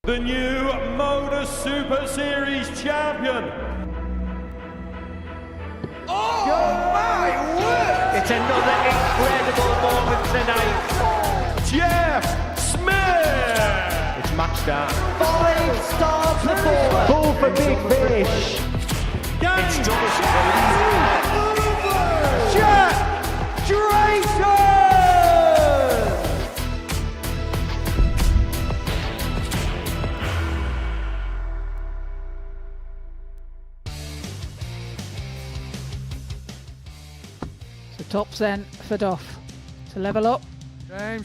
the new Modus Super Series champion. Oh my word! It's another incredible moment tonight. Jeff Smith! It's match start. 5-star performance. Ball for big fish. It's Jeff Drayton! So tops then for Duff to level up.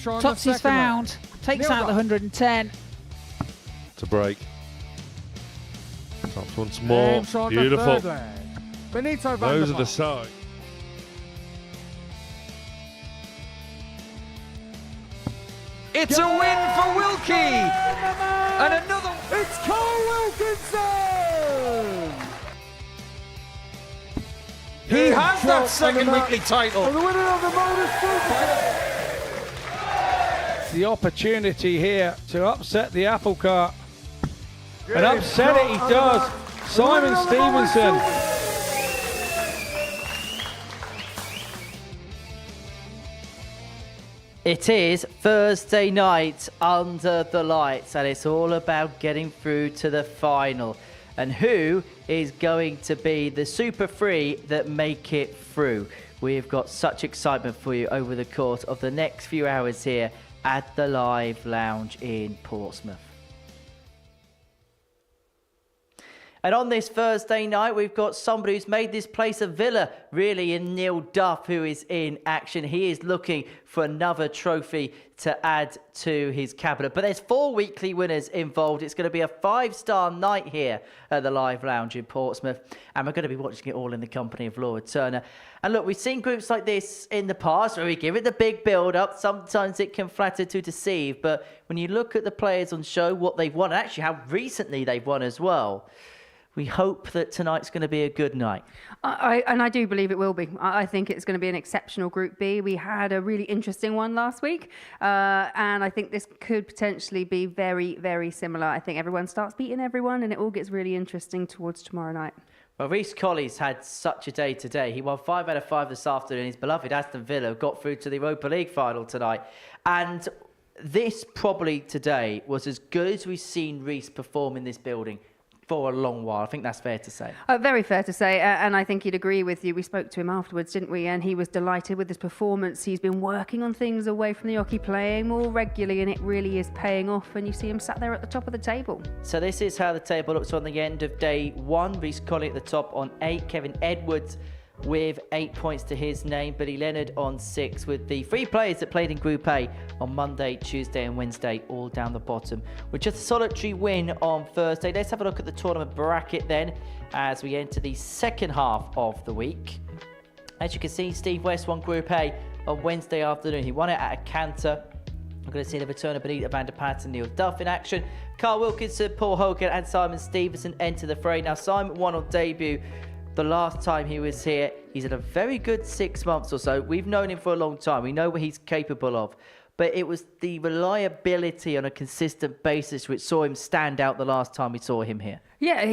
Tops is found, takes out the 110. To break. Tops once more. Beautiful. Those are the signs. It's a win for Wilkie! And another... It's Carl Wilkinson! He has that second weekly title. The winner of the Modus Super. The opportunity here to upset the apple cart. And upset it he does. Simon Stevenson. It is Thursday night under the lights, and it's all about getting through to the final. And who is going to be the Super 3 that make it through? We've got such excitement for you over the course of the next few hours here at the Live Lounge in Portsmouth. And on this Thursday night, we've got somebody who's made this place a villa, really, in Neil Duff, who is in action. He is looking for another trophy to add to his cabinet. But there's 4 weekly winners involved. It's going to be a 5-star night here at the Live Lounge in Portsmouth. And we're going to be watching it all in the company of Laura Turner. And look, we've seen groups like this in the past where we give it the big build-up. Sometimes it can flatter to deceive. But when you look at the players on show, what they've won, and actually how recently they've won as well, we hope that tonight's going to be a good night. I do believe it will be. I think it's going to be an exceptional Group B. We had a really interesting one last week, and I think this could potentially be very, very similar. I think everyone starts beating everyone, and it all gets really interesting towards tomorrow night. Well, Reece Colley's had such a day today. He won 5 out of 5 this afternoon. His beloved Aston Villa got through to the Europa League final tonight. And this probably today was as good as we've seen Reece perform in this building for a long while. I think that's fair to say. Very fair to say, and I think he'd agree with you. We spoke to him afterwards, didn't we? And he was delighted with his performance. He's been working on things away from the hockey, playing more regularly, and it really is paying off. And you see him sat there at the top of the table. So this is how the table looks on the end of day 1. Reece Colley at the top on 8. Kevin Edwards with 8 points to his name. Billy Leonard on 6, with the 3 players that played in Group A on Monday, Tuesday and Wednesday all down the bottom, with just a solitary win on Thursday. Let's have a look at the tournament bracket then as we enter the second half of the week. As you can see, Steve West won Group A on Wednesday afternoon. He won it at a canter. We're going to see the return of Benita van der Patten and Neil Duff in action. Carl Wilkinson, Paul Hogan and Simon Stevenson enter the fray. Now, Simon won on debut the last time he was here. He's had a very good 6 months or so. We've known him for a long time. We know what he's capable of. But it was the reliability on a consistent basis which saw him stand out the last time we saw him here. Yeah,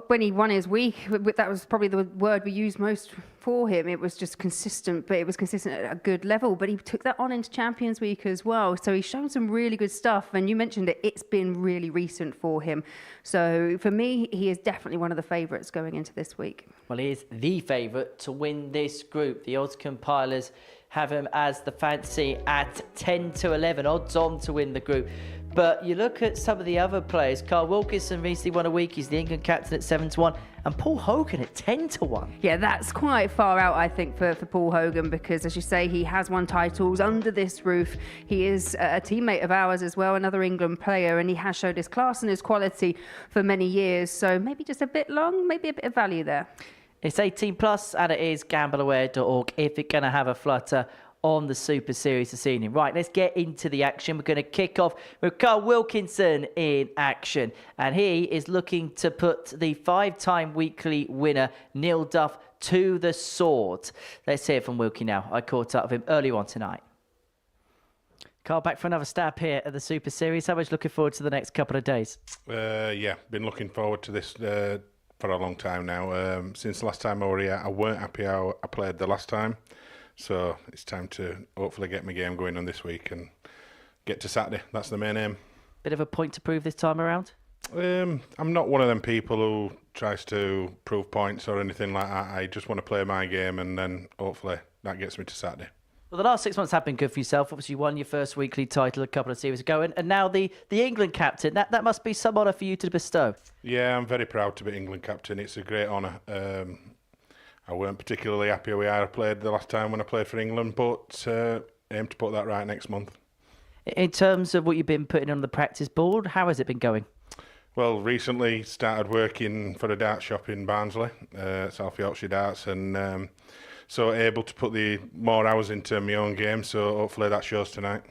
when he won his week, that was probably the word we used most for him. It was just consistent, but it was consistent at a good level. But he took that on into Champions Week as well. So he's shown some really good stuff. And you mentioned it, it's been really recent for him. So for me, he is definitely one of the favourites going into this week. Well, he is the favourite to win this group. The odds compilers have him as the fancy at 10 to 11, odds on to win the group. But you look at some of the other players. Carl Wilkinson recently won a week. He's the England captain at 7 to 1. And Paul Hogan at 10 to 1. Yeah, that's quite far out, I think, for Paul Hogan, because, as you say, he has won titles under this roof. He is a teammate of ours as well, another England player, and he has showed his class and his quality for many years. So maybe just a bit long, maybe a bit of value there. It's 18 plus, and it is gambleaware.org if you're going to have a flutter on the Super Series this evening. Right, let's get into the action. We're going to kick off with Carl Wilkinson in action. And he is looking to put the 5-time weekly winner, Neil Duff, to the sword. Let's hear from Wilkie now. I caught up with him earlier on tonight. Carl, back for another stab here at the Super Series. How much looking forward to the next couple of days? Yeah, been looking forward to this for a long time now. Since the last time I were here, I weren't happy how I played the last time. So it's time to hopefully get my game going on this week and get to Saturday. That's the main aim. Bit of a point to prove this time around? I'm not one of them people who tries to prove points or anything like that. I just want to play my game, and then hopefully that gets me to Saturday. Well, the last 6 months have been good for yourself. Obviously, you won your first weekly title a couple of series ago, and now the England captain. That must be some honour for you to bestow. Yeah, I'm very proud to be England captain. It's a great honour. I weren't particularly happy with how I played the last time when I played for England, but aim to put that right next month. In terms of what you've been putting on the practice board, how has it been going? Well, recently started working for a dart shop in Barnsley, South Yorkshire Darts, and so able to put the more hours into my own game, so hopefully that shows tonight.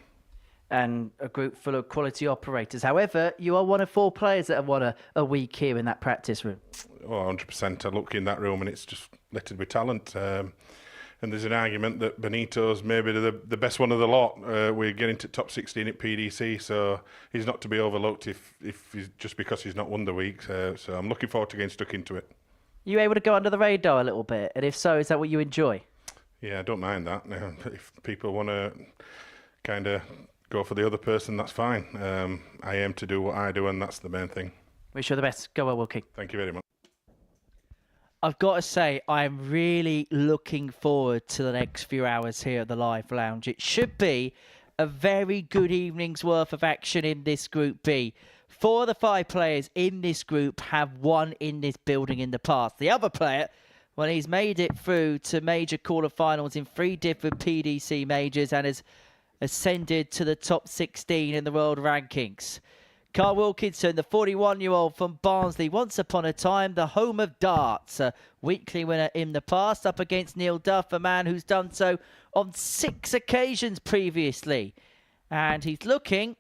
And a group full of quality operators. However, you are one of 4 players that have won a week here in that practice room. Oh, 100%. I look in that room and it's just littered with talent. And there's an argument that Benito's maybe the best one of the lot. We're getting to top 16 at PDC, so he's not to be overlooked if he's, just because he's not won the week. So I'm looking forward to getting stuck into it. You able to go under the radar a little bit? And if so, is that what you enjoy? Yeah, I don't mind that. If people want to kind of go for the other person, that's fine. I aim to do what I do, and that's the main thing. Wish you the best. Go well, Wilkie. Thank you very much. I've got to say, I'm really looking forward to the next few hours here at the Live Lounge. It should be a very good evening's worth of action in this Group B. 4 of the 5 players in this group have won in this building in the past. The other player, well, he's made it through to major quarterfinals in 3 different PDC majors and has ascended to the top 16 in the world rankings. Carl Wilkinson, the 41-year-old from Barnsley, once upon a time the home of darts, a weekly winner in the past, up against Neil Duff, a man who's done so on 6 occasions previously. And he's looking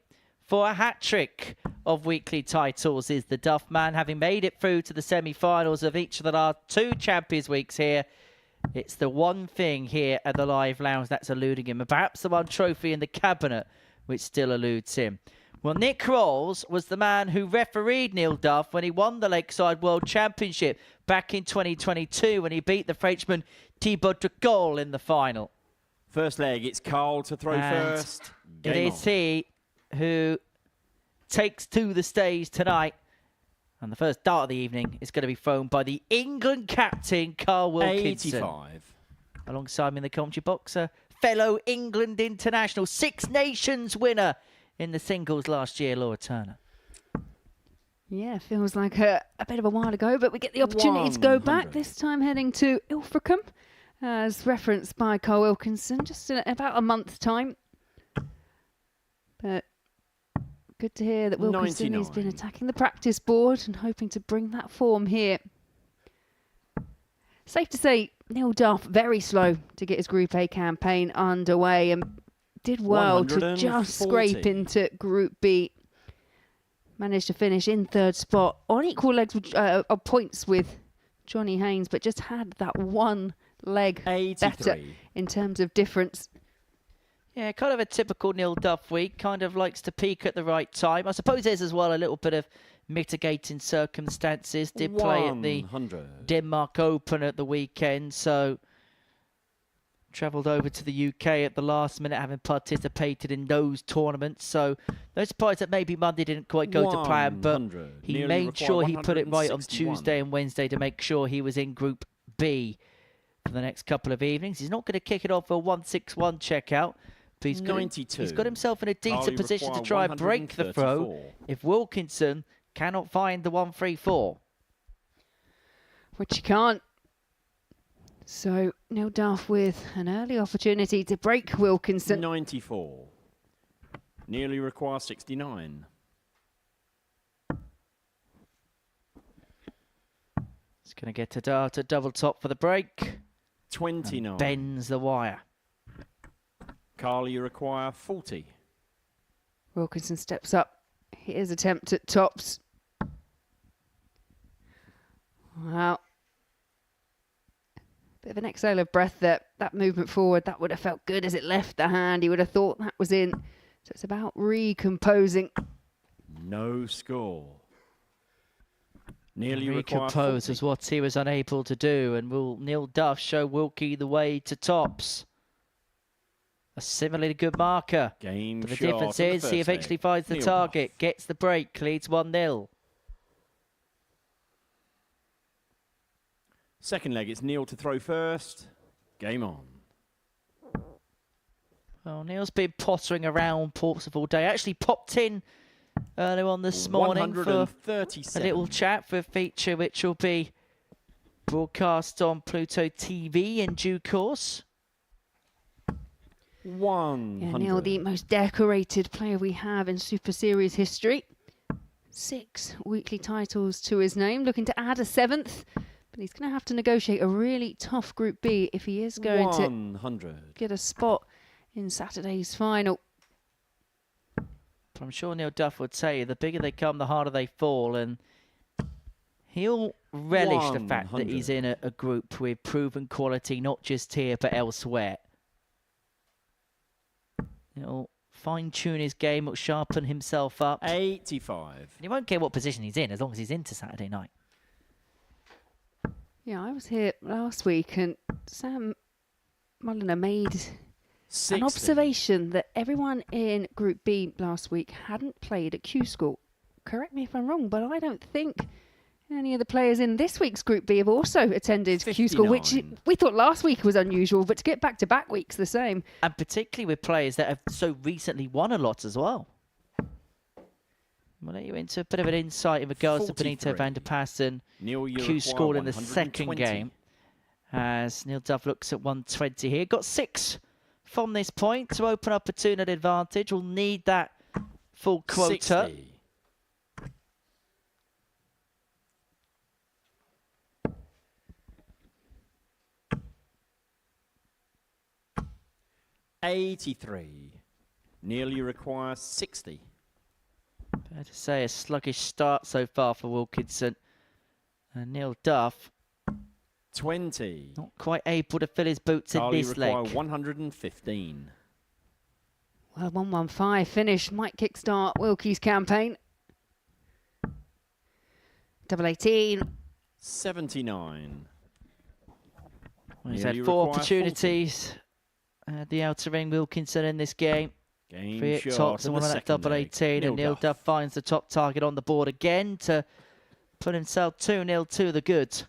for a hat-trick of weekly titles, is the Duff man, having made it through to the semi-finals of each of the last 2 Champions Weeks here. It's the one thing here at the Live Lounge that's eluding him, and perhaps the one trophy in the cabinet which still eludes him. Well, Nick Rolls was the man who refereed Neil Duff when he won the Lakeside World Championship back in 2022 when he beat the Frenchman Thibaut Ducol in the final. First leg, it's Carl to throw first. It is he who takes to the stage tonight. And the first dart of the evening is going to be thrown by the England captain, Carl Wilkinson. 85. Alongside me in the commentary box, a fellow England international, 6 Nations winner in the singles last year, Laura Turner. Yeah, feels like a bit of a while ago, but we get the opportunity to go back, this time heading to Ilfracombe, as referenced by Carl Wilkinson, just in about a month's time. But good to hear that Wilkinson has been attacking the practice board and hoping to bring that form here. Safe to say, Neil Duff, very slow to get his Group A campaign underway and did well to just scrape into Group B. Managed to finish in 3rd spot on equal legs of points with Johnny Haynes, but just had that one leg 83. Better in terms of difference. Yeah, kind of a typical Neil Duff week. Kind of likes to peak at the right time. I suppose there's as well a little bit of mitigating circumstances. Did play at the Denmark Open at the weekend, so travelled over to the UK at the last minute, having participated in those tournaments. So no surprise that maybe Monday didn't quite go to plan, but he made sure he put it right on Tuesday and Wednesday to make sure he was in Group B for the next couple of evenings. He's not going to kick it off for a 161 checkout, but he's got himself in a decent position to try and break the throw if Wilkinson cannot find the 134. Which he can't. So Neil Duff with an early opportunity to break Wilkinson. 94. Nearly requires 69. It's going to get to dart at double top for the break. 29. Bends the wire. Carl, you require 40. Wilkinson steps up. Here's attempt at tops. Wow. Bit of an exhale of breath there. That movement forward, that would have felt good as it left the hand. He would have thought that was in So it's about recomposing. No score. Nearly require Recompose 40. is what he was unable to do, and will Neil Duff show Wilkie the way to tops? A similarly good marker. Game But the shot difference on the is he first eventually leg. finds the Neil target, Duff. gets the break, leads 1-0. Second leg, it's Neil to throw first. Game on. Well, Neil's been pottering around Portsmouth all day. Actually popped in earlier on this morning for a 137. little chat for a feature which will be broadcast on Pluto TV in due course. 100. Yeah, Neil, the most decorated player we have in Super Series history. 6 weekly titles to his name, looking to add a 7th. But he's going to have to negotiate a really tough Group B if he is going 100. to get a spot in Saturday's final. But I'm sure Neil Duff would say the bigger they come, the harder they fall, and he'll relish the fact that he's in a group with proven quality, not just here but elsewhere. He'll fine-tune his game, he'll sharpen himself up. 85. And he won't care what position he's in as long as he's into Saturday night. Yeah, I was here last week and Sam Mulliner made 60. an observation that everyone in Group B last week hadn't played at Q School. Correct me if I'm wrong, but I don't think any of the players in this week's Group B have also attended Q School, which 59. we thought last week was unusual, but to get back-to-back weeks the same. And particularly with players that have so recently won a lot as well. We'll let you into a bit of an insight in regards to Benito 43. van der Passen. Neil, you Q require scored in the second 120. game. As Neil Duff looks at 120 here. Got 6 from this point to open up a 2-0 advantage. We'll need that full quota. 60. $83. Nearly requires 60. Fair to say a sluggish start so far for Wilkinson. And Neil Duff 20. not quite able to fill his boots Carly in this require leg. 115. Well, 115 finish might kickstart Wilkie's campaign. Double 18. 79. Well, he's Nearly had 4 require 40. opportunities at the outer ring, Wilkinson, in this game. Game 3 at shot tops and in 1 the on that second double leg. 18. And Neil Duff finds the top target on the board again to put himself 2-0 to the good.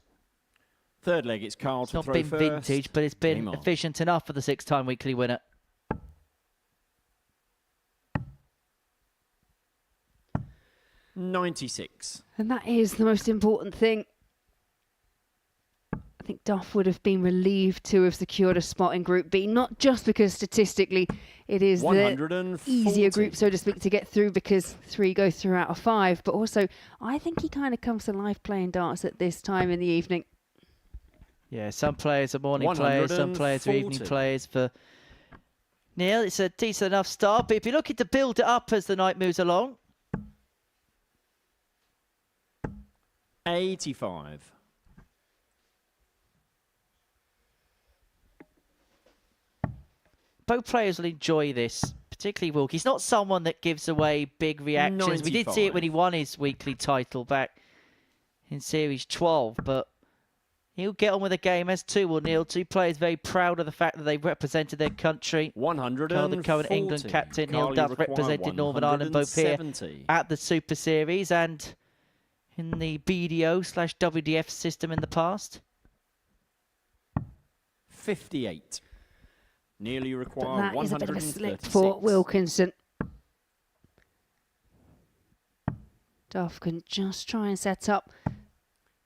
Third leg, it's Carl It's to not throw been first. vintage, but it's been Game on. efficient enough for the 6-time weekly winner. $96. And that is the most important thing. I think Duff would have been relieved to have secured a spot in Group B, not just because statistically it is the 140. easier group, so to speak, to get through because 3 go through out of 5, but also I think he kind of comes to life playing darts at this time in the evening. Yeah, some players are morning players, some players are evening 140. players. For Neil, it's a decent enough start, but if you're looking to build it up as the night moves along, 85. both players will enjoy this, particularly Wilkie. He's not someone that gives away big reactions. We did see it when he 95. won his weekly title back in Series 12, but he'll get on with the game, as too will Neil. 2 players very proud of the fact that they've represented their country. 140. Carl, the current England captain, Neil Duff, represented Northern Ireland both here 170. at the Super Series and in the BDO/WDF system in the past. 58. Nearly But require that is a bit of a 136. slip for Wilkinson. Duff can just try and set up.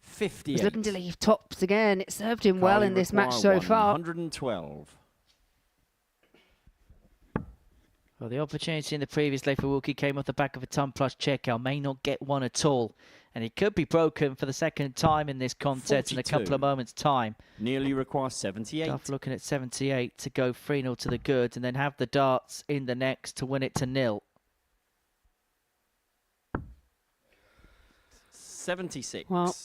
58. He's looking to leave tops again. It served him well Carly in this match require so far. 112. Well, the opportunity in the previous leg for Wilkie came off the back of a ton plus checkout. May not get one at all. And it could be broken for the second time in this contest in a couple 42. of moments' time. Nearly requires 78. Duff looking at 78 to go 3-0 to the good and then have the darts in the next to win it to 0. 76. Well,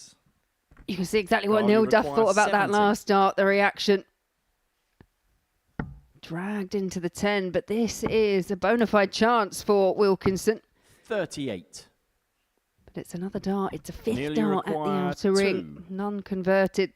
you can see exactly what Carly Neil Duff requires thought about that 70. last start, the reaction. dragged into the 10, but this is a bona fide chance for Wilkinson. 38. But it's another dart. It's a fifth Nearly dart at the require outer ring. None converted.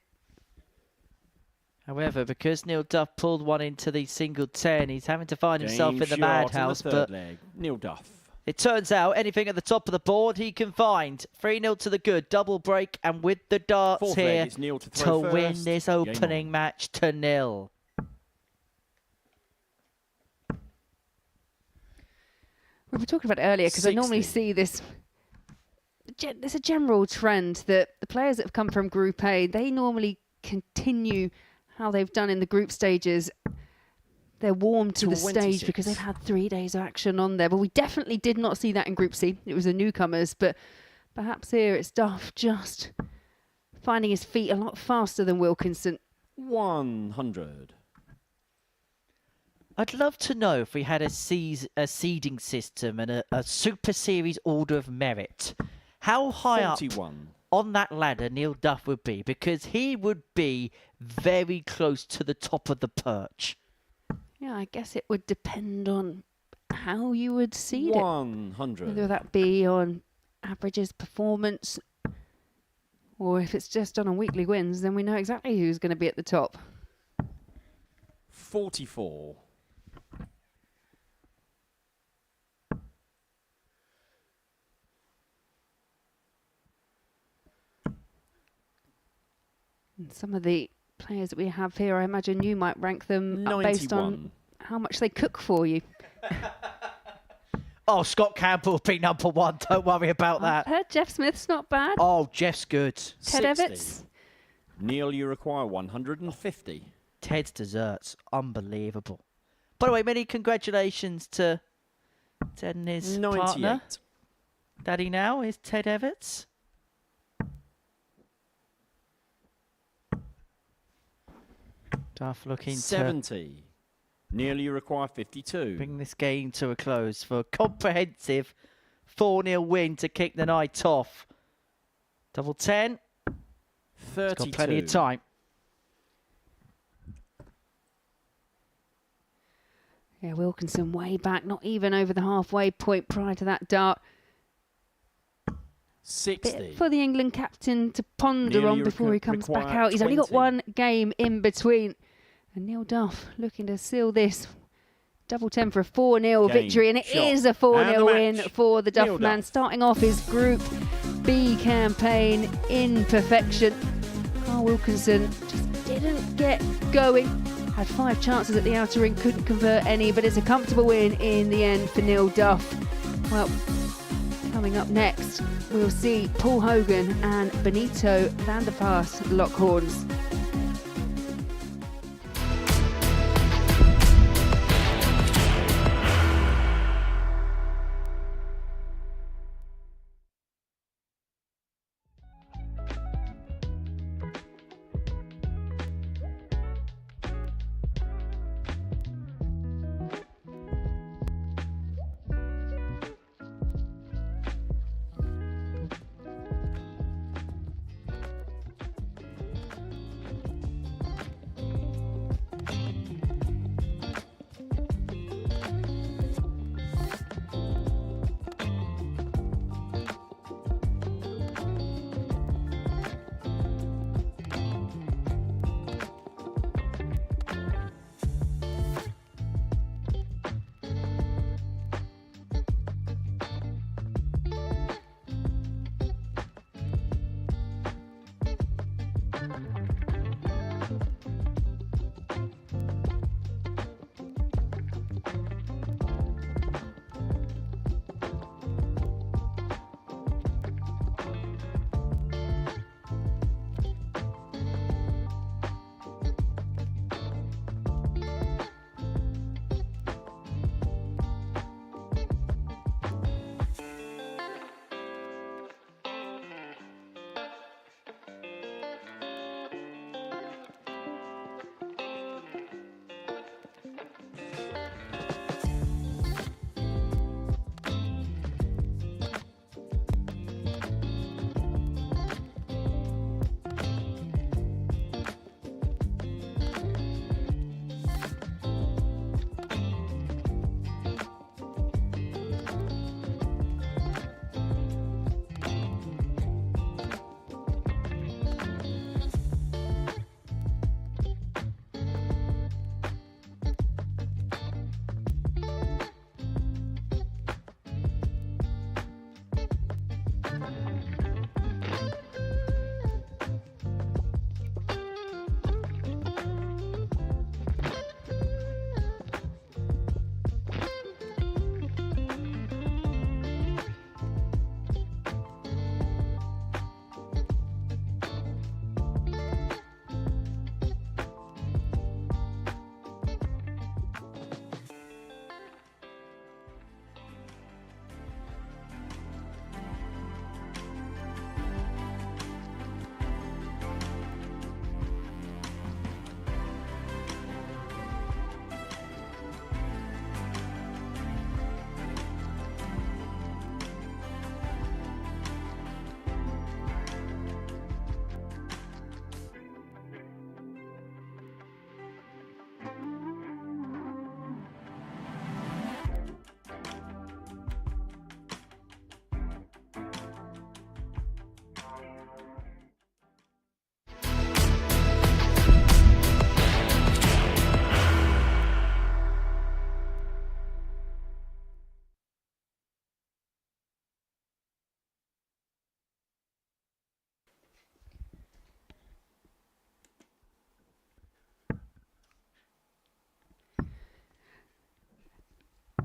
However, because Neil Duff pulled one into the single 10, he's having to find himself Game in the shot madhouse. in the third But leg. Neil Duff. it turns out anything at the top of the board he can find. 3-0 to the good. Double break, and with the darts Fourth leg, here it's Neil to to throw win first. this Game opening on. match to 0. We were talking about it earlier because I normally 60. see this. There's a general trend that the players that have come from Group A, they normally continue how they've done in the group stages. They're warm to the stage 26. because they've had 3 days of action on there. But we definitely did not see that in Group C. It was the newcomers. But perhaps here it's Duff just finding his feet a lot faster than Wilkinson. 100. I'd love to know if we had a seeding system and a Super Series order of merit, how high 41. up on that ladder Neil Duff would be, because he would be very close to the top of the perch. Yeah, I guess it would depend on how you would seed it. 100. Whether that be on averages, performance, or if it's just on weekly wins, then we know exactly who's going to be at the top. 44. And some of the players that we have here, I imagine you might rank them up based on 91. how much they cook for you. Oh, Scott Campbell will be number 1. Don't worry about I've that. heard Jeff Smith's not bad. Oh, Jeff's good. Ted 60. Evans. Neil, you require 150. Ted's desserts, unbelievable. By the way, many congratulations to Ted and his 98. partner. Daddy now is Ted Evans. Duff looking 70. Neil, you require 52. to bring this game to a close for a comprehensive 4-0 win to kick the night off. Double 10. 32. Got plenty of time. Yeah, Wilkinson way back, not even over the halfway point prior to that dart. 60. Bit for the England captain to ponder Neil, on you before he comes back require out. He's only got 20. one game in between. And Neil Duff looking to seal this. Double 10 for a 4-0 Game, victory. And it shot, is a and 4-0 the win match. for the Duff Neil man. Duff. Starting off his Group B campaign in perfection. Carl Wilkinson just didn't get going. Had 5 chances at the outer ring, couldn't convert any. But it's a comfortable win in the end for Neil Duff. Well, coming up next, we'll see Paul Hogan and Benito van der Paas lock horns.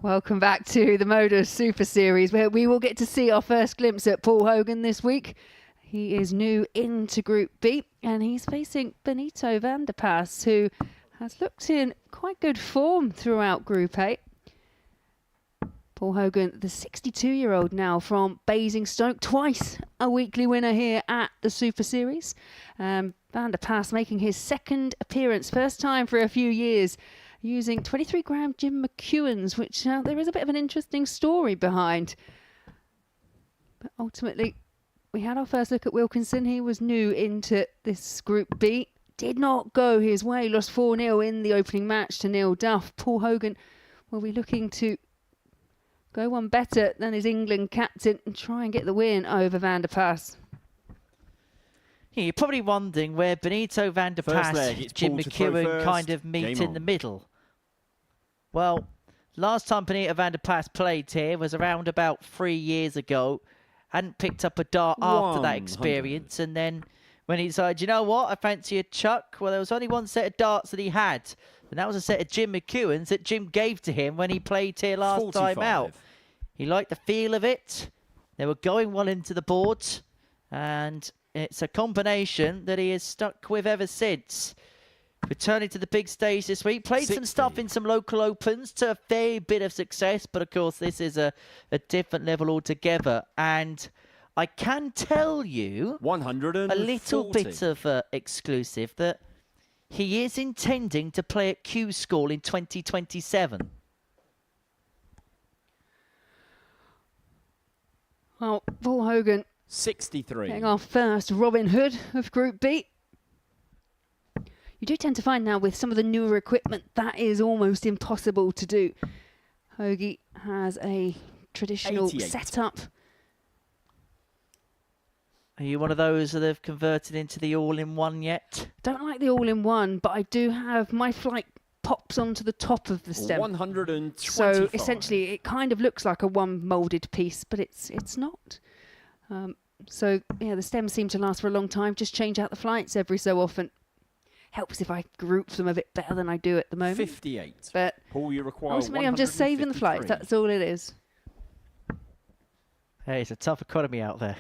Welcome back to the Modus Super Series, where we will get to see our first glimpse at Paul Hogan this week. He is new into Group B, and he's facing Benito van der Pas, who has looked in quite good form throughout Group A. Paul Hogan, the 62-year-old now from Basingstoke, twice a weekly winner here at the Super Series. Van der Pas making his second appearance, first time for a few years, using 23-gram Jim McEwen's, which there is a bit of an interesting story behind. But ultimately, we had our first look at Wilkinson. He was new into this Group B. Did not go his way. Lost 4-0 in the opening match to Neil Duff. Paul Hogan will be looking to go one better than his England captain and try and get the win over Van der Pas. Yeah, you're probably wondering where Benito van der Pas and Jim McEwen kind of meet in the middle. Well, last time Benito van der Pas played here was around about 3 years ago. Hadn't picked up a dart after that experience, and then when he decided, you know what, I fancy a chuck, well, there was only one set of darts that he had, and that was a set of Jim McEwen's that Jim gave to him when he played here last time out. He liked the feel of it. They were going well into the board, and it's a combination that he has stuck with ever since. Returning to the big stage this week, played some stuff in some local opens to a fair bit of success, but of course this is a different level altogether. And I can tell you a little bit of exclusive that he is intending to play at Q School in 2027. Well, Paul Hogan 63. getting our first Robin Hood of Group B. You do tend to find now with some of the newer equipment that is almost impossible to do. Hoagie has a traditional 88. setup. Are you one of those that have converted into the all-in-one yet? Don't like the all-in-one, but I do have my flight pops onto the top of the stem. 125. So essentially it kind of looks like a one moulded piece, but it's not. So yeah, the stems seem to last for a long time. Just change out the flights every so often. Helps if I group them a bit better than I do at the moment. 58. But Paul, you require ultimately I'm just saving the flights. That's all it is. Hey, it's a tough economy out there.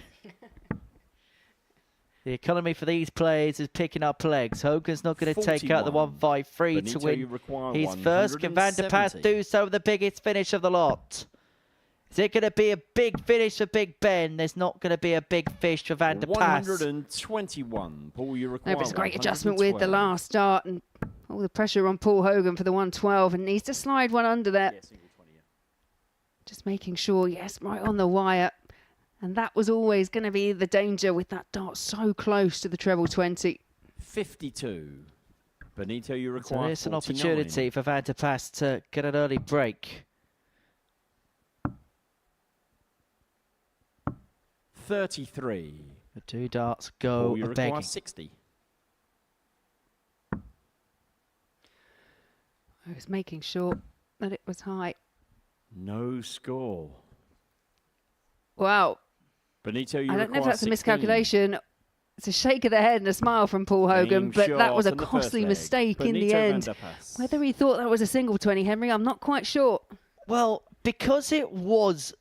The economy for these players is picking up legs. Hogan's not going to take out the 153 to win his first. Can Van der Pas do so with the biggest finish of the lot? Is it going to be a big finish for Big Ben? There's not going to be a big fish for Van der Pas. 121. Paul, you require. No, but it's a great adjustment with the last start and all the pressure on Paul Hogan for the 112, and needs to slide one under there. Yeah, single 20, yeah. Just making sure, yes, right on the wire. And that was always going to be the danger with that dart so close to the treble 20. 52. Benito, you require. So there's an 49. opportunity for Van der Pas to get an early break. 33. The two darts go Paul, you require begging. 60. I was making sure that it was high. No score. Wow. Benito, you I don't know if require that's a 16. miscalculation. It's a shake of the head and a smile from Paul Hogan, but that was a on the first costly leg. mistake in the Benito van end. der Pas. Whether he thought that was a single 20, Henry, I'm not quite sure. Well, because it was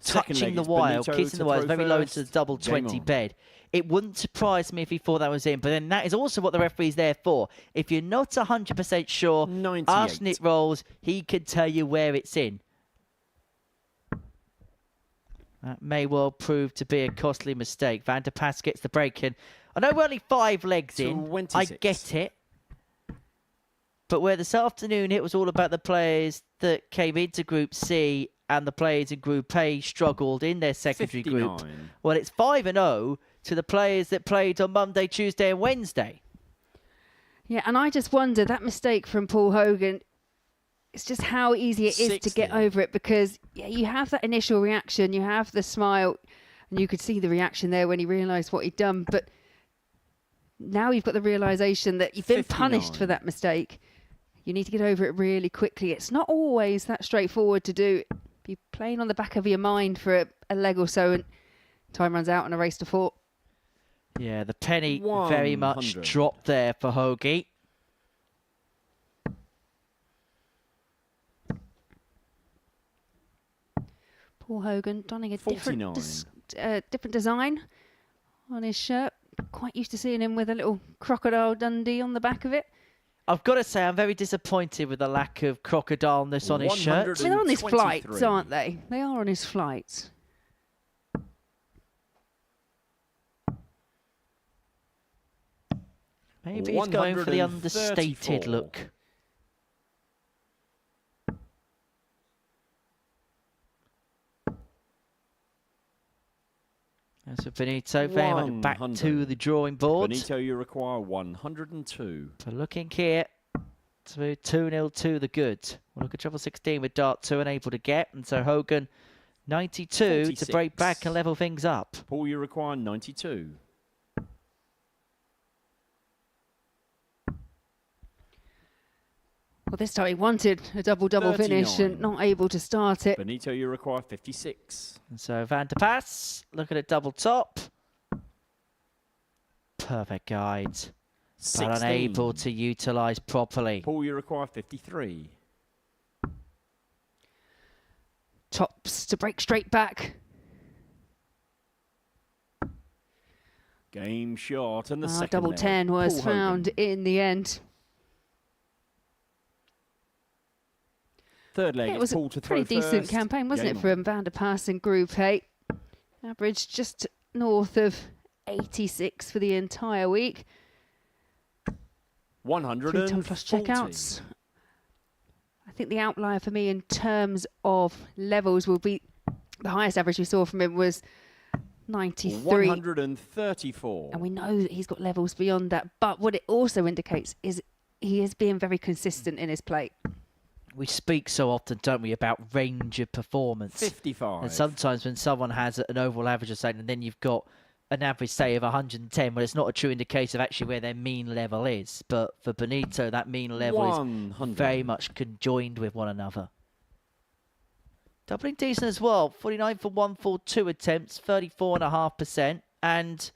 Second touching leg, the it's wire, Benito kissing to the wire, throw very low first. into the double Game 20 on. bed. It wouldn't surprise me if he thought that was in, but then that is also what the referee's there for. If you're not 100% sure, 98. ask Nick Rolls, he can tell you where it's in. That may well prove to be a costly mistake. Van der Pas gets the break in. I know we're only 5 legs in. 26. I get it. But where this afternoon it was all about the players that came into Group C and the players in Group A struggled in their secondary 59. group. Well, it's 5-0 to the players that played on Monday, Tuesday and Wednesday. Yeah, and I just wonder, that mistake from Paul Hogan, it's just how easy it is to get 60. over it, because yeah, you have that initial reaction, you have the smile, and you could see the reaction there when he realised what he'd done, but now you've got the realisation that you've been punished for 59. that mistake. You need to get over it really quickly. It's not always that straightforward to do. Be playing on the back of your mind for a leg or so, and time runs out on a race to 4. Yeah, the penny very much 100. dropped there for Hoagie. Paul Hogan donning a 49. different design on his shirt. Quite used to seeing him with a little Crocodile Dundee on the back of it. I've got to say, I'm very disappointed with the lack of crocodileness on his shirt. They're on his flights, aren't they? They are on his flights. Maybe he's going for the understated look. That's a Benito, very much back to the drawing board. Benito, you require 102. So looking here to 2-0 to the good. We'll look at treble 16 with dart 2 unable to get. And so Hogan, 92 46. to break back and level things up. Paul, you require 92. Well, this time he wanted a double-double finish and not able to start it. Benito, you require 56. And so Van der Pass, look at it double top. Perfect guide. 16. But unable to utilise properly. Paul, you require 53. Tops to break straight back. Game shot, and the second double leg. 10 was Paul found Hogan. in the end. Third leg, It was Paul a to throw pretty decent first. campaign, wasn't Game it, from Van der Paas in Group A? Average just north of 86 for the entire week. 140. 3 ton plus checkouts. I think the outlier for me in terms of levels will be the highest average we saw from him was 93. 134. And we know that he's got levels beyond that. But what it also indicates is he is being very consistent in his play. We speak so often, don't we, about range of performance. 55. And sometimes when someone has an overall average of something, and then you've got an average, say, of 110, well, it's not a true indicator of actually where their mean level is. But for Benito, that mean level 100. is very much conjoined with one another. Doubling decent as well. 49 for 142 attempts, 34.5%. And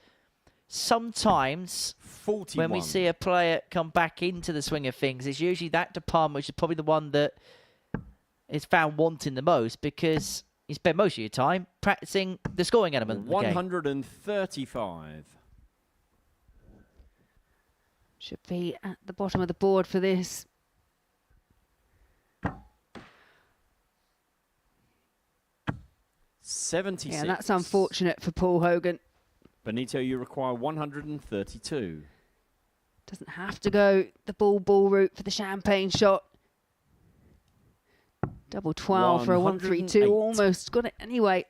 sometimes 41. when we see a player come back into the swing of things, it's usually that department which is probably the one that is found wanting the most, because you spend most of your time practicing the scoring element of the game. 135. Should be at the bottom of the board for this. $76. Yeah, that's unfortunate for Paul Hogan. Benito, you require 132. Doesn't have to go the ball route for the champagne shot. Double 12 for a 132. 108. Almost got it anyway.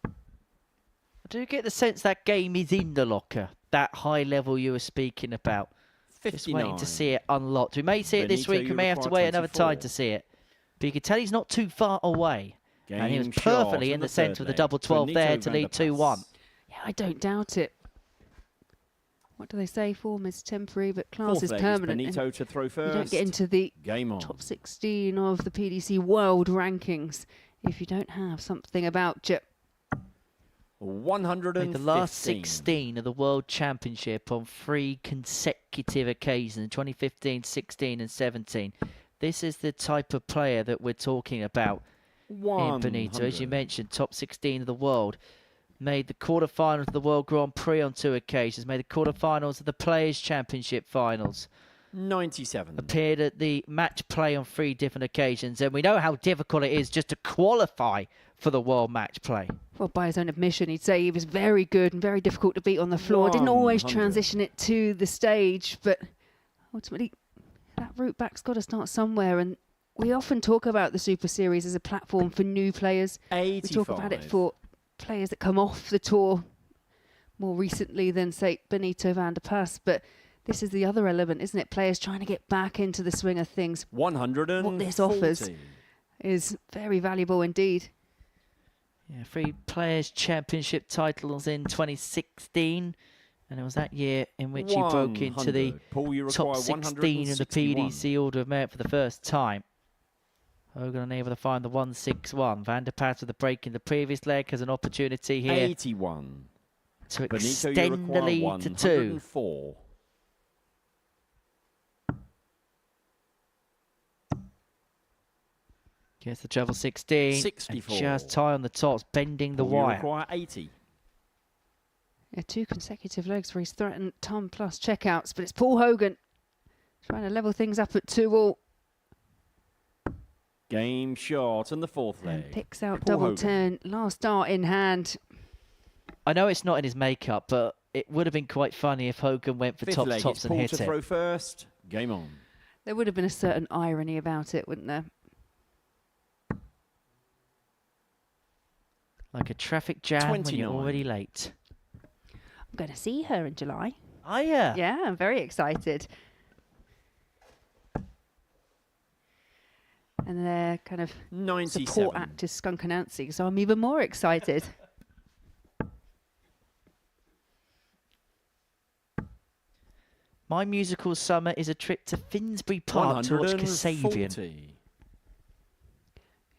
I do get the sense that game is in the locker, that high level you were speaking about. 59. Just waiting to see it unlocked. We may see it this Benito, week. We you may have to require wait another 24. time to see it. But you can tell he's not too far away. And he was Game shot perfectly in the third centre of the leg. double 12 Benito there to Van der lead Paas. 2-1. Yeah, I don't doubt it. What do they say? Form is temporary, but class Fourth is leg permanent. Benito to throw first. You don't get into the Game on. top 16 of the PDC world rankings if you don't have something about you. 115. Made the last 16 of the World Championship on 3 consecutive occasions, 2015, 16 and 17. This is the type of player that we're talking about in Benito. As you mentioned, top 16 of the world. Made the quarterfinals of the World Grand Prix on 2 occasions. Made the quarterfinals of the Players' Championship finals. 97. Appeared at the match play on 3 different occasions. And we know how difficult it is just to qualify for the World Match Play. Well, by his own admission, he'd say he was very good and very difficult to beat on the floor. Didn't always 100. transition it to the stage, but ultimately, that route back's got to start somewhere. And we often talk about the Super Series as a platform for new players. 85. We talk about it for players that come off the tour more recently than, say, Benito Van der Paas. But this is the other element, isn't it? Players trying to get back into the swing of things. 140. What this offers is very valuable indeed. Yeah, 3 Players' Championship titles in 2016. And it was that year in which he broke into the 100. Paul, you top require 16 of the 161. PDC Order of Merit for the first time. Hogan unable to find the 161. Van der Paas with the break in the previous leg has an opportunity here 81. to Benito, you extend the require lead to 2. 104. Gets the treble 16. 64. And just tie on the tops, bending the Paul, you wire. require 80. Yeah, 2 consecutive legs where he's threatened ton plus checkouts, but it's Paul Hogan trying to level things up at 2-all. Game short and the fourth leg. And picks out Paul double Hogan. 10. Last dart in hand. I know it's not in his makeup, but it would have been quite funny if Hogan went for Fifth tops, leg, tops it's and Paul hit to it. throw first. Game on. There would have been a certain irony about it, wouldn't there? Like a traffic jam when you're 29. already late. I'm going to see her in July. Oh, yeah. Yeah, I'm very excited. And their kind of 97. support act is Skunk Anansi, so I'm even more excited. My musical summer is a trip to Finsbury Park to watch Kasabian. 140.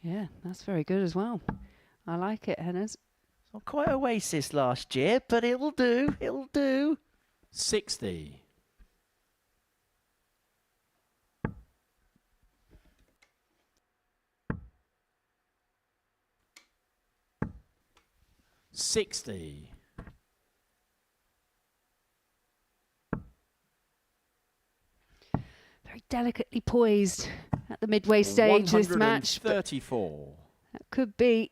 Yeah, that's very good as well. I like it, Hennes. Not quite Oasis last year, but it'll do. It'll do. 60. $60. Very delicately poised at the midway stage this match. But 134. that could be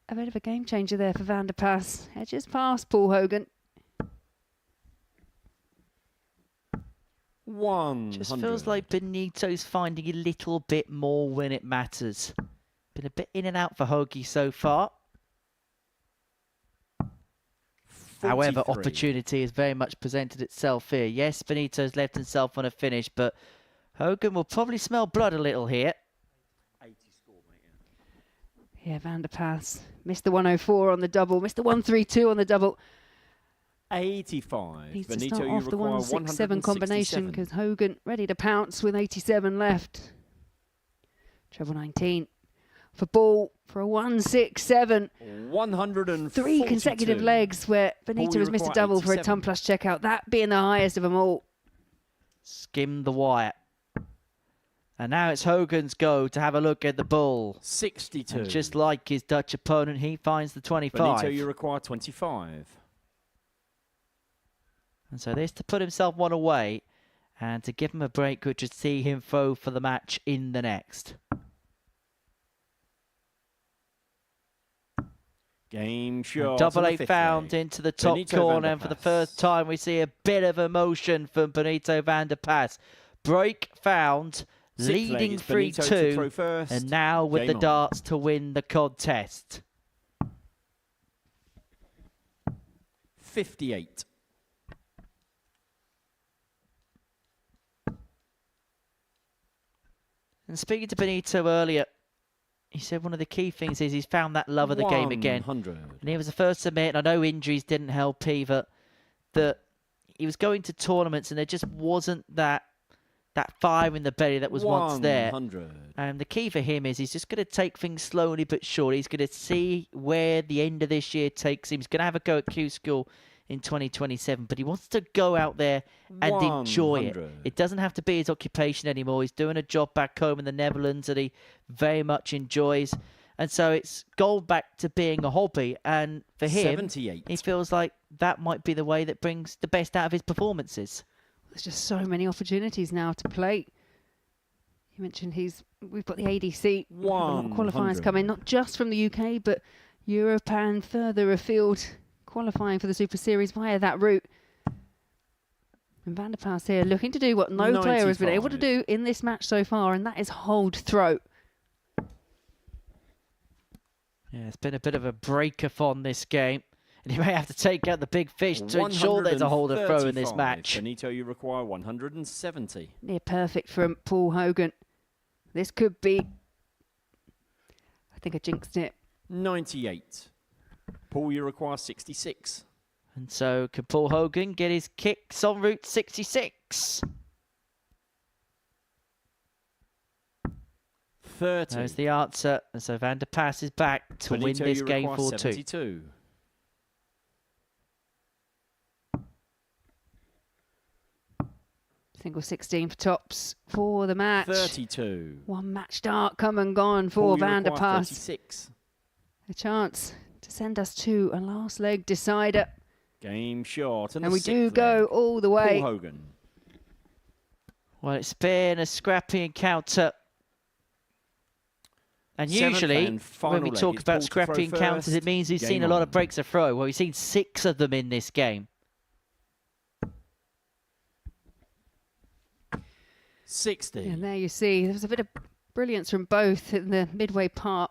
a bit of a game changer there for Van der Paas. Edges past Paul Hogan. 100. Just feels like Benito's finding a little bit more when it matters. Been a bit in and out for Hoagie so far. 43. However, opportunity has very much presented itself here. Yes, Benito's left himself on a finish, but Hogan will probably smell blood a little here. 80 score, mate. Yeah, Van der Paas missed the 104 on the double, missed the 132 on the double. 85. Needs Benito, to start you off the require 167 combination 167. because Hogan ready to pounce with 87 left. Treble 19 for Ball for a 167. 142. 3 consecutive legs where Benito you has missed a require double for a 87. ton plus checkout. That being the highest of them all. Skim the wire. And now it's Hogan's go to have a look at the bull. 62. And just like his Dutch opponent, he finds the 25. Benito, you require 25. And so this to put himself one away and to give him a break, which would see him throw for the match in the next. Game short. Double on the eight fifth found leg. into the top Benito corner, Van der and for the Paas. first time we see a bit of emotion from Benito Van der Paas. Break found, Sixth leg, leading it's Benito to 3-2, throw first. and now with Game the on. darts to win the contest. 58. And speaking to Benito earlier, he said one of the key things is he's found that love of the game again. 100. And he was the first to admit, and I know injuries didn't help either, that he was going to tournaments and there just wasn't that fire in the belly that was once there. 100. And the key for him is he's just going to take things slowly but surely. He's going to see where the end of this year takes him. He's going to have a go at Q School in 2027, but he wants to go out there and enjoy it. 100. It doesn't have to be his occupation anymore. He's doing a job back home in the Netherlands that he very much enjoys. And so it's gone back to being a hobby. And for him, 78. he feels like that might be the way that brings the best out of his performances. There's just so many opportunities now to play. You mentioned we've got the ADC qualifiers coming, not just from the UK, but Europe and further afield, qualifying for the Super Series via that route. And Van der Paas here looking to do what no player has been able to 95. do in this match so far, and that is hold throat. Yeah, it's been a bit of a break-a-thon this game. And he may have to take out the big fish to ensure there's a hold of throw in this 135. match. Benito, you require 170. Near perfect from Paul Hogan. This could be, I think I jinxed it. 98. Paul, you require 66. And so can Paul Hogan get his kicks on Route 66? 30. There's the answer. And so Van der Paas is back to Benito, win this you game require 4-2. 72. Single 16 for tops for the match. 32. One match start come and gone for Paul, you Van der require Paas. 36. A chance to send us to a last leg decider. Game short. And we do go all the way. Paul Hogan. Well, it's been a scrappy encounter. And usually, when we talk about scrappy encounters, it means we've seen a lot of breaks of throw. Well, we've seen 6 of them in this game. 60. And there you see, there was a bit of brilliance from both in the midway part.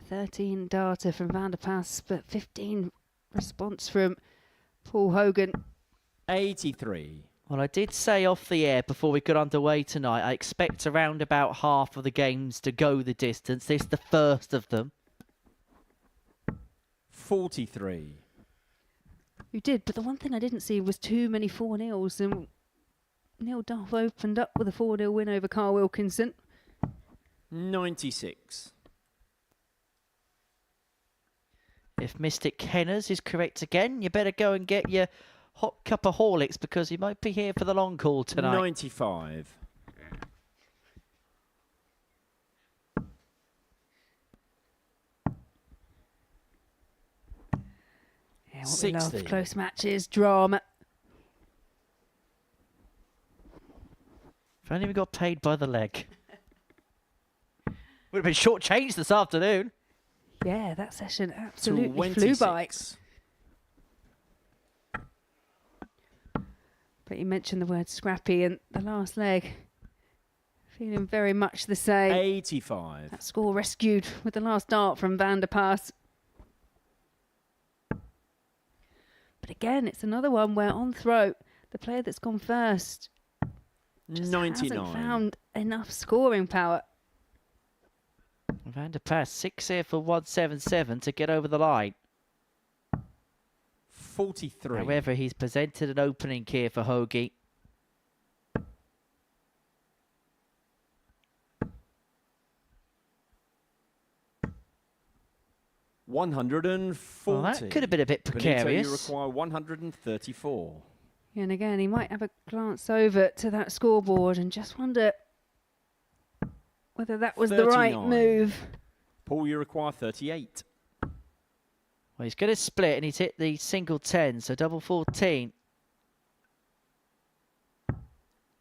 13 data from Van der Paas, but 15 response from Paul Hogan. 83. Well, I did say off the air before we got underway tonight, I expect around about half of the games to go the distance. This is the first of them. 43. You did, but the one thing I didn't see was too many 4-0s. And Neil Duff opened up with a 4-0 win over Carl Wilkinson. 96. If Mystic Henners is correct again, you better go and get your hot cup of Horlicks because he might be here for the long call tonight. 95. Yeah, what 60. we love, close matches, drama. If only we got paid by the leg. Would have been shortchanged this afternoon. Yeah, that session absolutely flew by. But you mentioned the word scrappy and the last leg. Feeling very much the same. 85. That score rescued with the last dart from Van der Paas. But again, it's another one where on throw, the player that's gone first just 99. hasn't found enough scoring power. Van der Paas 6 here for 177 to get over the line. 43. However, he's presented an opening here for Hoagie. $140. Well, that could have been a bit precarious. Benito, you require 134. And again, he might have a glance over to that scoreboard and just wonder whether that was 39. the right move. Paul, you require 38. Well, he's going to split and he's hit the single 10, so double 14.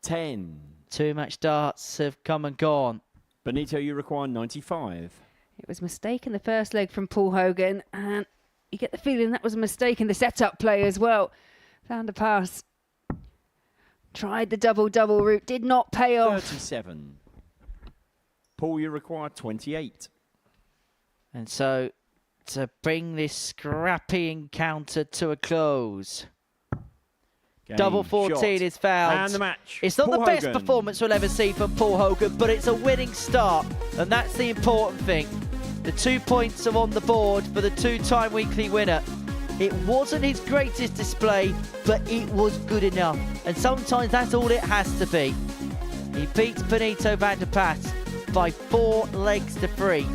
10. 2 match darts have come and gone. Benito, you require 95. It was a mistake in the first leg from Paul Hogan, and you get the feeling that was a mistake in the setup play as well. Van der Paas tried the double-double route, did not pay off. 37. Paul, you require 28. And so, to bring this scrappy encounter to a close. Game Double 14 shot. is fouled. And the match. It's not Paul the best Hogan. performance we'll ever see from Paul Hogan, but it's a winning start, and that's the important thing. The 2 points are on the board for the 2-time weekly winner. It wasn't his greatest display, but it was good enough, and sometimes that's all it has to be. He beats Benito Van der Paas by 4 legs to 3.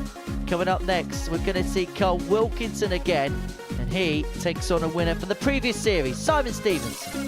Coming up next, we're going to see Carl Wilkinson again, and he takes on a winner from the previous series, Simon Stevenson.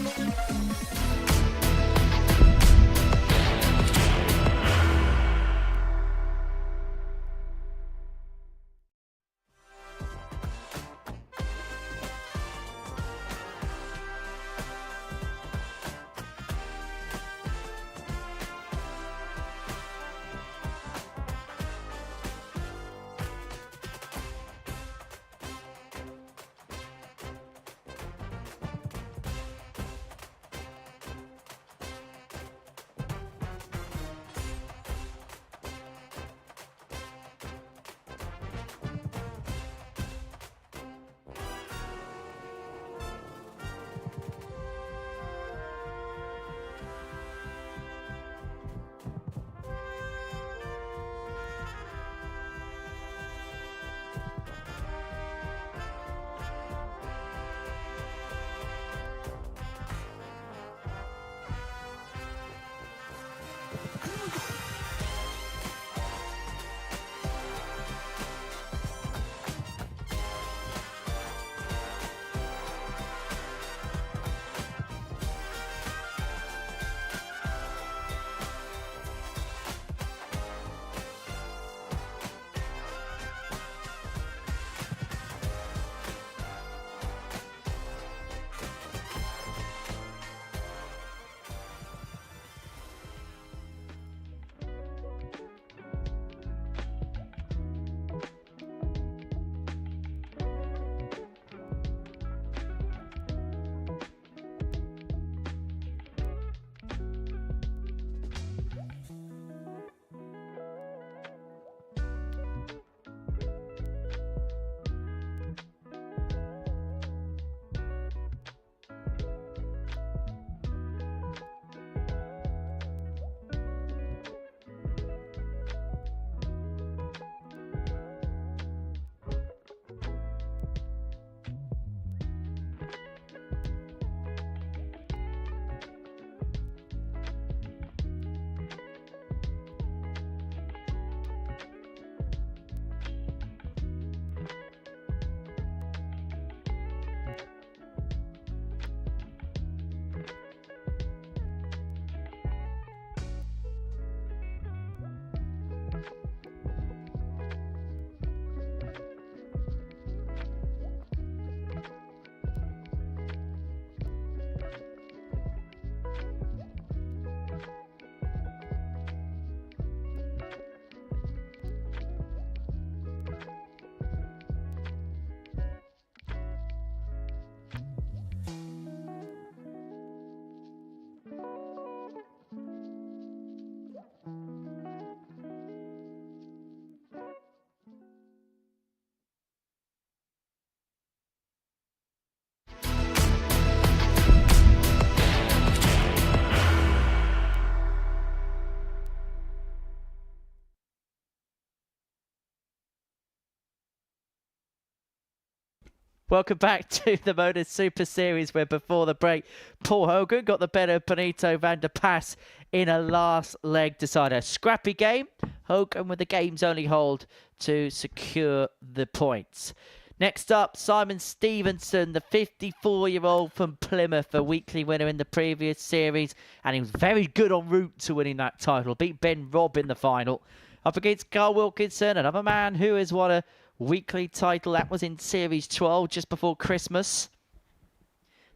Welcome back to the Modus Super Series, where before the break, Paul Hogan got the better of Benito van der Pas in a last leg decider. Scrappy game. Hogan with the game's only hold to secure the points. Next up, Simon Stevenson, the 54-year-old from Plymouth, a weekly winner in the previous series, and he was very good en route to winning that title. Beat Ben Robb in the final. Up against Carl Wilkinson, another man who has won a weekly title. That was in Series 12, just before Christmas.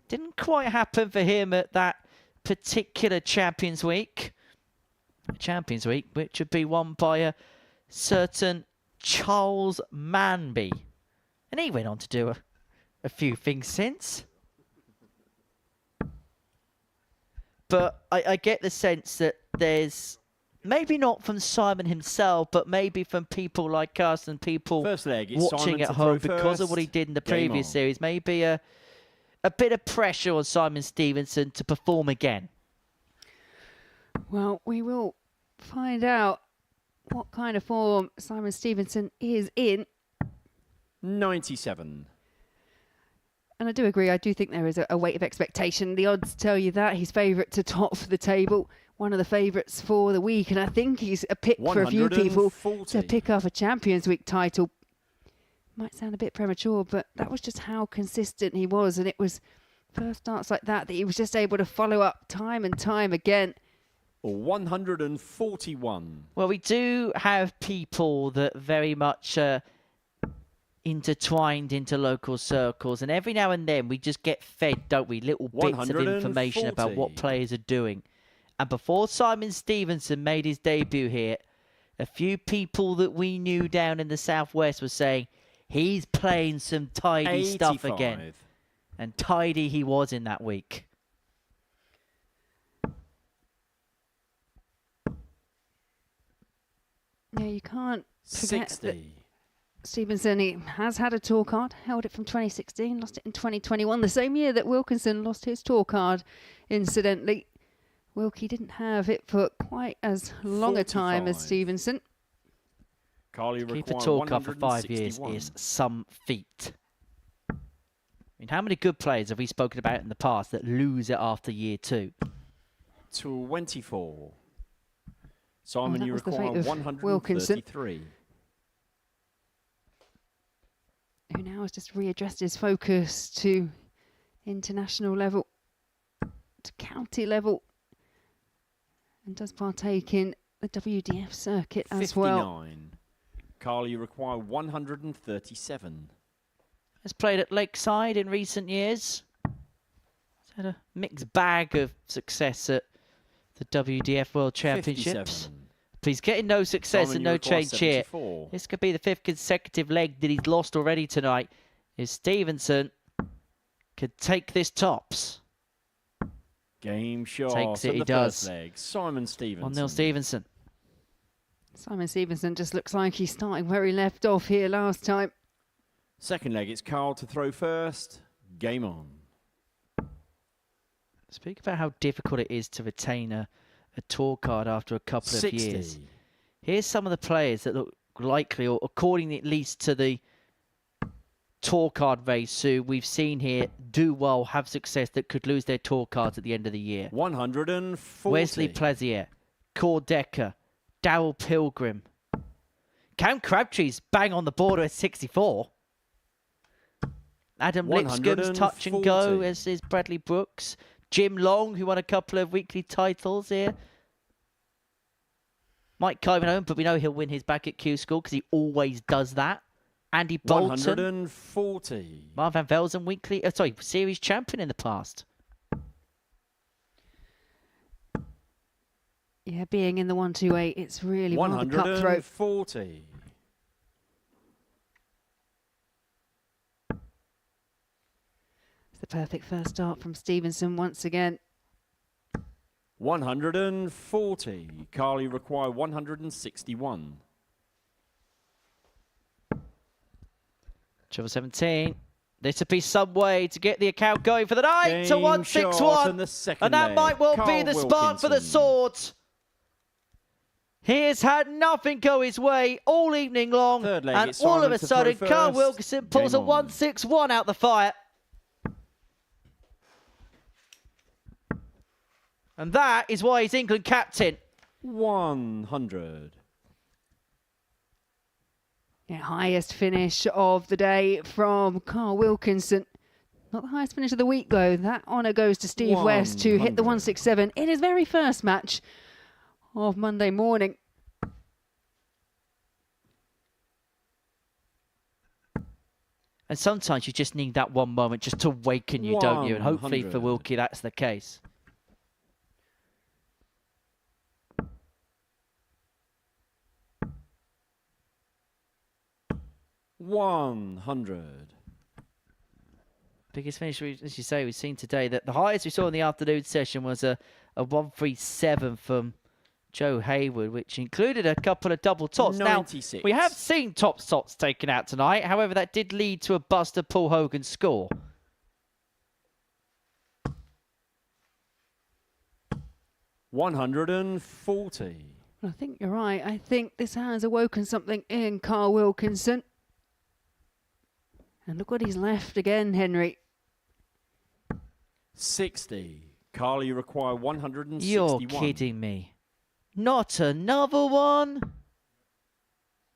Didn't quite happen for him at that particular Champions Week. Champions Week, which would be won by a certain Charles Manby. And he went on to do a few things since. But I get the sense that there's, maybe not from Simon himself, but maybe from people like us and people watching at home because of what he did in the previous series, maybe a bit of pressure on Simon Stevenson to perform again. Well, we will find out what kind of form Simon Stevenson is in. 97. And I do agree, I do think there is a weight of expectation. The odds tell you that. He's favourite to top the table, one of the favourites for the week, and I think he's a pick for a few people to pick up a Champions Week title. Might sound a bit premature, but that was just how consistent he was, and it was first starts like that he was just able to follow up time and time again. 141. Well, we do have people that very much intertwined into local circles, and every now and then we just get fed, don't we, little bits of information about what players are doing. And before Simon Stevenson made his debut here, a few people that we knew down in the southwest were saying he's playing some tidy stuff again. And tidy he was in that week. Yeah, you can't forget 60. That Stevenson, he has had a tour card, held it from 2016, lost it in 2021, the same year that Wilkinson lost his tour card, incidentally. Wilkie didn't have it for quite as long a time as Stevenson. To keep a tour card for 5 years is some feat. I mean, how many good players have we spoken about in the past that lose it after year 2? 24. Simon, you require 133. Wilkinson, who now has just readjusted his focus to international level, to county level, and does partake in the WDF circuit as well. 59. Carl, you require 137. Has played at Lakeside in recent years. He's had a mixed bag of success at the WDF World Championships. 57. But he's getting no success and no change here. This could be the 5th consecutive leg that he's lost already tonight. If Stevenson could take this tops. Game shot. Takes it, he does. Leg. Simon Stevenson. 1-0 Stevenson. Simon Stevenson just looks like he's starting where he left off here last time. Second leg, it's Carl to throw first. Game on. Speak about how difficult it is to retain a tour card after a couple 60. of years. Here's some of the players that look likely, or according at least to the tour card race, who we've seen here do well, have success, that could lose their tour cards at the end of the year. 140. Wesley Plezier, Cord Decker, Darryl Pilgrim. Cam Crabtree's bang on the border at 64. Adam Lipscomb's touch and go, as is Bradley Brooks. Jim Long, who won a couple of weekly titles here. Mike Coleman home, but we know he'll win his back at Q School because he always does that. Andy Bolton. 140. Marv van Velzen, weekly, series champion in the past. Yeah, being in the 128, it's really rather cutthroat. 140. It's the perfect first start from Stevenson once again. 140. Carly require 161. Triple 17. This would be some way to get the account going for the night. Game to 161. And that might well be the spark for the swords. He has had nothing go his way all evening long, Third leg, and it's all of Simon a to sudden, throw Carl first. Wilkinson pulls a Game on. 161 out the fire. And that is why he's England captain. 100. Yeah, highest finish of the day from Carl Wilkinson. Not the highest finish of the week, though. That honour goes to Steve West, who hit the 167 in his very first match of Monday morning. And sometimes you just need that one moment just to awaken you, don't you? And hopefully for 100. Wilkie, that's the case. Biggest finish, as you say, we've seen today. That the highest we saw in the afternoon session was a 137 from Joe Hayward, which included a couple of double tops. 96. Now, we have seen top tots taken out tonight. However, that did lead to a bust of Paul Hogan's score. $140. I think you're right. I think this has awoken something in Carl Wilkinson. And look what he's left again, Henry. 60. Carl, you require 161. You're kidding me. Not another one.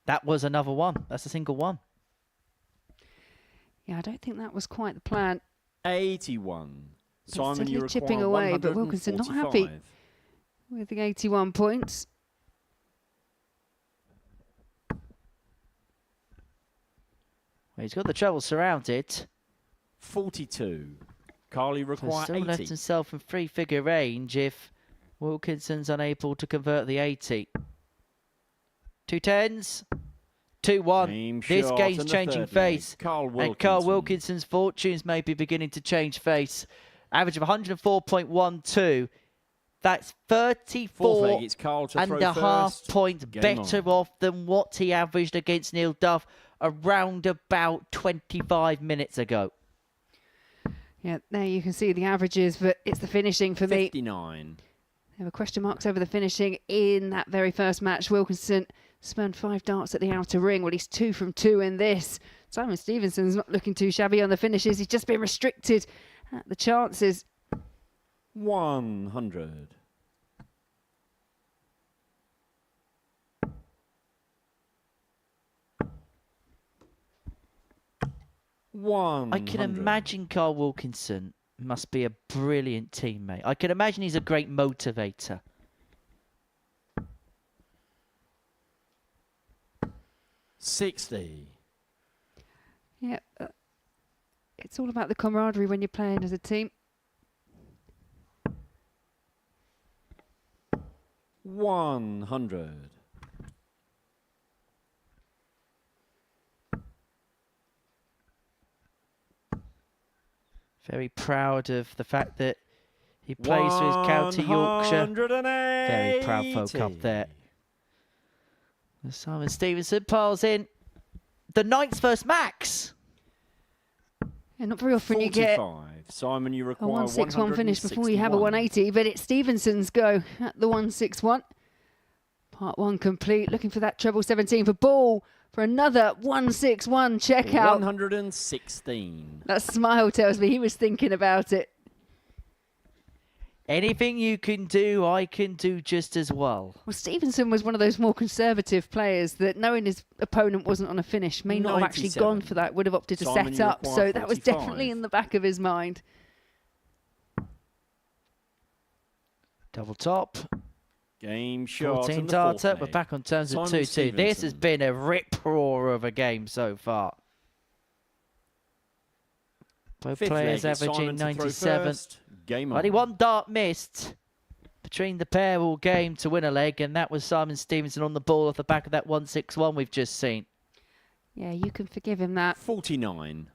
That was another one. That's a single one. Yeah, I don't think that was quite the plan. 81. But Simon, steadily you require chipping away, but Wilkinson not happy 145. with the 81 points. Well, he's got the treble surrounded. 42. Carl, you So require still 80. left himself in three-figure range if Wilkinson's unable to convert the 80. 2 10s. 2-1. Game This shot game's and the changing third leg. face. Carl And Carl Wilkinson. Wilkinson's fortunes may be beginning to change face. Average of 104.12. That's Fourth 34 leg, it's Carl to and throw a half first. points Game better on. off than what he averaged against Neil Duff around about 25 minutes ago. Yeah, there you can see the averages, but it's the finishing for me. 59. There were question marks over the finishing in that very first match. Wilkinson spurned 5 darts at the outer ring. Well, he's 2 from 2 in this. Simon Stevenson's not looking too shabby on the finishes. He's just been restricted at the chances. 100. I can imagine Carl Wilkinson must be a brilliant teammate. I can imagine he's a great motivator. $60. Yeah, it's all about the camaraderie when you're playing as a team. 100. Very proud of the fact that he plays for his county Yorkshire. Very proud folk up there. Simon Stevenson piles in the Knights versus Max. Yeah, not very often you get 45. Simon, you a require 161 finish before you have a 180, but it's Stevenson's go at the 161. Part 1 complete. Looking for that treble 17 for Ball for another 161 checkout. 116. That smile tells me he was thinking about it. Anything you can do, I can do just as well. Well, Stevenson was one of those more conservative players that, knowing his opponent wasn't on a finish, may not have actually 97. gone for that, would have opted to Simon, set you up. require So that was 45. definitely in the back of his mind. Double top. Game shot. 14 and the darts fourth up. We're leg. back on terms of Simon 2-2. This has Stevenson. been a rip-roar of a game so far. Both Fifth players leg, it's averaging Simon to throw 97. first. Game Only on. one dart missed between the pair all game to win a leg, and that was Simon Stevenson on the ball off the back of that 161 we've just seen. Yeah, you can forgive him that. 49.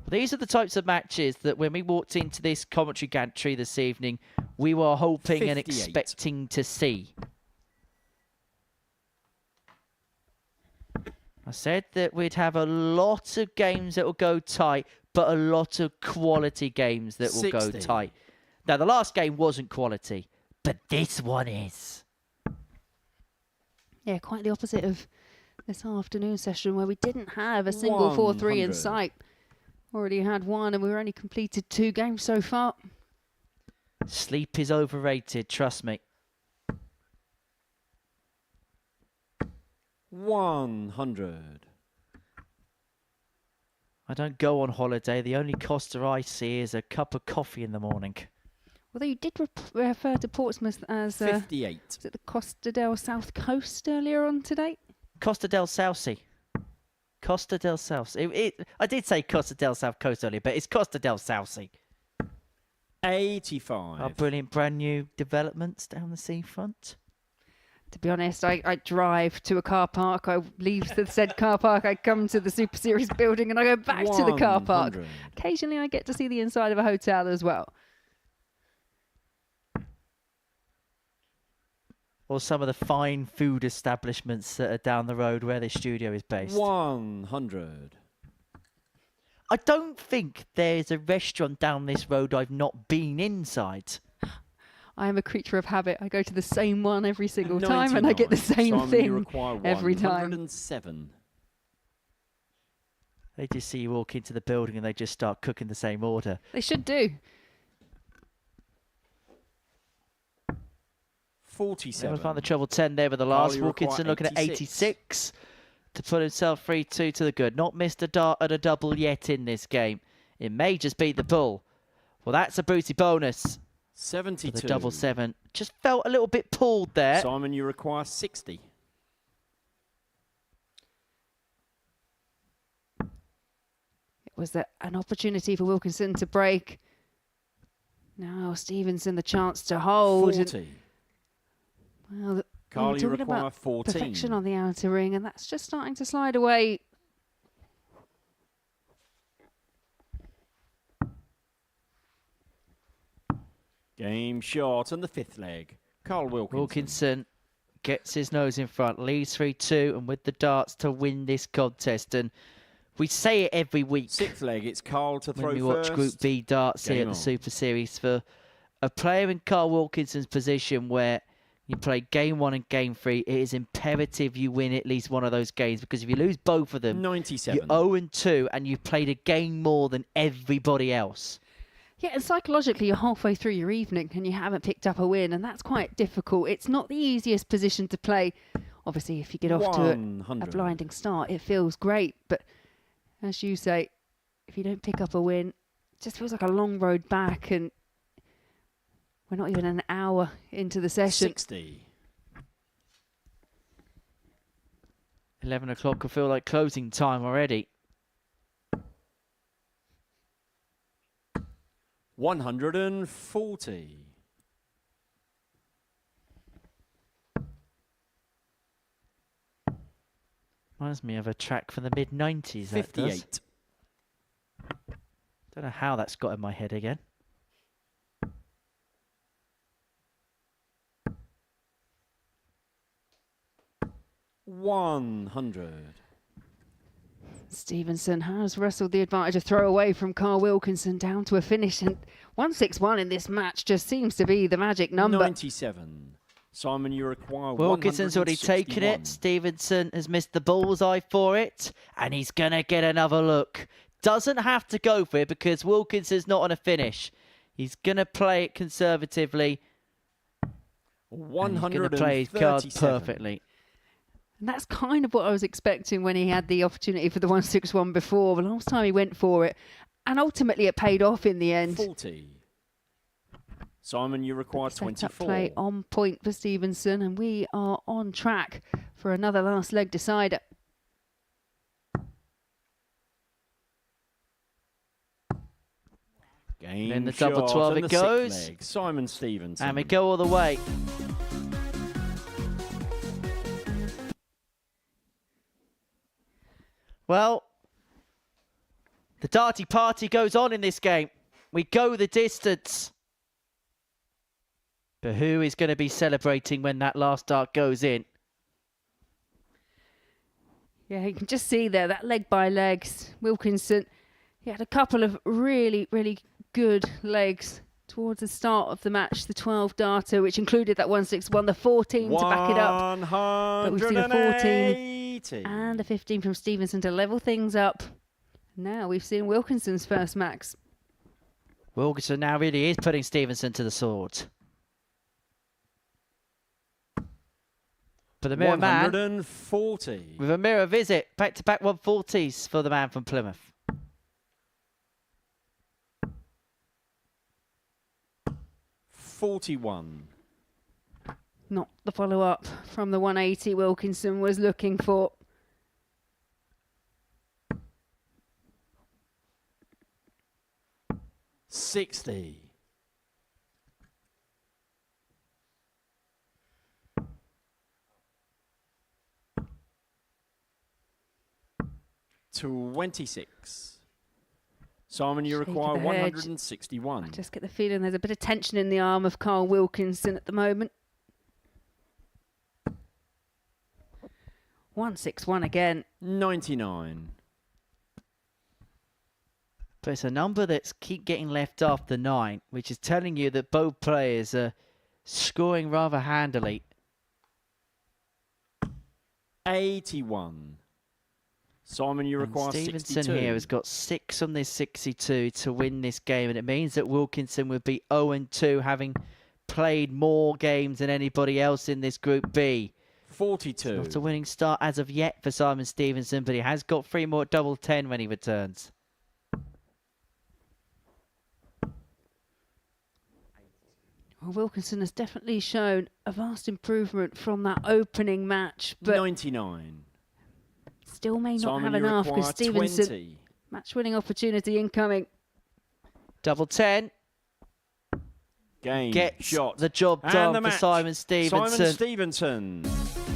These are the types of matches that when we walked into this commentary gantry this evening, we were hoping and 58. expecting to see. I said that we'd have a lot of games that will go tight, but a lot of quality games that will go 60. tight. Now, the last game wasn't quality, but this one is. Yeah, quite the opposite of this afternoon session where we didn't have a single 4-3 in sight. Already had one and we've only completed 2 games so far. Sleep is overrated, trust me. 100. I don't go on holiday. The only Costa I see is a cup of coffee in the morning. Although you did refer to Portsmouth as 58. Was it the Costa del South Coast earlier on today? Costa del Sauce. Costa del Sauce. I did say Costa del South Coast earlier, but it's Costa del Sauce. 85. Our brilliant brand new developments down the seafront. To be honest, I drive to a car park. I leave the said car park. I come to the Super Series building and I go back to the car park. 100. Occasionally I get to see the inside of a hotel as well. Or some of the fine food establishments that are down the road where this studio is based. 100. I don't think there's a restaurant down this road I've not been inside. I am a creature of habit. I go to the same one every single time and I get the same Simon, thing you require every time. 107. They just see you walk into the building and they just start cooking the same order. They should do. 47. Never found the treble 10 there with the last. Carly Wilkinson require looking at 86 to put himself 3-2 to the good. Not missed a dart at a double yet in this game. It may just beat the bull. Well, that's a booty bonus. 72. For the double 7. Just felt a little bit pulled there. Simon, you require 60. It was an opportunity for Wilkinson to break. Now Stevenson the chance to hold. 40. Well, Carly, we're you talking require about 14. perfection on the outer ring, and that's just starting to slide away. Game shot on the 5th leg. Carl Wilkinson. Wilkinson gets his nose in front, leads 3-2, and with the darts to win this contest. And we say it every week. 6th leg, it's Carl to throw when we first. watch Group B darts here at the Super Series. For a player in Carl Wilkinson's position where you play game 1 and game 3, it is imperative you win at least one of those games, because if you lose both of them, 97. you're 0-2 and you've played a game more than everybody else. Yeah, and psychologically, you're halfway through your evening and you haven't picked up a win, and that's quite difficult. It's not the easiest position to play. Obviously, if you get off to a blinding start, it feels great. But as you say, if you don't pick up a win, it just feels like a long road back, and we're not even an hour into the session. 60. 11 o'clock will feel like closing time already. 140. Reminds me of a track from the mid-90s. 58. Don't know how that's got in my head again. $100. Stevenson has wrestled the advantage of throw away from Carl Wilkinson down to a finish, and 161 in this match just seems to be the magic number. 97. Simon, you require Wilkinson's already taken it. Stevenson has missed the bullseye for it, and he's going to get another look. Doesn't have to go for it because Wilkinson's not on a finish. He's going to play it conservatively. 137. He's going to play his cards perfectly. And that's kind of what I was expecting when he had the opportunity for the 161 before. The last time he went for it, and ultimately it paid off in the end. 40. Simon, you require 24. Play on point for Stevenson, and we are on track for another last leg decider. Game in the double 12 it goes. Leg. Simon Stevenson. And we go all the way. Well, the darty party goes on in this game. We go the distance. But who is going to be celebrating when that last dart goes in? Yeah, you can just see there, that leg by legs. Wilkinson, he had a couple of really, really good legs towards the start of the match, the 12 data, which included that 161, the 14 to back it up. But we've seen a 14 and a 15 from Stevenson to level things up. Now we've seen Wilkinson's first max. Wilkinson now really is putting Stevenson to the sword. For the Mirror Man, 140. with a mirror visit, back-to-back 140s for the man from Plymouth. 41. Not the follow-up from the 180 Wilkinson was looking for. $60. $26. Simon, you Shake require of the hedge. 161. I just get the feeling there's a bit of tension in the arm of Carl Wilkinson at the moment. 161 again. 99. But it's a number that's keep getting left off the 9, which is telling you that both players are scoring rather handily. 81. Simon, you And require Stevenson 62. here has got 6 on this 62 to win this game, and it means that Wilkinson would be 0-2, having played more games than anybody else in this Group B. 42. Not a winning start as of yet for Simon Stevenson, but he has got 3 more double 10 when he returns. Well, Wilkinson has definitely shown a vast improvement from that opening match, but 99. still may not Simon, have you enough because require Stevenson 20. match-winning opportunity incoming. Double 10 Game. gets Shot. the job And done the for match. Simon Stevenson. Simon Stevenson.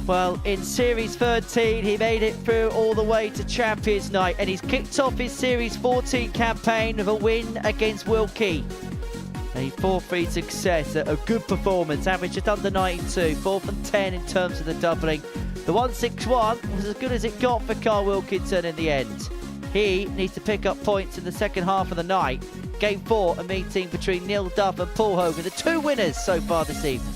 Well, in Series 13, he made it through all the way to Champions Night, and he's kicked off his Series 14 campaign with a win against Wilkie. A 4-3 success, a good performance, average just under 92, 4 from 10 in terms of the doubling. The 161 was as good as it got for Carl Wilkinson in the end. He needs to pick up points in the second half of the night. Game 4, a meeting between Neil Duff and Paul Hogan, the 2 winners so far this evening.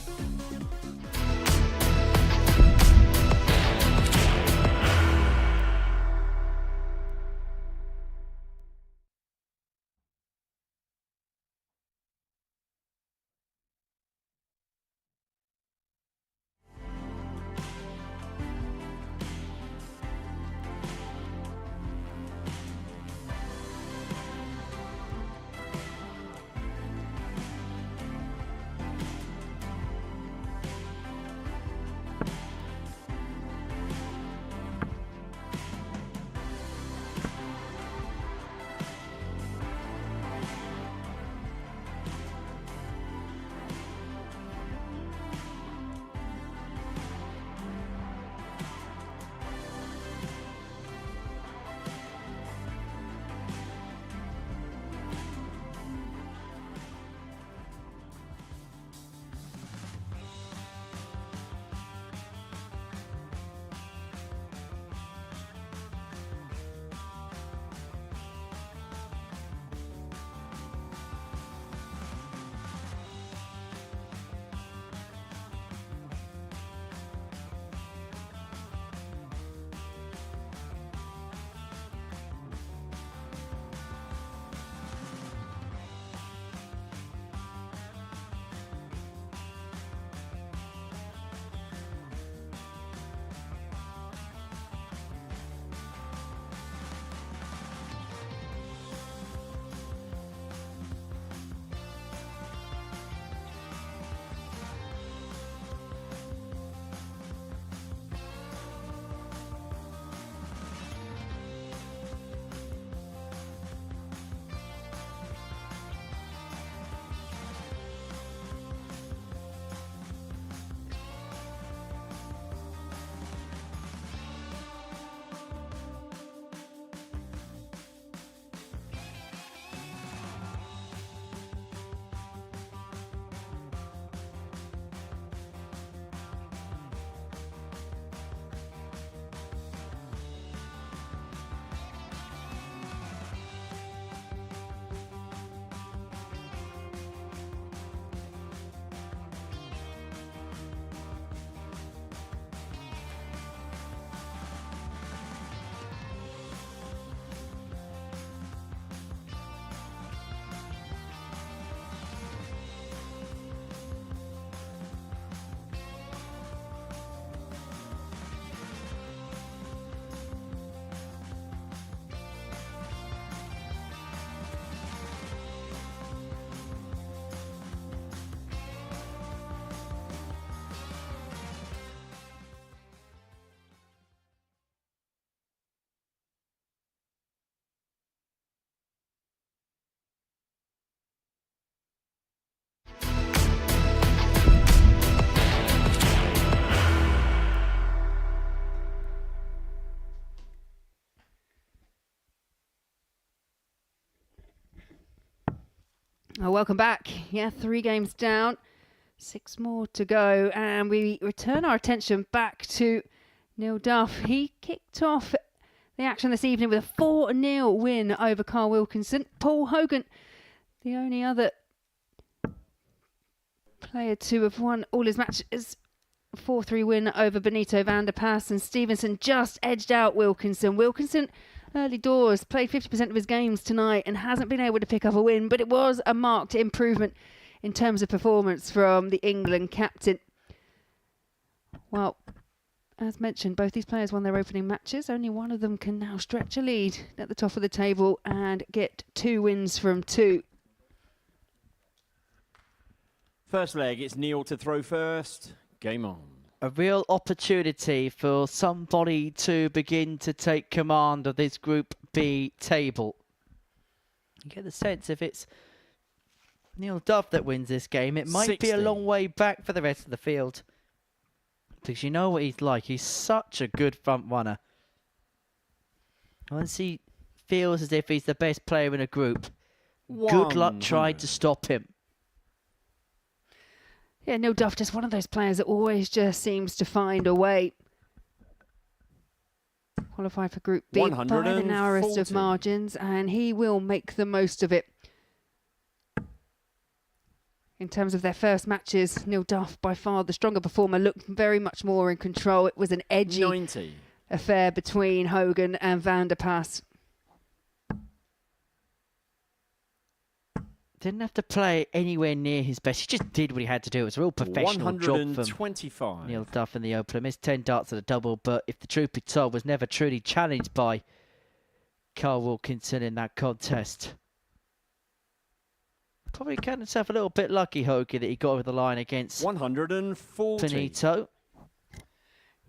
Oh, welcome back. Yeah, 3 games down, 6 more to go, and we return our attention back to Neil Duff. He kicked off the action this evening with a 4-0 win over Carl Wilkinson. Paul Hogan, the only other player to have won all his matches. 4-3 win over Benito van der Pas, and Stevenson just edged out Wilkinson. Wilkinson, early doors, played 50% of his games tonight and hasn't been able to pick up a win, but it was a marked improvement in terms of performance from the England captain. Well, as mentioned, both these players won their opening matches. Only one of them can now stretch a lead at the top of the table and get 2 wins from 2. First leg, it's Neil to throw first. Game on. A real opportunity for somebody to begin to take command of this Group B table. You get the sense if it's Neil Duff that wins this game, it might be a long way back for the rest of the field. Because you know what he's like. He's such a good front runner. Once he feels as if he's the best player in a group, good luck trying to stop him. Yeah, Neil Duff, just one of those players that always just seems to find a way. Qualified for Group B by the narrowest of margins, and he will make the most of it. In terms of their first matches, Neil Duff, by far the stronger performer, looked very much more in control. It was an edgy affair between Hogan and van der Pas. Didn't have to play anywhere near his best. He just did what he had to do. It was a real professional job from Neil Duff in the opener. Missed 10 darts at a double, but if the truth be told, was never truly challenged by Carl Wilkinson in that contest. Probably counted himself a little bit lucky, Hogan, that he got over the line against 140. Benito.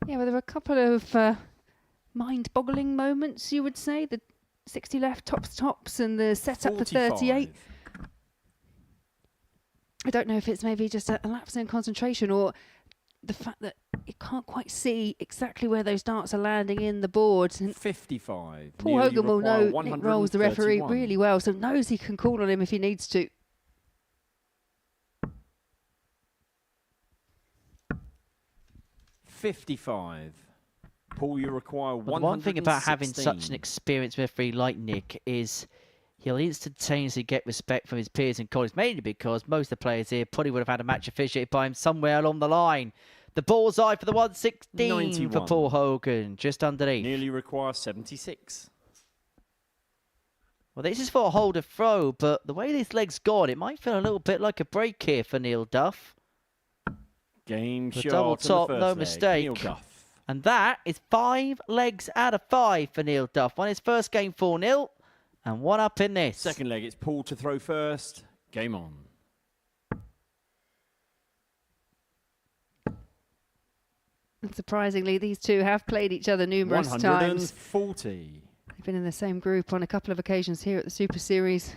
Yeah, well, there were a couple of mind-boggling moments, you would say. The 60 left, tops, and the setup for 38. I don't know if it's maybe just a lapse in concentration or the fact that you can't quite see exactly where those darts are landing in the board. And 55. Paul Hogan will know Nick Rolls, the referee, really well, so knows he can call on him if he needs to. $55. Paul, you require 116. One thing about having such an experienced referee like Nick is he'll instantaneously get respect from his peers and colleagues, mainly because most of the players here probably would have had a match officiated by him somewhere along the line. The bullseye for the 116 91. for Paul Hogan, just underneath. Nearly require 76. Well, this is for a holder throw, but the way this leg's gone, it might feel a little bit like a break here for Neil Duff. Game shot. Double top, no mistake. Neil Duff. And that is 5 legs out of 5 for Neil Duff. Won his first game 4-0 and 1 up in this. Second leg, it's Paul to throw first. Game on. And surprisingly, these two have played each other numerous times. 140. They've been in the same group on a couple of occasions here at the Super Series.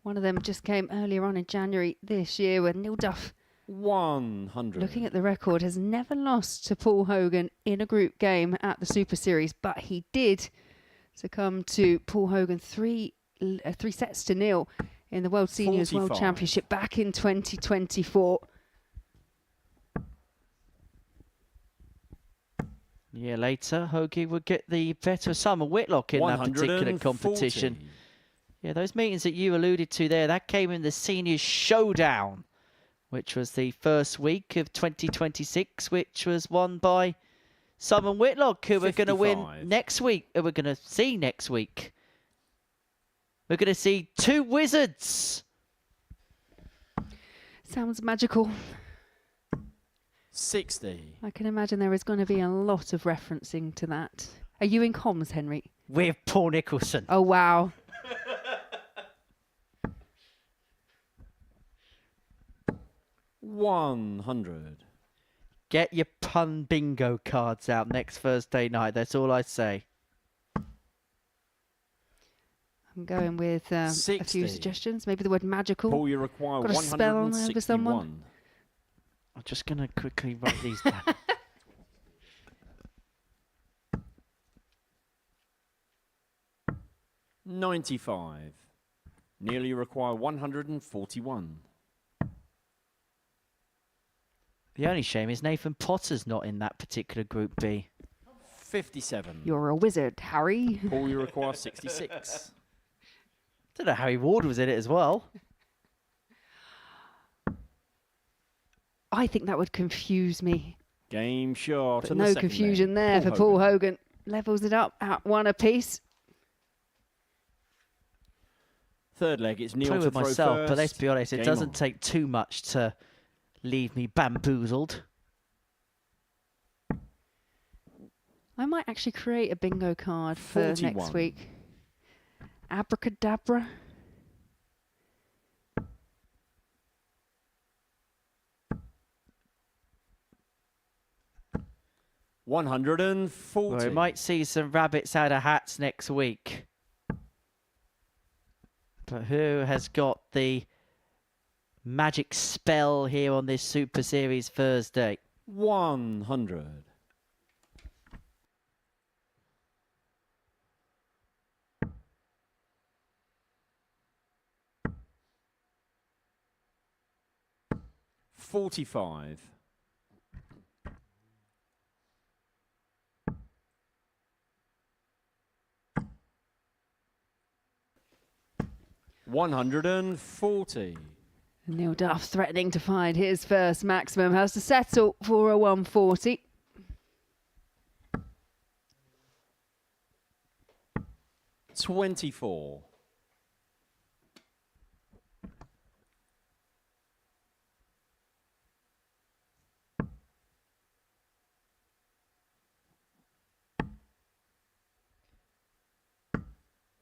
One of them just came earlier on in January this year when Neil Duff, 100. looking at the record, has never lost to Paul Hogan in a group game at the Super Series, but he did succumb to Paul Hogan 3 sets to 0 in the World Seniors 45. World Championship back in 2024. A year later, Hogan would get the better of Simon Whitlock in that particular competition. Yeah, those meetings that you alluded to there, that came in the Seniors Showdown, which was the first week of 2026, which was won by Simon Whitlock, who we're going to win next week, who we're going to see next week. We're going to see 2 wizards. Sounds magical. 60. I can imagine there is going to be a lot of referencing to that. Are you in comms, Henry? With Paul Nicholson. Oh, wow. 100. Get your pun bingo cards out next Thursday night. That's all I say. I'm going with a few suggestions. Maybe the word magical. Paul, you require got a spell on over someone. 161. I'm just going to quickly write these down. 95. Neil, you require 141. The only shame is Nathan Potter's not in that particular Group B. 57. You're a wizard, Harry. Paul, you require 66. Don't know Harry Ward was in it as well. I think that would confuse me. Game shot. But and no the second confusion leg. there for Paul Hogan. Levels it up at 1 apiece. Third leg, it's Neil Play to with throw myself, first. but let's be honest, it Game doesn't on. take too much to leave me bamboozled. I might actually create a bingo card for 41. next week. Abracadabra. $140. Well, we might see some rabbits out of hats next week. But who has got the magic spell here on this Super Series Thursday? 100. $45. $140. Neil Duff threatening to find his first maximum. Has to settle for a 140. $24.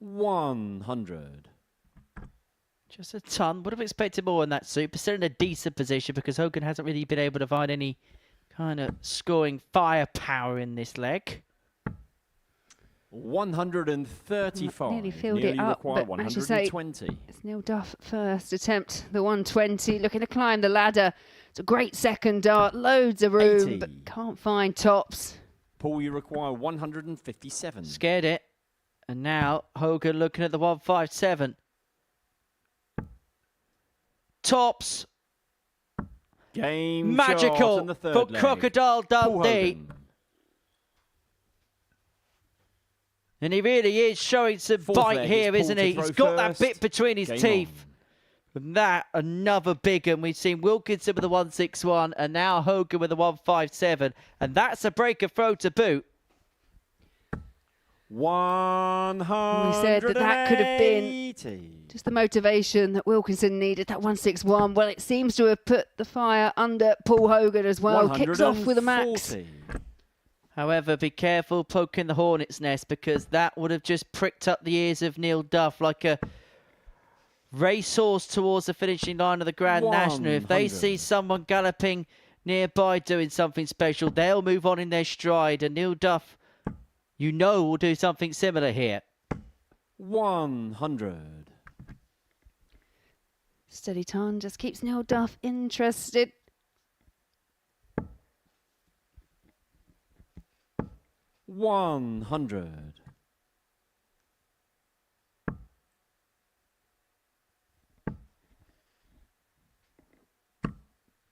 $100. Just a ton. Would have expected more in that Super. Still in a decent position because Hogan hasn't really been able to find any kind of scoring firepower in this leg. 135. Nearly filled Neil, it you up, require but as you say, 120. it's Neil Duff first attempt. The 120, looking to climb the ladder. It's a great second dart, loads of room, 80. but can't find tops. Paul, you require 157. Scared it. And now Hogan looking at the 157. Game Tops. shot Magical in the third for leg. Crocodile Paul Dundee. Hogan. And he really is showing some Fourth bite leg, here, it's isn't Paul he? to He's throw got that first. bit between his Game teeth. And that, another big one. We've seen Wilkinson with the 161 and now Hogan with the 157. And that's a breaker throw to boot. 100. We said that could have been just the motivation that Wilkinson needed, that 161. Well, it seems to have put the fire under Paul Hogan as well. Kicks off with a max. 140. However, be careful poking the hornet's nest because that would have just pricked up the ears of Neil Duff like a racehorse towards the finishing line of the Grand National. If they 100. see someone galloping nearby doing something special, they'll move on in their stride. And Neil Duff, you know, will do something similar here. 100. Steady ton just keeps Neil Duff interested. 100.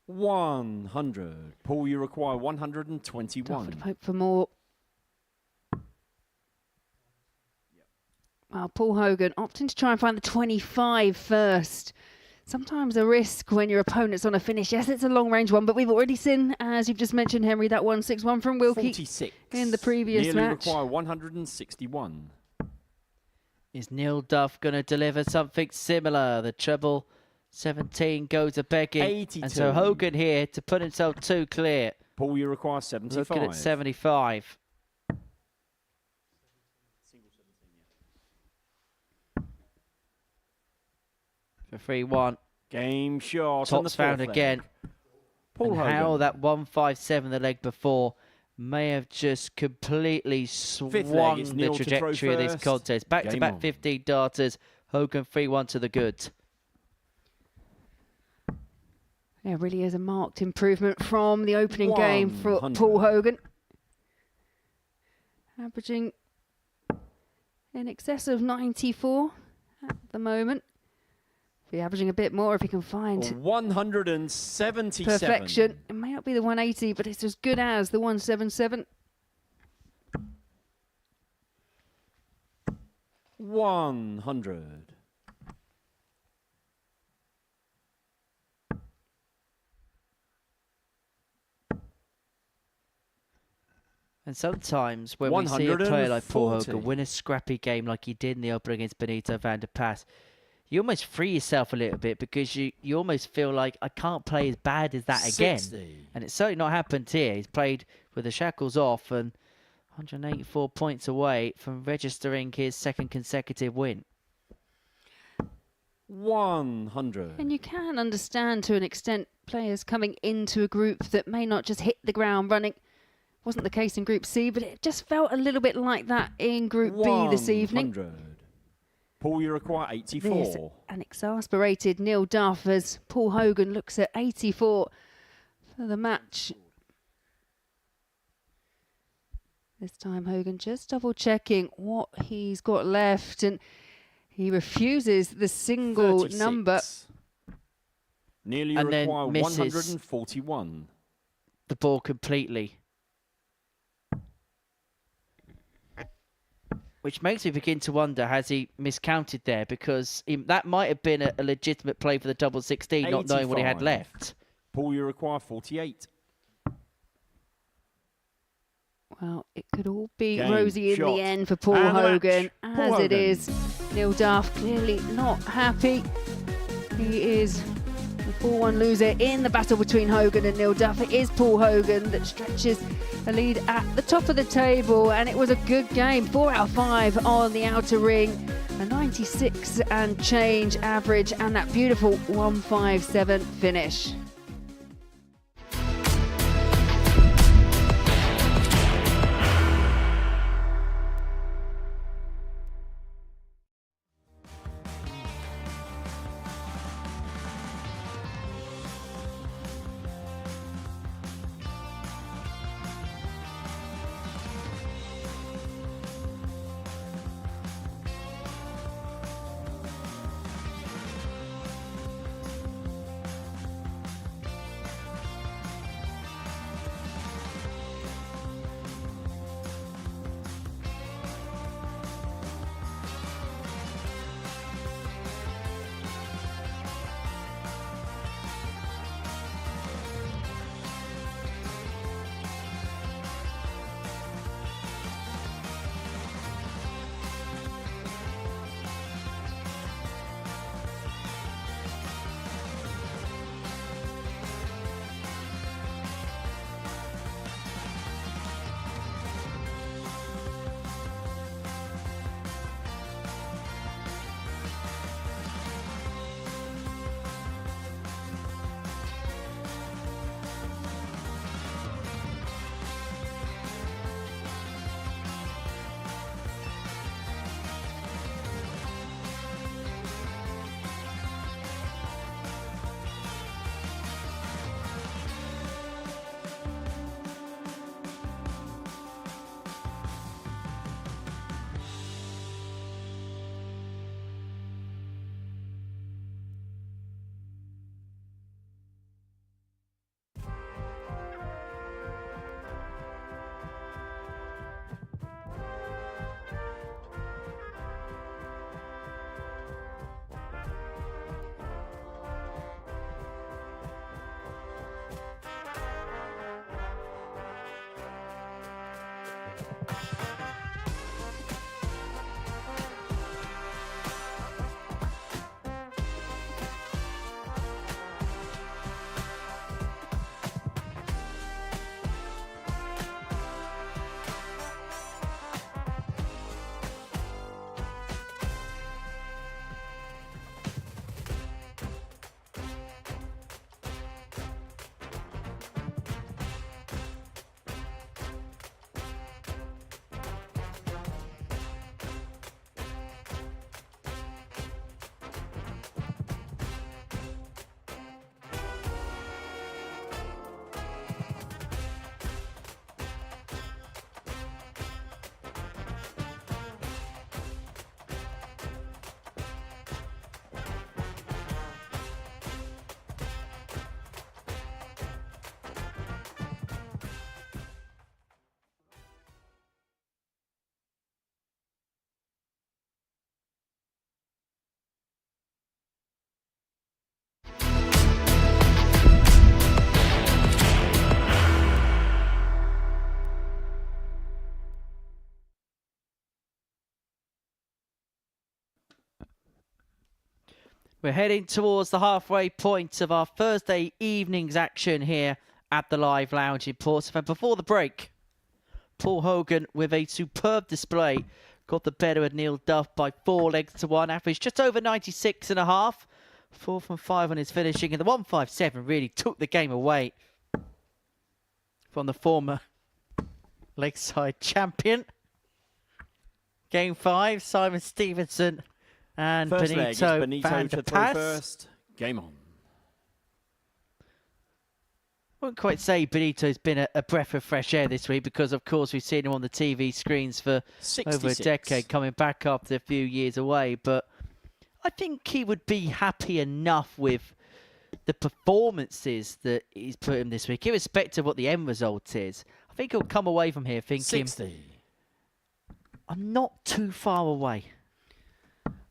100. Paul, you require Duff 121. would hope for more. Well, Paul Hogan opting to try and find the 25 first. Sometimes a risk when your opponent's on a finish. Yes, it's a long-range one, but we've already seen, as you've just mentioned, Henry, that 161 from Wilkie 46. in the previous Nearly match. require 161. Is Neil Duff going to deliver something similar? The treble 17 goes a begging. 82. And so Hogan here to put himself too clear. Paul, you require 75. Looking at 75. For 3-1. Game shot. on the Tops found fourth leg. again. Paul And Hogan. how that 157 the leg before may have just completely swung it's the Neil to throw trajectory of this first. contest. Back to Game back on. 15 darters. Hogan 3-1 to the good. Yeah, it really is a marked improvement from the opening game for 100. Paul Hogan. Averaging in excess of 94 at the moment. Be averaging a bit more if he can find 177. perfection. It may not be the 180, but it's as good as the 177. 100. And sometimes when we see a player like Paul 140. Hogan win a scrappy game like he did in the opener against Benito van der Pas, you almost free yourself a little bit because you almost feel like, I can't play as bad as that again. 60. And it's certainly not happened here. He's played with the shackles off and 184 points away from registering his second consecutive win. 100. And you can understand to an extent players coming into a group that may not just hit the ground running. Wasn't the case in Group C, but it just felt a little bit like that in Group B this evening. 100. Paul, you require 84. There's an exasperated Neil Duff as Paul Hogan looks at 84 for the match. This time Hogan just double checking what he's got left, and he refuses the single 36. number. Nearly And then require misses 141. the ball completely. Which makes me begin to wonder, has he miscounted there? Because that might have been a legitimate play for the double 16, not knowing what he had 85. left. Paul, you require 48. Well, it could all be Game, rosy in shot. the end for Paul And the Hogan, match. as Paul it Hogan. is. Neil Duff clearly not happy. He is the 4-1 loser in the battle between Hogan and Neil Duff. It is Paul Hogan that stretches the lead at the top of the table, and it was a good game. 4 out of 5 on the outer ring, a 96 and change average, and that beautiful 157 finish. We're heading towards the halfway point of our Thursday evening's action here at the Live Lounge in Portsmouth. And before the break, Paul Hogan with a superb display got the better of Neil Duff by 4 legs to 1, average just over 96.5. 4 from 5 on his finishing, and the 157 really took the game away from the former Lakeside champion. Game 5, Simon Stevenson and First leg, it's Benito van to der throw Pas. first. Game on. I wouldn't quite say Benito's been a breath of fresh air this week because, of course, we've seen him on the TV screens for 66. over a decade, coming back after a few years away. But I think he would be happy enough with the performances that he's put him this week, irrespective of what the end result is. I think he'll come away from here thinking, 60. I'm not too far away.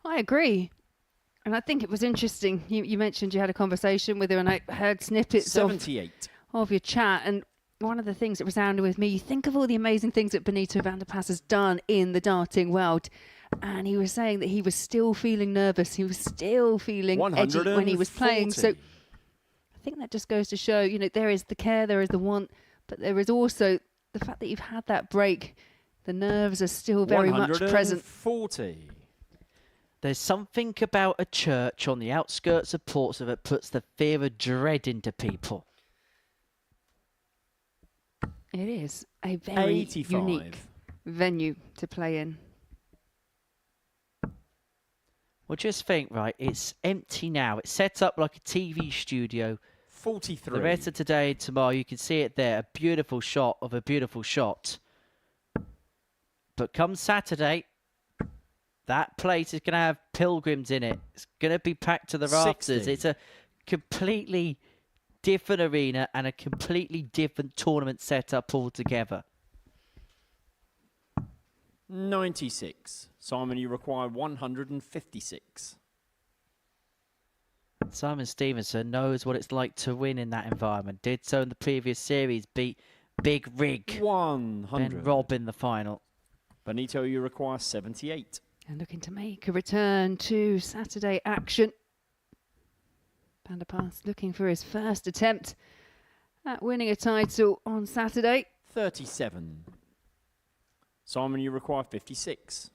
I agree. And I think it was interesting. You mentioned you had a conversation with her, and I heard snippets 78. of your chat. And one of the things that resounded with me, you think of all the amazing things that Benito van der Pas has done in the darting world. And he was saying that he was still feeling nervous. He was still feeling edgy when he was playing. So I think that just goes to show, you know, there is the care, there is the want, but there is also the fact that you've had that break. The nerves are still very much present. 140. There's something about a church on the outskirts of Portsmouth that puts the fear of dread into people. It is a very 85. unique venue to play in. Well, just think, right, it's empty now. It's set up like a TV studio. 43. The rest of today and tomorrow, you can see it there. A beautiful shot of a beautiful shot. But come Saturday, that place is going to have pilgrims in it. It's going to be packed to the rafters. 60. It's a completely different arena and a completely different tournament setup altogether. 96. Simon, you require 156. Simon Stevenson knows what it's like to win in that environment. Did so in the previous series, beat Big Rig 100. and Rob in the final. Benito, you require 78. And looking to make a return to Saturday action. Van der Pas looking for his first attempt at winning a title on Saturday. 37. Simon, you require 56.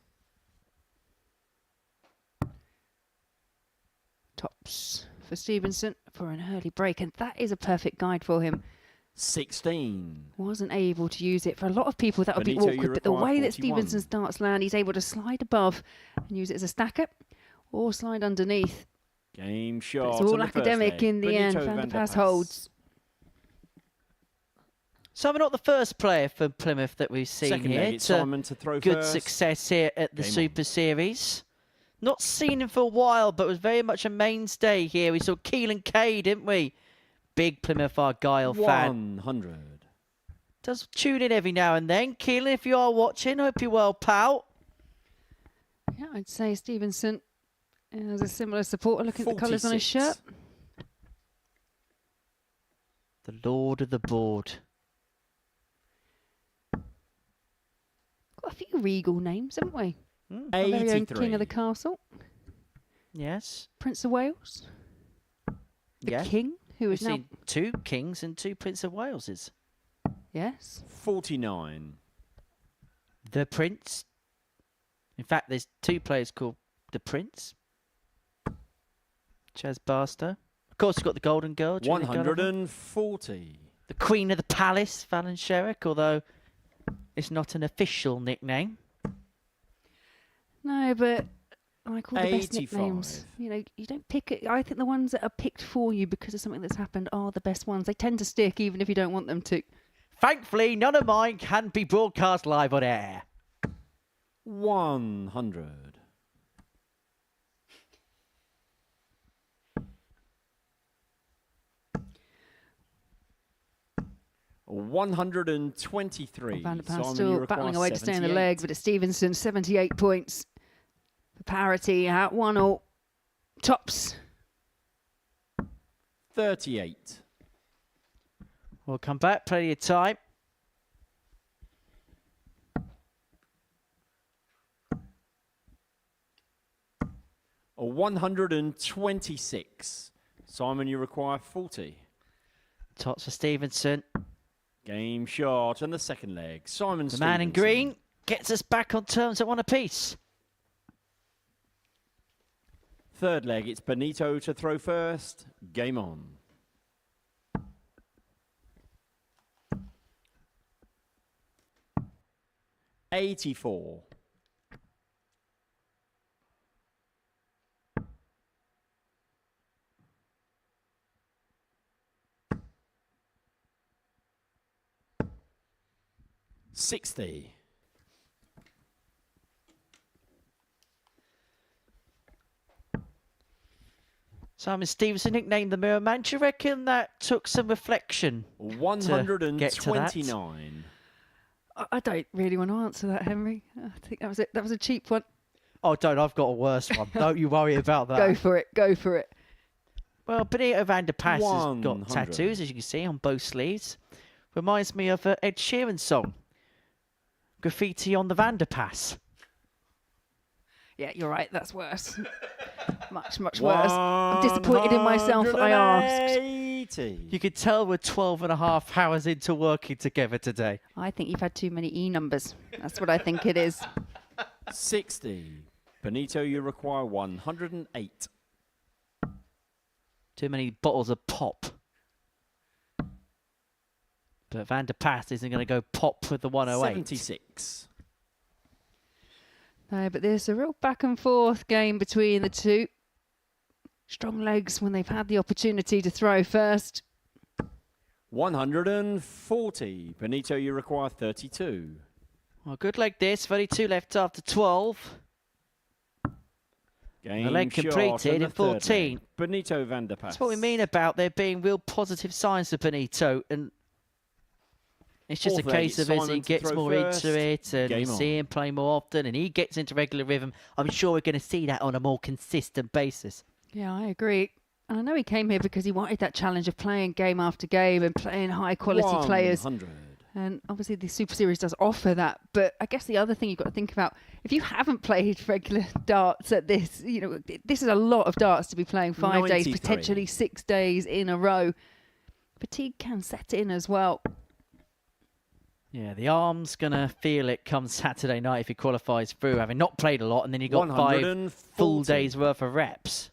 Tops for Stevenson for an early break, and that is a perfect guide for him. 16. Wasn't able to use it. For a lot of people, that would be Benito, you awkward, but the require way that 41. Stevenson starts land, he's able to slide above and use it as a stacker or slide underneath. Game shot. It's all on the first academic leg. in the end. Benito Van der van der Pas Pas. holds. So we're not the first player for Plymouth that we've seen Second here leg, it's to Simon to throw good first. success here at the Game Super Series. Not seen him for a while, but was very much a mainstay here. We saw Keelan Kay, didn't we? Big Plymouth Argyle fan. 100. Does tune in every now and then. Keelan, if you are watching, hope you're well, pal. Yeah, I'd say Stevenson has a similar supporter. Looking at the colours on his shirt. 46. The Lord of the Board. Got a few regal names, haven't we? Our very own 83. King of the Castle, Yes. Prince of Wales, the Yeah. King, who We've is now... seen 2 kings and 2 Prince of Waleses. Yes. 49. The Prince. In fact, there's 2 players called the Prince. Chaz Barstow. Of course, you've got the Golden Girl. Julia Gunn. 140. The Queen of the Palace, Fallon Sherrick, although it's not an official nickname. No, but like all the best 85. nicknames, you know, you don't pick it. I think the ones that are picked for you because of something that's happened are the best ones. They tend to stick even if you don't want them to. Thankfully, none of mine can be broadcast live on air. 100. $123. Van der Pas Simon, you still require battling away to stay in the 78. legs, but it's Stevenson, 78 points for parity at 1-1. Tops. 38. We'll come back, plenty of time. 126. Simon, you require 40. Tots for Stevenson. Game shot and the second leg. Simon The man in green gets us back on terms at 1 apiece. Third leg, it's Benito to throw first. Game on. $84. $60. Simon Stevenson, nicknamed the Mirror Man. Do you reckon that took some reflection? 129. I don't really want to answer that, Henry. I think that was it. That was a cheap one. Oh, don't. I've got a worse one. Don't you worry about that. Go for it. Go for it. Well, Benito van der Pass has 100. got tattoos, as you can see, on both sleeves. Reminds me of an Ed Sheeran song. Graffiti on the Vanderpass. Yeah, you're right. That's worse. much worse. I'm disappointed in myself. I asked. 180. You could tell we're 12 and a half hours into working together today. I think you've had too many E numbers. That's what I think it is. 60. Benito, you require 108. Too many bottles of pop. But Van der Pass isn't going to go pop with the 108. 76. No, but there's a real back and forth game between the two. Strong legs when they've had the opportunity to throw first. 140. Benito, you require 32. Well, good leg this. 32 left after 12. Game The leg shot completed and the in third 14. leg. Benito van der Pass. That's what we mean about there being real positive signs for Benito. And it's just Fourth a leg, case it's of as Simon he to gets throw more first. into it and Game you on. see him play more often and he gets into regular rhythm, I'm sure we're going to see that on a more consistent basis. Yeah, I agree. And I know he came here because he wanted that challenge of playing game after game and playing high quality players. 100. And obviously the Super Series does offer that. But I guess the other thing you've got to think about, if you haven't played regular darts at this, you know, this is a lot of darts to be playing 5 days, 93. potentially 6 days in a row. Fatigue can set in as well. Yeah, the arm's going to feel it come Saturday night if he qualifies through, having not played a lot, and then you've got 5 full 140. days worth of reps.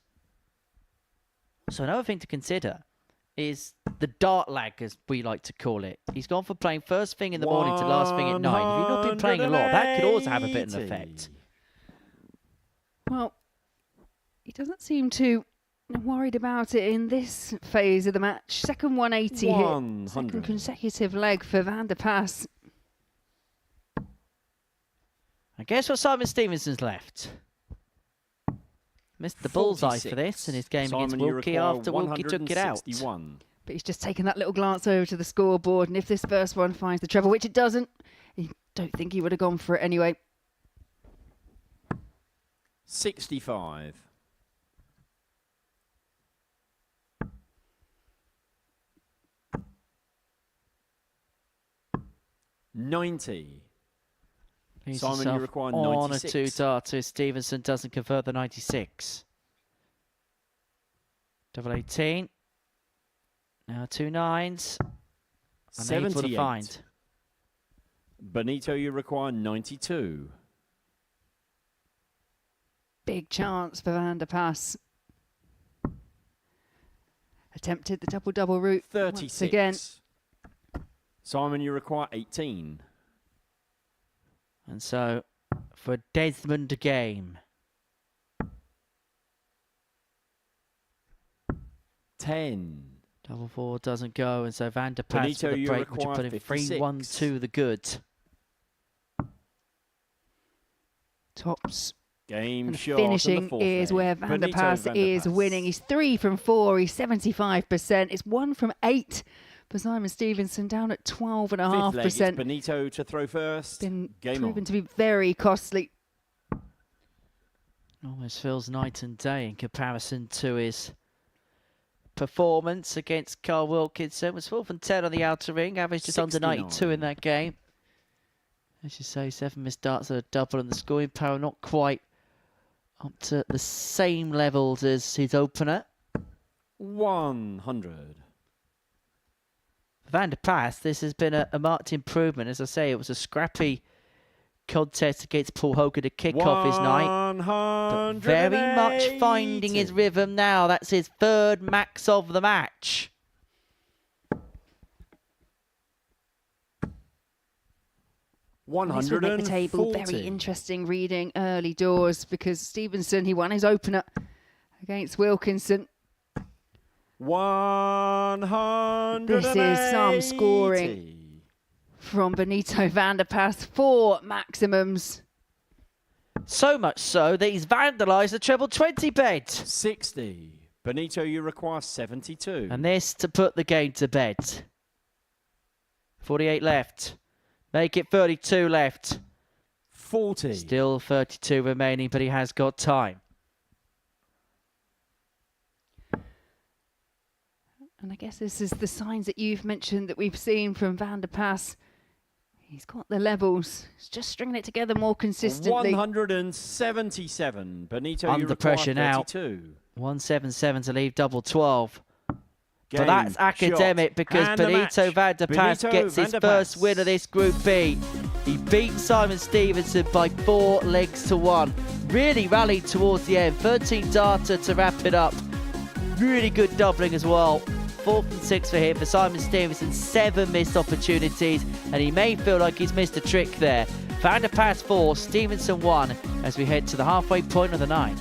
So another thing to consider is the dart lag, as we like to call it. He's gone from playing first thing in the morning to last thing at night. If you've not been playing a lot, that could also have a bit of an effect. Well, he doesn't seem too worried about it in this phase of the match. Second 180 hit. 100. Second consecutive leg for Van der Pass. And guess what Simon Stevenson's left? Missed the bullseye for 46. this in his game Simon, against you Wilkie require after Wilkie took it out. 161. But he's just taken that little glance over to the scoreboard. And if this first one finds the treble, which it doesn't, I don't think he would have gone for it anyway. 65. $90. Leaves Simon, you himself require on a 96. 2 darts if Stevenson doesn't convert the 96. Double 18. Now 2 9s. And 8 for the 78. find. Benito, you require 92. Big chance for Van der Pass. Attempted the double-double route 36. once again. Simon, you require 18. And so for Desmond game. 10. Double 4 doesn't go, and so Van der Pass Benito, for the you break, which will require put him 56. 3-1-2 the good. Tops. Game And shot. on the finishing fourth is leg. where Van der Benito Pass van der is Pass. winning. He's 3 from 4. He's 75%. It's 1 from 8 for Simon Stevenson, down at Fifth leg, it's 12.5%. Benito to throw first. Been Game proven on. to be very costly. Almost feels night and day in comparison to his performance against Carl Wilkinson. Was 4 from 10 on the outer ring, averaged just under 69. 92 in that game. As you say, 7 missed darts at a double, and the scoring power not quite up to the same levels as his opener. 100. Van der Paas, this has been a marked improvement. As I say, it was a scrappy contest against Paul Hogan to kick off his night. But very much finding his rhythm now. That's his third max of the match. This would make the table very interesting reading early doors because Stevenson, he won his opener against Wilkinson. 100. This is some scoring from Benito van der Paas. 4 maximums. So much so that he's vandalised the treble 20 bed. 60. Benito, you require 72. And this to put the game to bed. 48 left. Make it 32 left. 40. Still 32 remaining, but he has got time. And I guess this is the signs that you've mentioned that we've seen from Van der Paas. He's got the levels. He's just stringing it together more consistently. 177. Benito, Under you pressure require now. 32. 177 to leave double 12. Game, but that's academic shot, because and the Benito match. van der Paas Benito gets van his der first Paas. win of this Group B. He beat Simon Stevenson by 4 legs to 1. Really rallied towards the end. 13 data to wrap it up. Really good doubling as well. 4th and 6th for him. For Simon Stevenson, 7 missed opportunities, and he may feel like he's missed a trick there. Van der Paas 4, Stevenson 1, as we head to the halfway point of the night.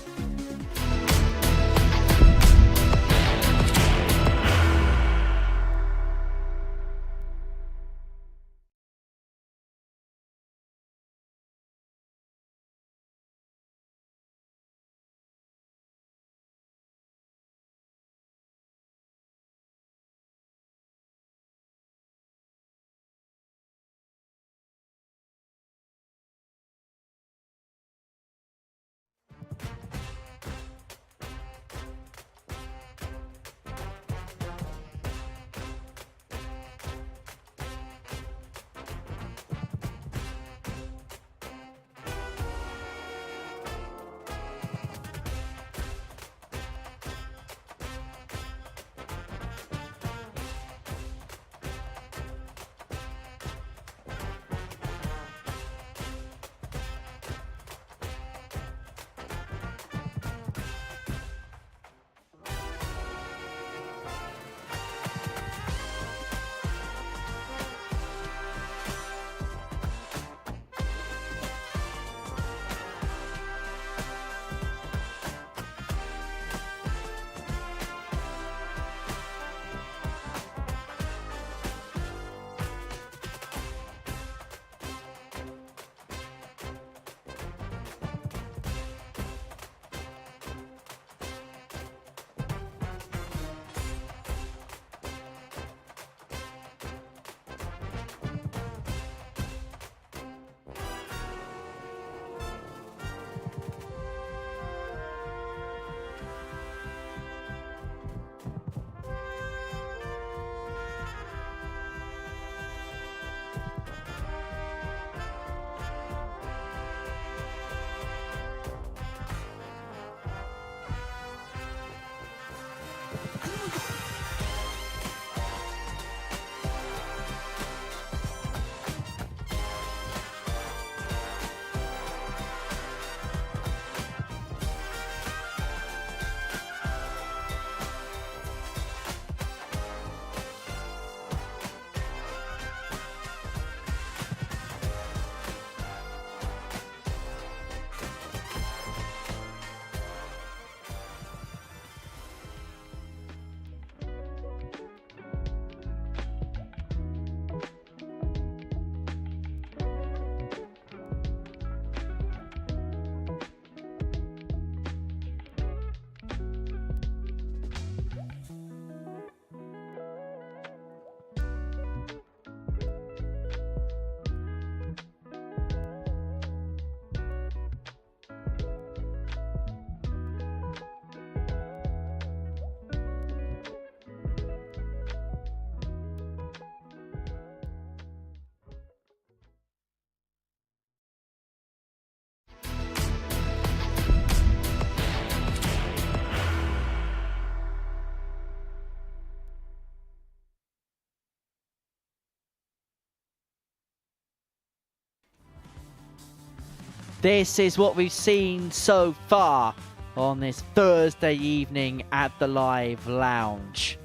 This is what we've seen so far on this Thursday evening at the Live Lounge.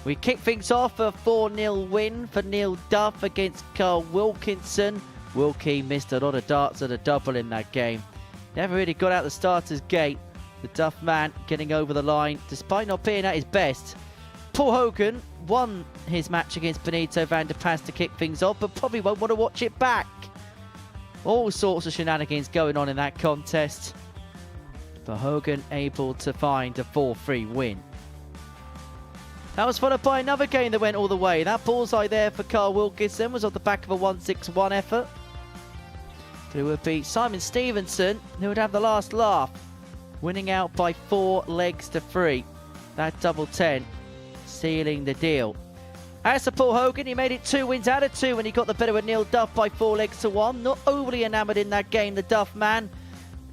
We kick things off a 4-0 win for Neil Duff against Carl Wilkinson. Wilkie missed a lot of darts at a double in that game. Never really got out the starter's gate. The Duff man getting over the line despite not being at his best. Paul Hogan won his match against Benito van der Pas to kick things off, but probably won't want to watch it back. All sorts of shenanigans going on in that contest. But Hogan able to find a 4-3 win. That was followed by another game that went all the way. That bullseye there for Carl Wilkinson was off the back of a 1-6-1 effort. But it would be Simon Stevenson who would have the last laugh, winning out by 4 legs to 3. That double 10 sealing the deal. As for Paul Hogan, he made it 2 wins out of 2 when he got the better of Neil Duff by 4 legs to 1. Not overly enamoured in that game, the Duff man.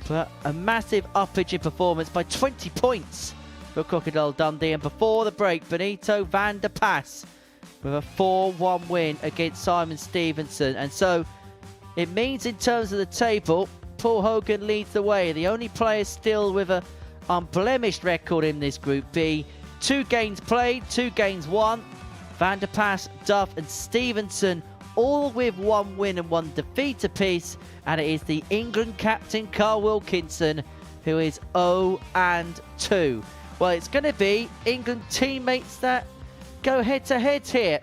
But a massive uppage in performance by 20 points for Crocodile Dundee. And before the break, Benito van der Pas with a 4-1 win against Simon Stevenson. And so it means in terms of the table, Paul Hogan leads the way. The only player still with an unblemished record in this Group B. 2 games played, 2 games won. Van der Pas, Duff and Stevenson all with 1 win and 1 defeat apiece. And it is the England captain Carl Wilkinson who is 0-2. Well, it's going to be England teammates that go head to head here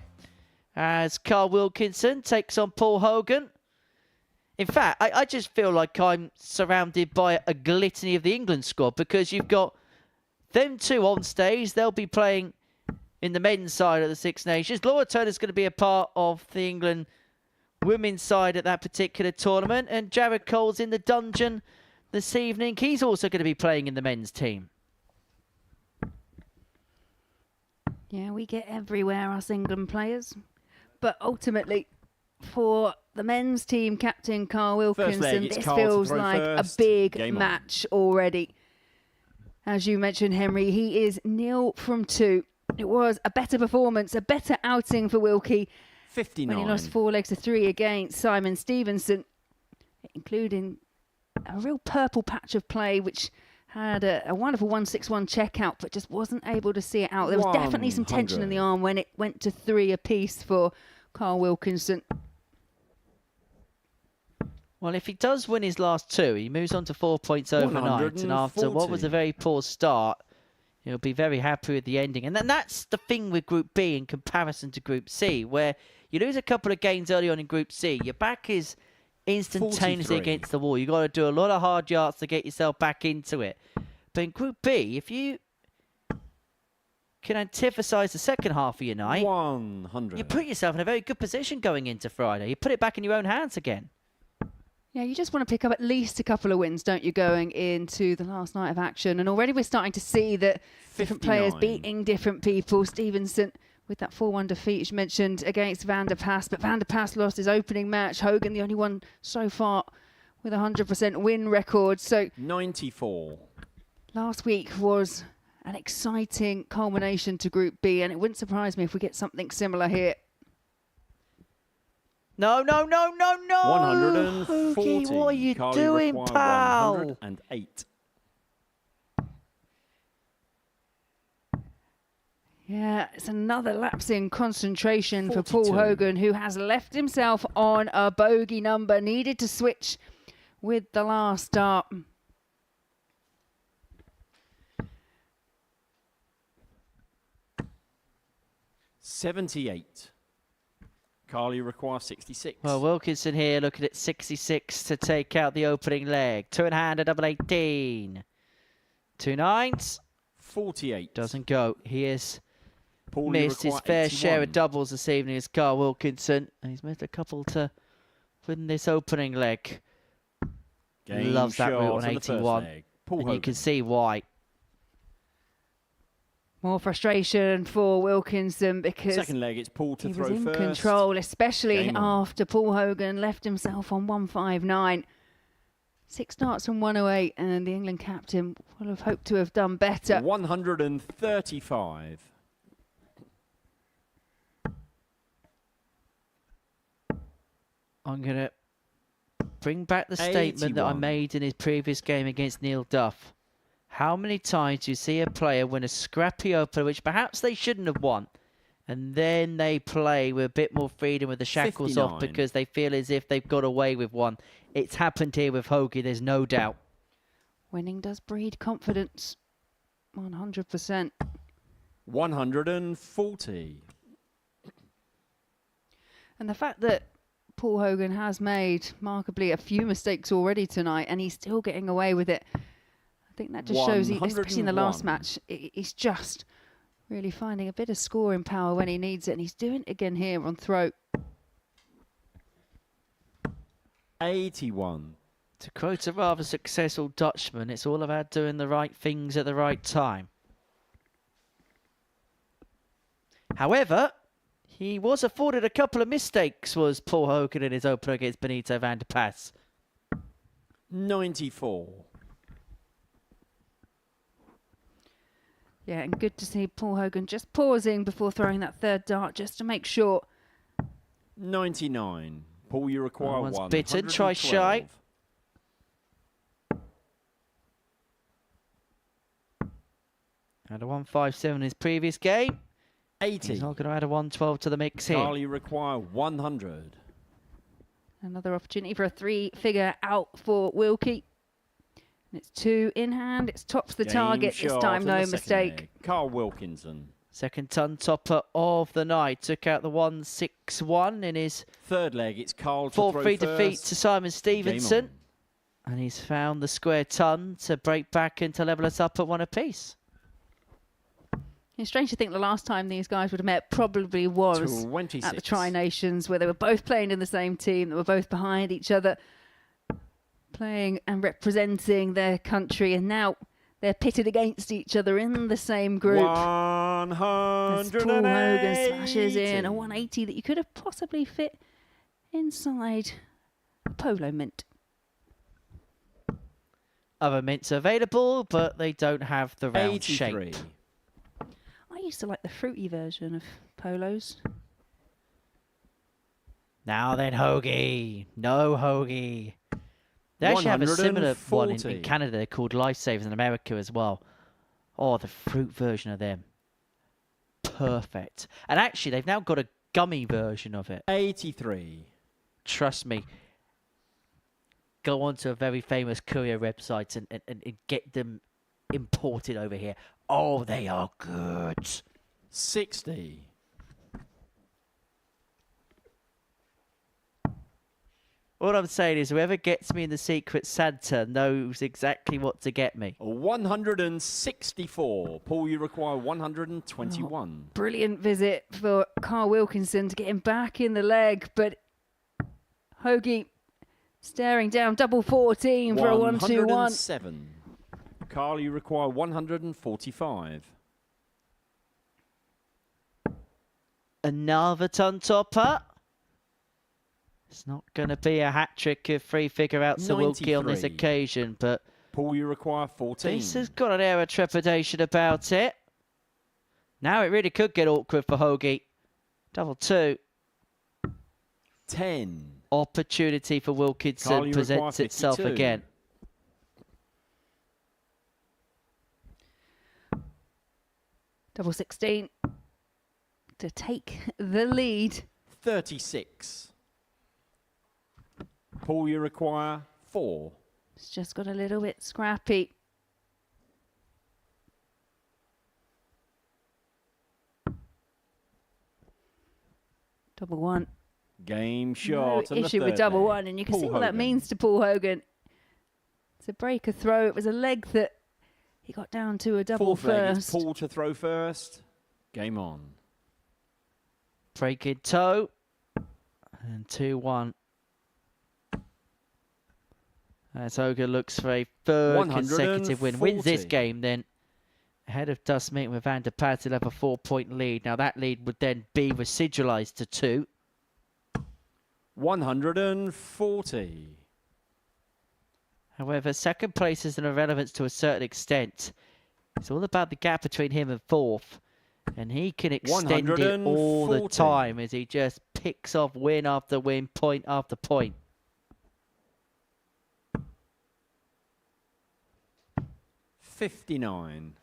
as Carl Wilkinson takes on Paul Hogan. In fact, I just feel like I'm surrounded by a litany of the England squad because you've got them 2 on stage. They'll be playing in the men's side of the Six Nations. Laura Turner's going to be a part of the England women's side at that particular tournament. And Jared Cole's in the dungeon this evening. He's also going to be playing in the men's team. Yeah, we get everywhere, us England players. But ultimately, for the men's team captain Carl Wilkinson, this feels like a big match already. As you mentioned, Henry, he is 0 from 2. It was a better performance, a better outing for Wilkie. 59. When he lost 4 legs to 3 against Simon Stevenson, including a real purple patch of play, which had a wonderful 1-6-1 checkout, but just wasn't able to see it out. There was definitely some tension in the arm when it went to 3 apiece for Carl Wilkinson. Well, if he does win his last 2, he moves on to 4 points overnight. And after what was a very poor start, he'll be very happy with the ending. And then that's the thing with Group B in comparison to Group C, where you lose a couple of games early on in Group C, your back is instantaneously 43 against the wall. You've got to do a lot of hard yards to get yourself back into it. But in Group B, if you can antiphasize the second half of your night, 100. you put yourself in a very good position going into Friday. You put it back in your own hands again. Yeah, you just want to pick up at least a couple of wins, don't you, going into the last night of action. And already we're starting to see that different players beating different people. Stevenson with that 4-1 defeat, as you mentioned, against Van der Pas. But Van der Pas lost his opening match. Hogan, the only one so far with a 100% win record. So 94. Last week was an exciting culmination to Group B, and it wouldn't surprise me if we get something similar here. No, no, no, no, no! 140. Hoagie, what are you Carly doing, require pal? 108. Yeah, it's another lapse in concentration 42. for Paul Hogan, who has left himself on a bogey number. Needed to switch with the last dart. 78. Carly requires 66. Well, Wilkinson here looking at 66 to take out the opening leg. 2 in hand, a double 18. 2 9s. 48. Doesn't go. He has Paulie missed his require fair 81. share of doubles this evening as Carl Wilkinson. And he's missed a couple to win this opening leg. Game Loves that shot route on the first 81. leg. Paul And Hogan. you can see why. More frustration for Wilkinson because Second leg, it's Paul to he throw was in first. control, especially Game on. after Paul Hogan left himself on 159. 6 darts from 108, and the England captain would have hoped to have done better. 135. I'm going to Bring back the statement that I 81. made in his previous game against Neil Duff. How many times do you see a player win a scrappy opener, which perhaps they shouldn't have won, and then they play with a bit more freedom with the shackles 59. off because they feel as if they've got away with one? It's happened here with Hogan, there's no doubt. Winning does breed confidence. 100%. 140. And the fact that Paul Hogan has made remarkably a few mistakes already tonight and he's still getting away with it, I think that just shows, especially in the last 101. match, he's just really finding a bit of scoring power when he needs it, and he's doing it again here on throat. 81. To quote a rather successful Dutchman, it's all about doing the right things at the right time. However, he was afforded a couple of mistakes, was Paul Hogan in his opener against Benito van der Pas. 94. Yeah, and good to see Paul Hogan just pausing before throwing that third dart just to make sure. 99. Paul, you require One's one. bitten, try shy. 112. Had a 157 in his previous game. 80. He's not going to add a 112 to the mix here. Carl, you require 100. Another opportunity for a three-figure out for Wilkie. And it's 2 in hand. It's tops the Game target this shot time, in no the second mistake. leg. Carl Wilkinson. Second ton topper of the night. Took out the 161 in his Third leg, it's Carl to throw 4-3 defeat first. to Simon Stevenson. Game And he's found the square ton to break back and to level us up at one apiece. It's strange to think the last time these guys would have met probably was 26. at the Tri-Nations, where they were both playing in the same team, they were both behind each other, playing and representing their country, and now they're pitted against each other in the same group. 180. As Paul Hogan smashes in a 180 that you could have possibly fit inside a polo mint. Other mints available, but they don't have the round 83. shape. I used to like the fruity version of polos. Now then, Hoagie. No Hoagie. They actually have a similar one in 140. Canada called Lifesavers in America as well. Oh, the fruit version of them. Perfect. And actually, they've now got a gummy version of it. 83. Trust me. Go onto a very famous courier website and get them imported over here. Oh, they are good. 60. All I'm saying is whoever gets me in the Secret Santa knows exactly what to get me. 164. Paul, you require 121. Brilliant visit for Carl Wilkinson to get him back in the leg, but Hoagie staring down double 14 for a 1-2-1. 107. Carl, you require 145. Another ton topper. It's not going to be a hat-trick of three-figure outs to Wilkie on this 93. occasion, but Paul, you require 14. this has got an air of trepidation about it. Now it really could get awkward for Hoagie. Double 2. 10. Opportunity for Wilkinson Carl, you presents require itself 52. again. Double 16 to take the lead. 36. Paul, you require 4. It's just got a little bit scrappy. Double 1. Game No shot. and the issue with third double leg. 1, and you can Paul see what that Hogan. means to Paul Hogan. It's a break, a throw. It was a leg that he got down to a double Fourth leg, it's first. Paul to throw first. Game on. Breaking toe. And 2-1. As Hogan looks for a third consecutive win. Wins this 140. game then. Ahead of Duff's meeting with Van der Pas, he'll have a 4-point lead. Now that lead would then be residualised to 2. 140. However, second place is an irrelevance to a certain extent. It's all about the gap between him and fourth. And he can extend it all the 140. time as he just picks off win after win, point after point. 59.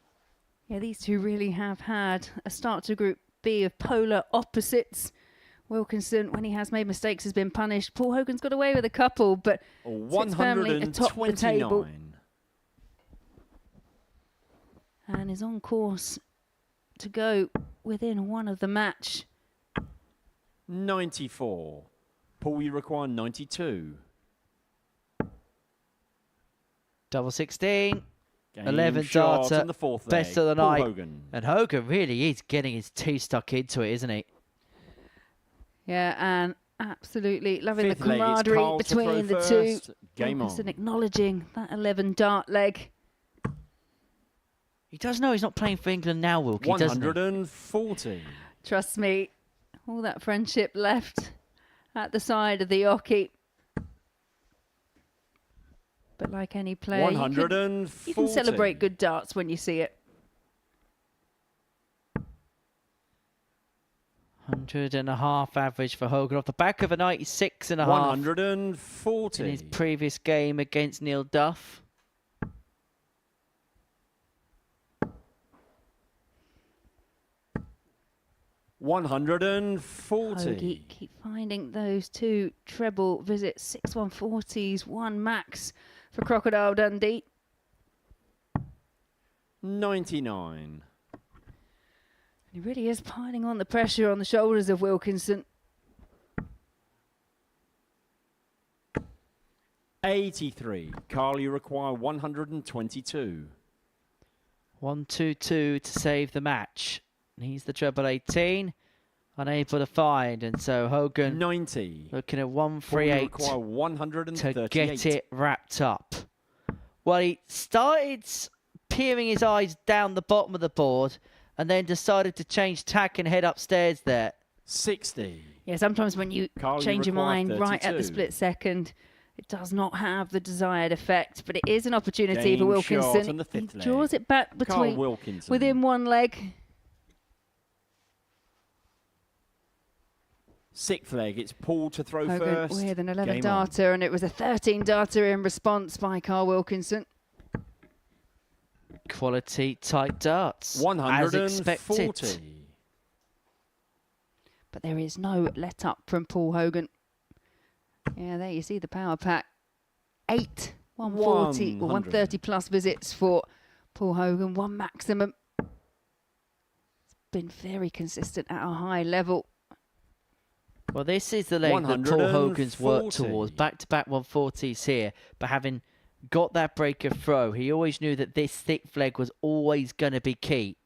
Yeah, these two really have had a start to Group B of polar opposites. Wilkinson, when he has made mistakes, has been punished. Paul Hogan's got away with a couple, but sits firmly atop the table 129. and is on course to go within one of the match. 94. Paul, you require 92. Double 16. Game 11 shot darter, in the fourth best leg. of the Paul night. Hogan. And Hogan really is getting his teeth stuck into it, isn't he? Yeah, and absolutely loving Fifth the leg, it's camaraderie Carl to between throw the two. first. Game Wilkinson on. acknowledging that 11 dart leg. He does know he's not playing for England now, Wilkie, doesn't he? 140. Trust me, all that friendship left at the side of the oche. But like any player, you 140. can celebrate good darts when you see it. 100.5 average for Hogan off the back of a 96.5 140. in his previous game against Neil Duff. $140. Hoagie, keep finding those two treble visits. 6 140s, 1 max for Crocodile Dundee. 99. He really is piling on the pressure on the shoulders of Wilkinson. 83. Carl, you require 122. 1-2-2 to save the match. And he's the treble 18, unable to find, and so Hogan 90. looking at Paul, you 138 require 138. to get it wrapped up. Well, he started peering his eyes down the bottom of the board and then decided to change tack and head upstairs there. 60. Yeah, sometimes when you Carl, you change your require mind right at the 32. split second, it does not have the desired effect, but it is an opportunity Game for shot on Wilkinson. the He fifth leg. draws it back Carl between Wilkinson. within one leg. Sixth leg, it's Paul to throw Hogan first. with an 11 Game darter, and it was a 13 darter in response by Carl Wilkinson. Quality tight darts, on. as expected. 140. But there is no let up from Paul Hogan. Yeah, there you see the power pack. 8 140 or 130 plus visits for Paul Hogan, 1 maximum. It's been very consistent at a high level. Well, this is the leg that Paul Hogan's worked 140. towards. Back-to-back 140s here, but having got that breaker throw, he always knew that this thick leg was always going to be key.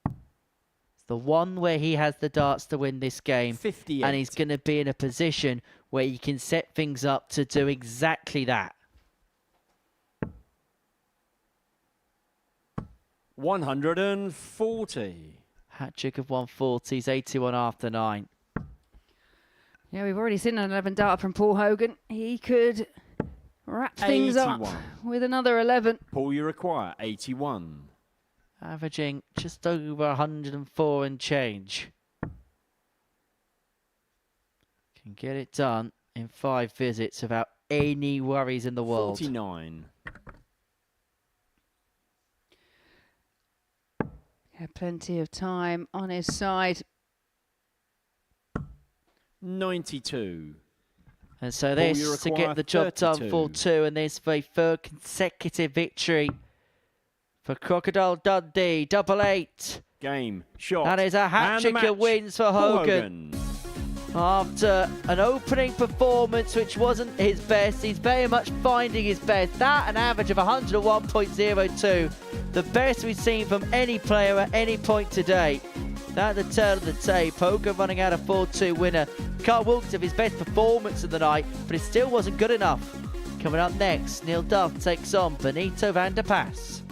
It's the one where he has the darts to win this game, 58. and he's going to be in a position where he can set things up to do exactly that. 140. Hat-trick of 140s, 81 after 9. Yeah, we've already seen an 11 darter from Paul Hogan. He could wrap things up 81. with another 11. Paul, you require 81. Averaging just over 104 and change. Can get it done in 5 visits without any worries in the world. 49. Yeah, plenty of time on his side. 92. And so Paul, you this to require get the job done 32. for 2, and this for a third consecutive victory for Crocodile Dundee. 88. Game. Shot. That is a And the hat-trick match. of wins for Paul Hogan. After an opening performance which wasn't his best, he's very much finding his best. That an average of 101.02, the best we've seen from any player at any point today. That's the turn of the tape. Hogan running out a 4-2 winner. Carl Wilkinson his best performance of the night, but it still wasn't good enough. Coming up next, Neil Duff takes on Benito van der Pas.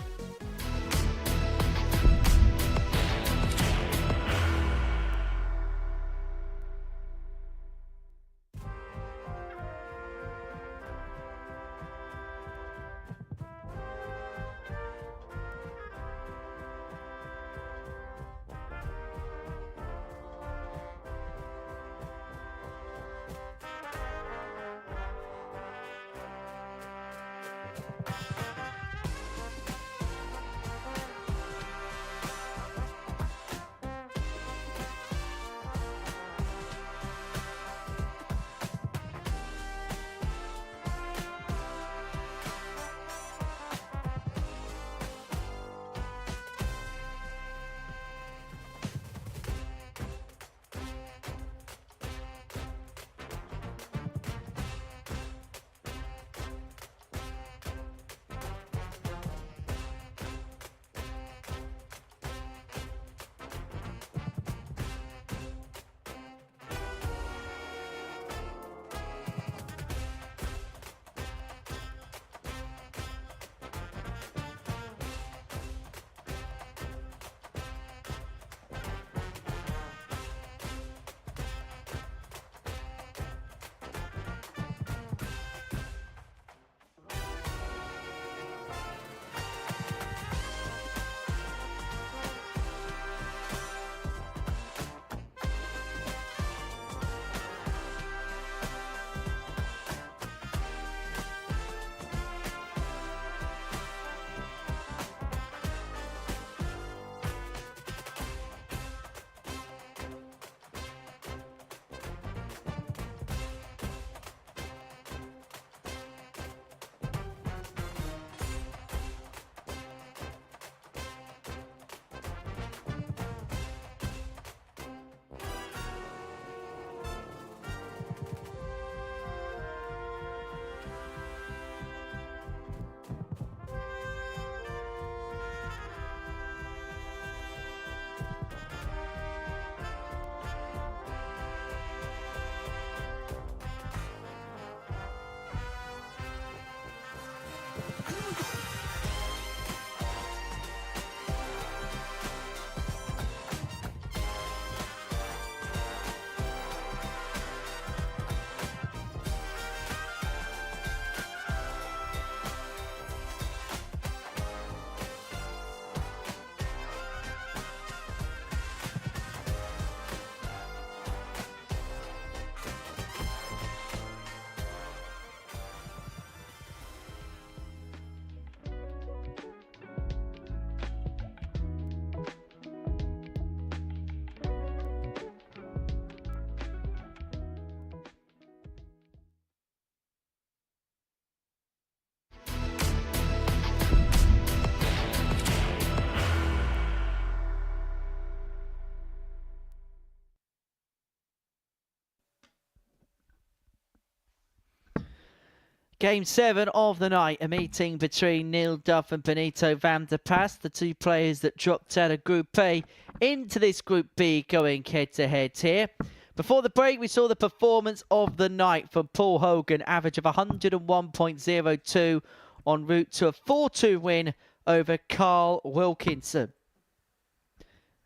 Game 7 of the night, a meeting between Neil Duff and Benito van der Pas, the two players that dropped out of Group A into this Group B, going head-to-head here. Before the break, we saw the performance of the night from Paul Hogan, average of 101.02 en route to a 4-2 win over Carl Wilkinson.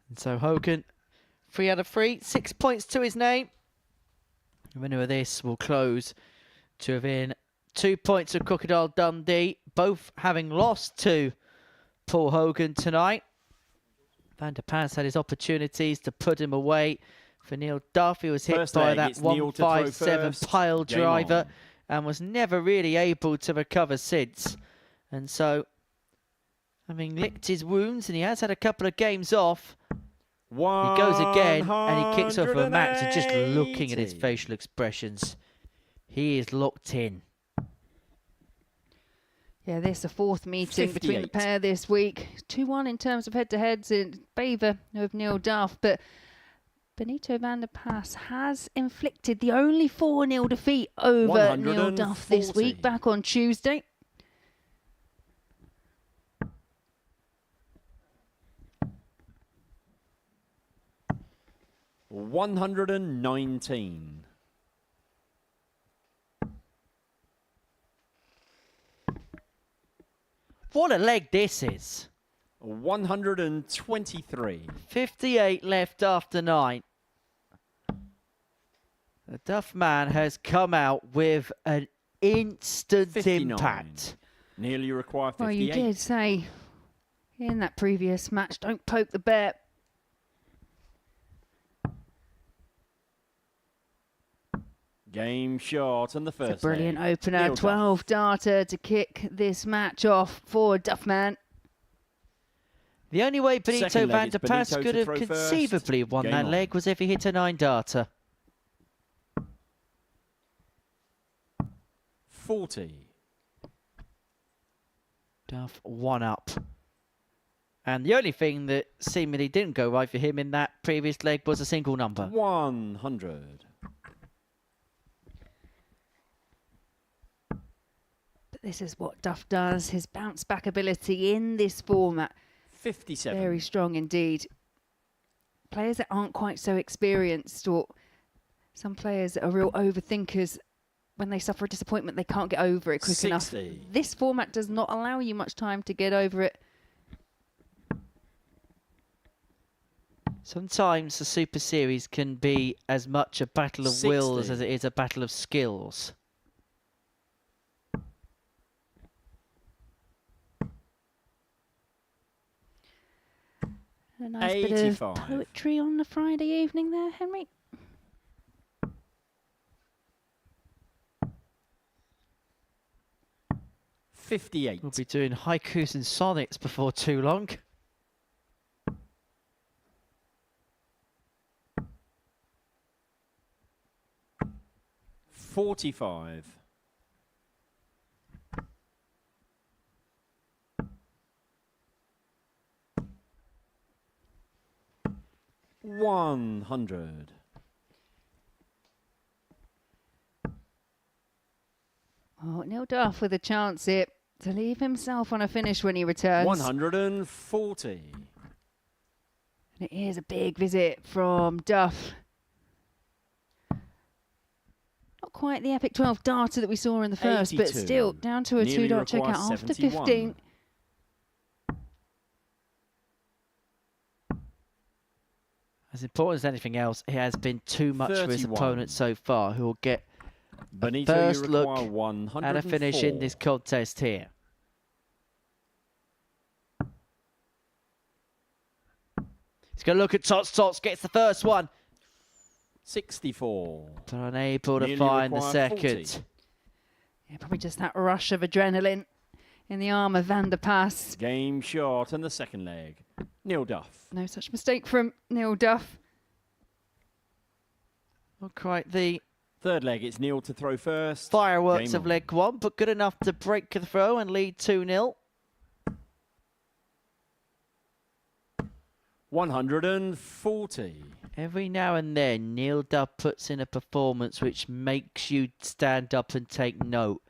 And so Hogan, 3 out of 3, 6 points to his name. The winner of this will close to within 2 points of Crocodile Dundee, both having lost to Paul Hogan tonight. Van der Pas had his opportunities to put him away. For Neil Duff, he was hit by that 157 pile driver and was never really able to recover since. And so, having licked his wounds, and he has had a couple of games off, he goes again and he kicks off a match, and just looking at his facial expressions, he is locked in. Yeah, this is the fourth meeting between the pair this week. 2-1 in terms of head-to-heads in favour of Neil Duff, but Benito van der Pas has inflicted the only 4-0 defeat over Neil Duff this week, back on Tuesday. $119. What a leg this is. 123. 58 left after 9. The Duff man has come out with an instant 59. impact. Nearly require 58. Well, you did say in that previous match, don't poke the bear. Game shot and the first. It's a brilliant opener. 12 darter to kick this match off for Duffman. The only way Benito van der Pas could have conceivably won that leg was if he hit a 9 darter. 40. Duff 1 up. And the only thing that seemingly didn't go right for him in that previous leg was a single number. 100. This is what Duff does. His bounce back ability in this format. 57. Very strong indeed. Players that aren't quite so experienced, or some players that are real overthinkers, when they suffer a disappointment, they can't get over it quick 60. enough. This format does not allow you much time to get over it. Sometimes the Super Series can be as much a battle of 60. wills as it is a battle of skills. A nice 85. bit of poetry on the Friday evening there, Henry. $58. We'll be doing haikus and sonnets before too long. $45. $100. Oh, Neil Duff with a chance here to leave himself on a finish when he returns. 140. And it is a big visit from Duff. Not quite the epic 12 darter that we saw in the first, 82. but still down to a Nearly 2-dot checkout requires after 71. 15. As important as anything else, it has been too much for his 31. opponent so far, who will get Benito, first you look require 104. at a finish in this contest here. He's going to look at Tots, gets the first one. 64. But unable to Nearly find the require second. 40. Yeah, probably just that rush of adrenaline in the arm of Van der Pas. Game shot and the second leg. Neil Duff. No such mistake from Neil Duff. Not quite the Third leg, it's Neil to throw first. fireworks Game of on. leg 1, but good enough to break the throw and lead 2-0. 140. Every now and then, Neil Duff puts in a performance which makes you stand up and take note.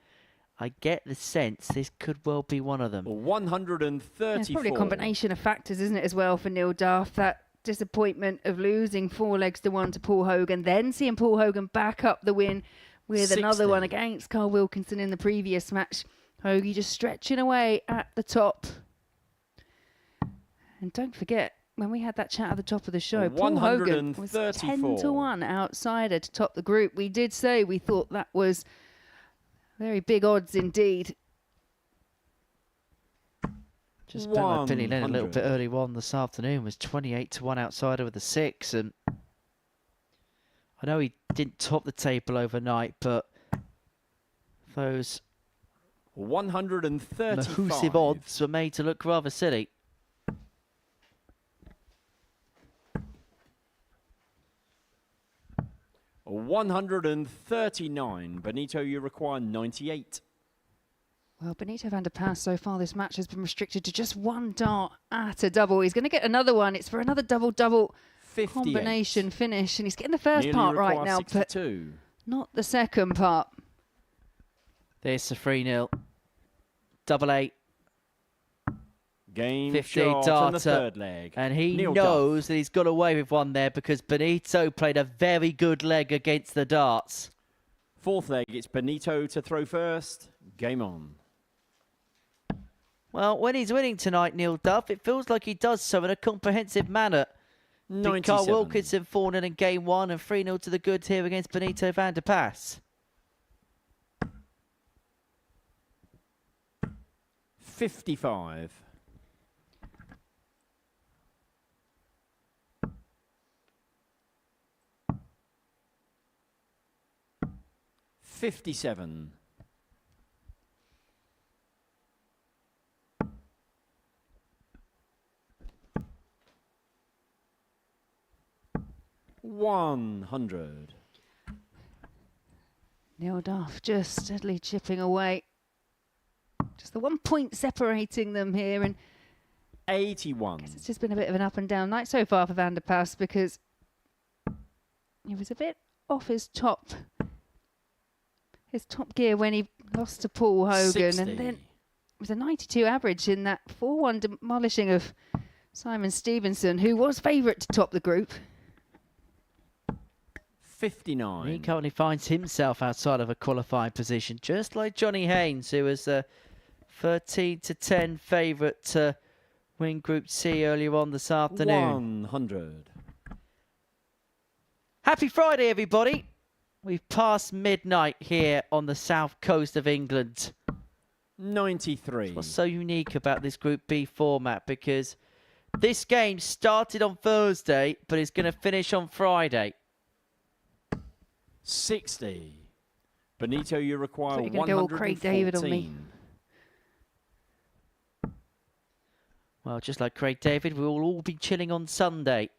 I get the sense this could well be one of them. 134. It's probably a combination of factors, isn't it, as well, for Neil Duff? That disappointment of losing 4 legs to 1 to Paul Hogan, then seeing Paul Hogan back up the win with 60. another one against Carl Wilkinson in the previous match. Hoagie just stretching away at the top. And don't forget, when we had that chat at the top of the show, Paul Hogan was 10 to 1 outsider to top the group. We did say we thought that was very big odds indeed. Just put my Billy Leonard a little bit early on this afternoon, was 28 to 1 outsider with a 6. And I know he didn't top the table overnight, but those 135 elusive odds were made to look rather silly. $139. Benito, you require 98. Well, Benito van der Pas so far this match has been restricted to just 1 dart at a double. He's going to get another one. It's for another double-double combination finish. And he's getting the first part right now, 62. But not the second part. There's the 3-0. Double 8. Game 15 shot on the darter. third leg. And he Neil knows Duff. that he's got away with one there because Benito played a very good leg against the darts. Fourth leg, it's Benito to throw first. Game on. Well, when he's winning tonight, Neil Duff, it feels like he does so in a comprehensive manner. 97. Carl Wilkinson 4-0 in game 1 and 3-0 to the goods here against Benito van der Pas. 55. $57. $100. Neil Duff just steadily chipping away. Just the 1 point separating them here. And 81. it's just been a bit of an up and down night so far for Van der Pas because he was a bit off his top gear when he lost to Paul Hogan. 60. And then it was a 92 average in that 4-1 demolishing of Simon Stevenson, who was favourite to top the group. 59. He currently finds himself outside of a qualifying position, just like Johnny Haynes, who was a 13 to 10 favourite to win Group C earlier on this afternoon. 100. Happy Friday, everybody. We've passed midnight here on the south coast of England. 93. What's so unique about this Group B format, because this game started on Thursday, but it's going to finish on Friday. 60. Benito, you require So you're going to go all 114. Craig David on me. Well, just like Craig David, we will all be chilling on Sunday.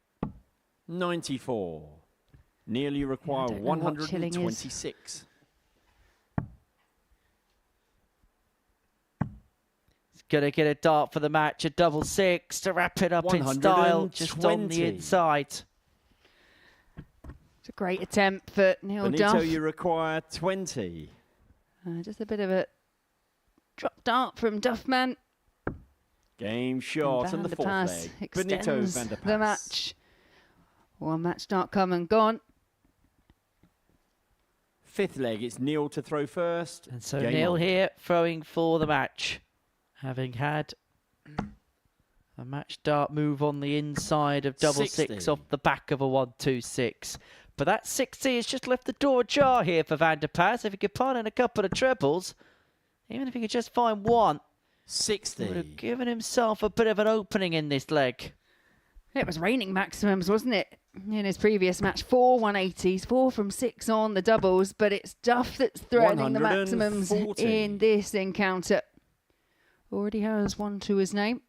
94. Neil, you require don't know what chilling is. 126. He's going to get a dart for the match, a double 6 to wrap it up in style, just on the 120. inside. It's a great attempt for Neil Benito, Duff. you require 20. Just a bit of a drop dart from Duffman. Game shot on Van the der fourth Pas leg. Benito extends van der Pas. the match. One match start come and gone. Fifth leg, it's Neil to throw first. And so Game Neil on. here throwing for the match, having had a match dart move on the inside of double 6 60. off the back of a 1-2-6. But that 60 has just left the door ajar here for Van der Pas. If he could pile in a couple of trebles, even if he could just find one, he 60. would have given himself a bit of an opening in this leg. It was raining maximums, wasn't it? In his previous match, 4 180s, 4 from 6 on the doubles, but it's Duff that's threatening the maximums 140. in this encounter. Already has one to his name.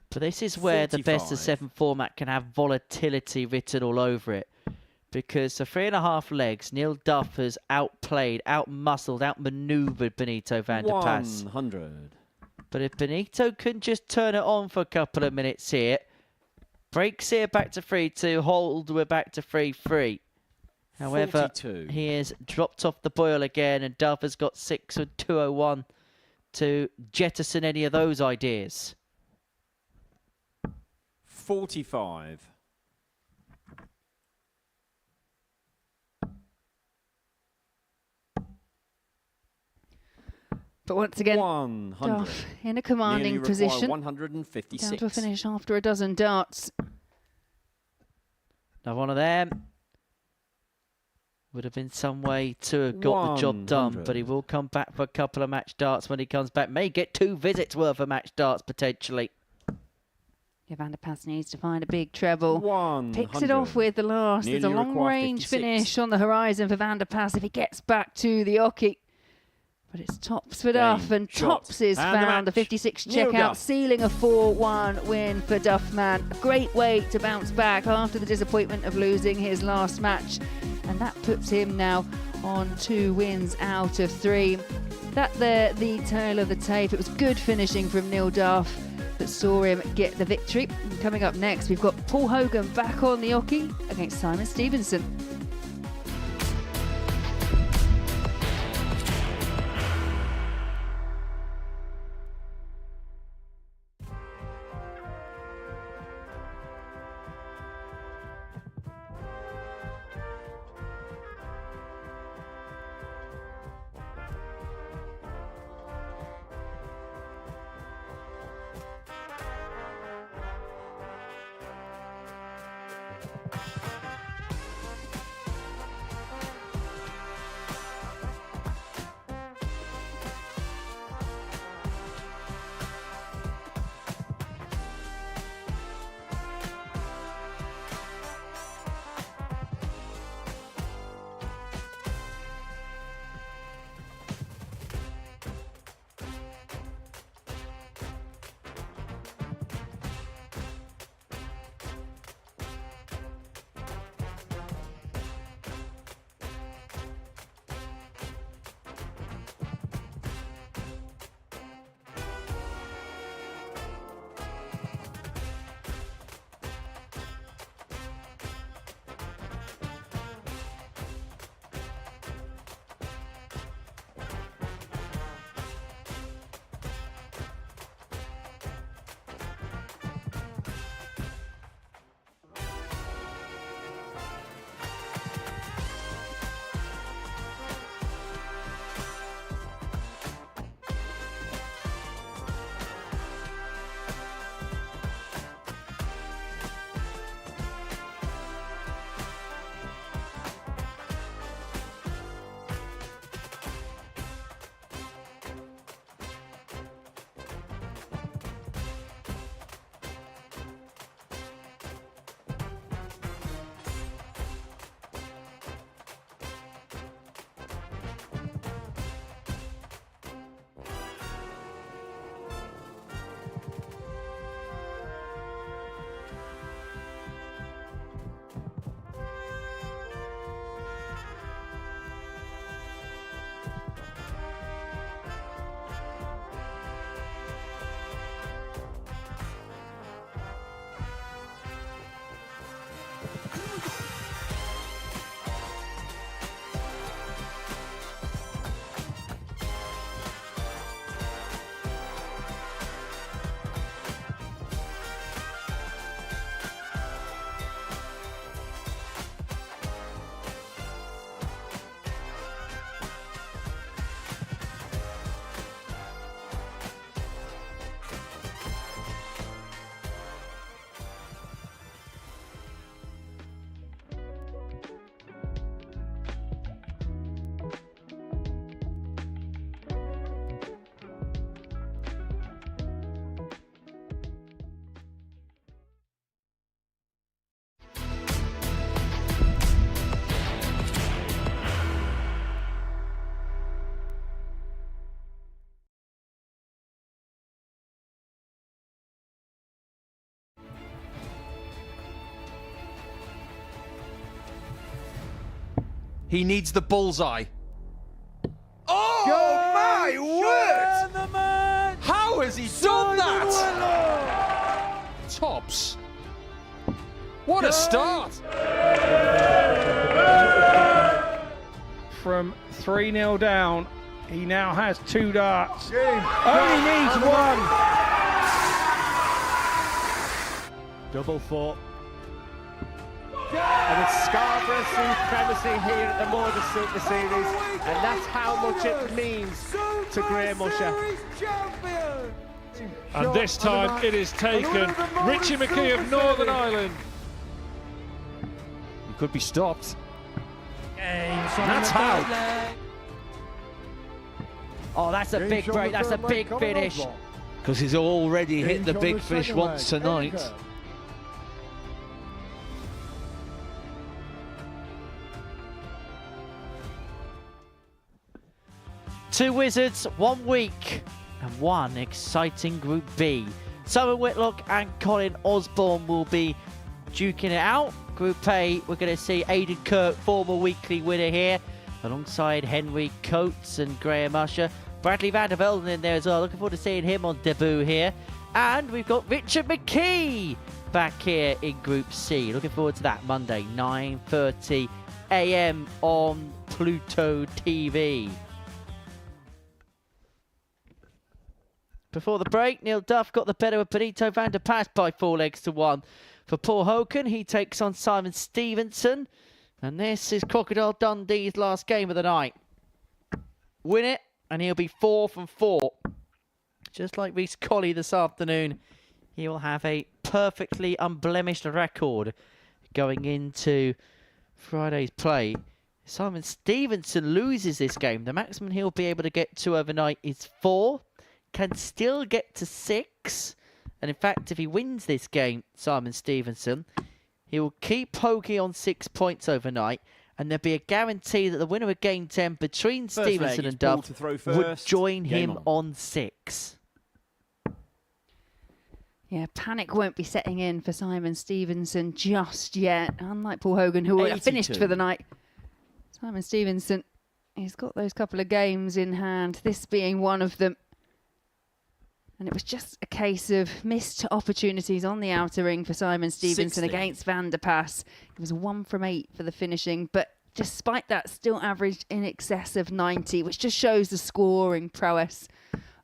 But this is where the best of 45. 7 format can have volatility written all over it. Because for 3.5 legs, Neil Duff has outplayed, outmuscled, outmaneuvered Benito van der Pas. 100. But if Benito can just turn it on for a couple of minutes here, breaks here back to 3-2, hold, we're back to 3-3. However, 42. he is dropped off the boil again, and Duff has got 6 with 2:01 to jettison any of those ideas. 45. But once again, 100. Duff in a commanding Nearly position. 156. Down to a finish after a dozen darts. Now one of them would have been some way to have got the job done, 100. but he will come back for a couple of match darts when he comes back. May get 2 visits worth of match darts potentially. Van der Pas needs to find a big treble. 100. Picks it off with the last. There's a Nearly long-range 56. finish on the horizon for Van der Pas if he gets back to the Oki. But it's tops for Duff, and shot, tops is and the found. The match. 56 Neil checkout, Duff. sealing a 4-1 win for Duff, man. A great way to bounce back after the disappointment of losing his last match. And that puts him now on 2 wins out of 3. That there, the tail of the tape. It was good finishing from Neil Duff that saw him get the victory. And coming up next, we've got Paul Hogan back on the Oki against Simon Stevenson. He needs the bullseye. Oh my word! How has he done that? Tops. What a start! from 3-0 down. He now has 2 darts. Only needs 1. Double 4. And it's Scarborough supremacy here at the Modus Super Series, and that's how much it means to Graham Usher. And this time it is taken. Richie McKee of Northern Ireland. He could be stopped. That's how. Oh, that's a big break. That's a big finish. Because he's already hit the big fish once tonight. Two Wizards, 1 week, and 1 exciting Group B. Simon Whitlock and Colin Osborne will be duking it out. Group A, we're going to see Aidan Kirk, former weekly winner here, alongside Henry Coates and Graham Usher. Bradley van der Velden in there as well. Looking forward to seeing him on debut here. And we've got Richard McKee back here in Group C. Looking forward to that Monday, 9:30 a.m. on Pluto TV. Before the break, Neil Duff got the better of Benito van der Pas by 4 legs to 1. For Paul Hogan, he takes on Simon Stevenson. And this is Crocodile Dundee's last game of the night. Win it, and he'll be 4 from 4. Just like Reece Colley this afternoon, he will have a perfectly unblemished record going into Friday's play. Simon Stevenson loses this game. The maximum he'll be able to get to overnight is 4. Can still get to 6. And in fact, if he wins this game, Simon Stevenson, he will keep Hoagie on 6 points overnight. And there'll be a guarantee that the winner of Game 10 between Stevenson and Duff would join him on 6. Yeah, panic won't be setting in for Simon Stevenson just yet. Unlike Paul Hogan, who already finished for the night. Simon Stevenson, he's got those couple of games in hand, this being one of them. And it was just a case of missed opportunities on the outer ring for Simon Stevenson 60. against Van der Pas. It was 1 from 8 for the finishing, but despite that, still averaged in excess of 90, which just shows the scoring prowess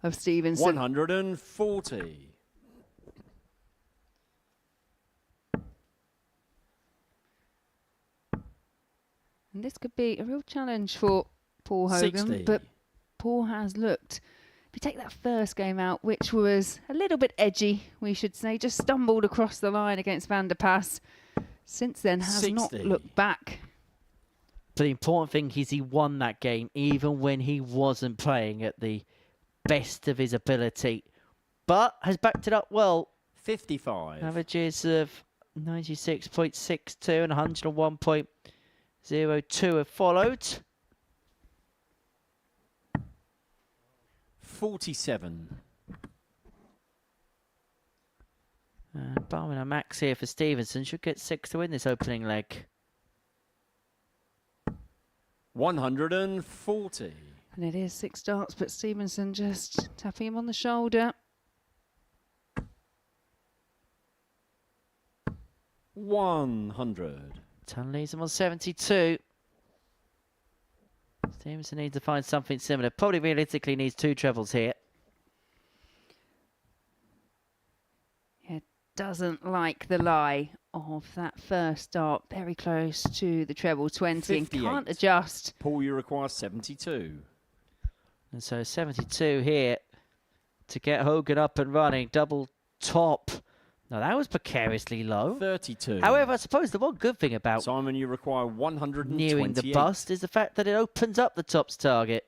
of Stevenson. 140. And this could be a real challenge for Paul Hogan, 60. but Paul has looked. If you take that first game out, which was a little bit edgy, we should say, just stumbled across the line against Van der Pas. Since then, has 60. not looked back. But the important thing is he won that game, even when he wasn't playing at the best of his ability. But has backed it up well. 55. Averages of 96.62 and 101.02 have followed. 47. And barring a max here for Stevenson, should get 6 to win this opening leg. 140. And it is 6 darts, but Stevenson just tapping him on the shoulder. 100. Ton leaves him on 72. Stevenson needs to find something similar. Probably realistically needs 2 trebles here. Doesn't like the lie of that first dart, very close to the treble 20 58. and can't adjust. Paul, you require 72. And so 72 here to get Hogan up and running. Double top. Now that was precariously low. 32. However, I suppose the one good thing about Simon, you require 128. nearing the bust is the fact that it opens up the top's target.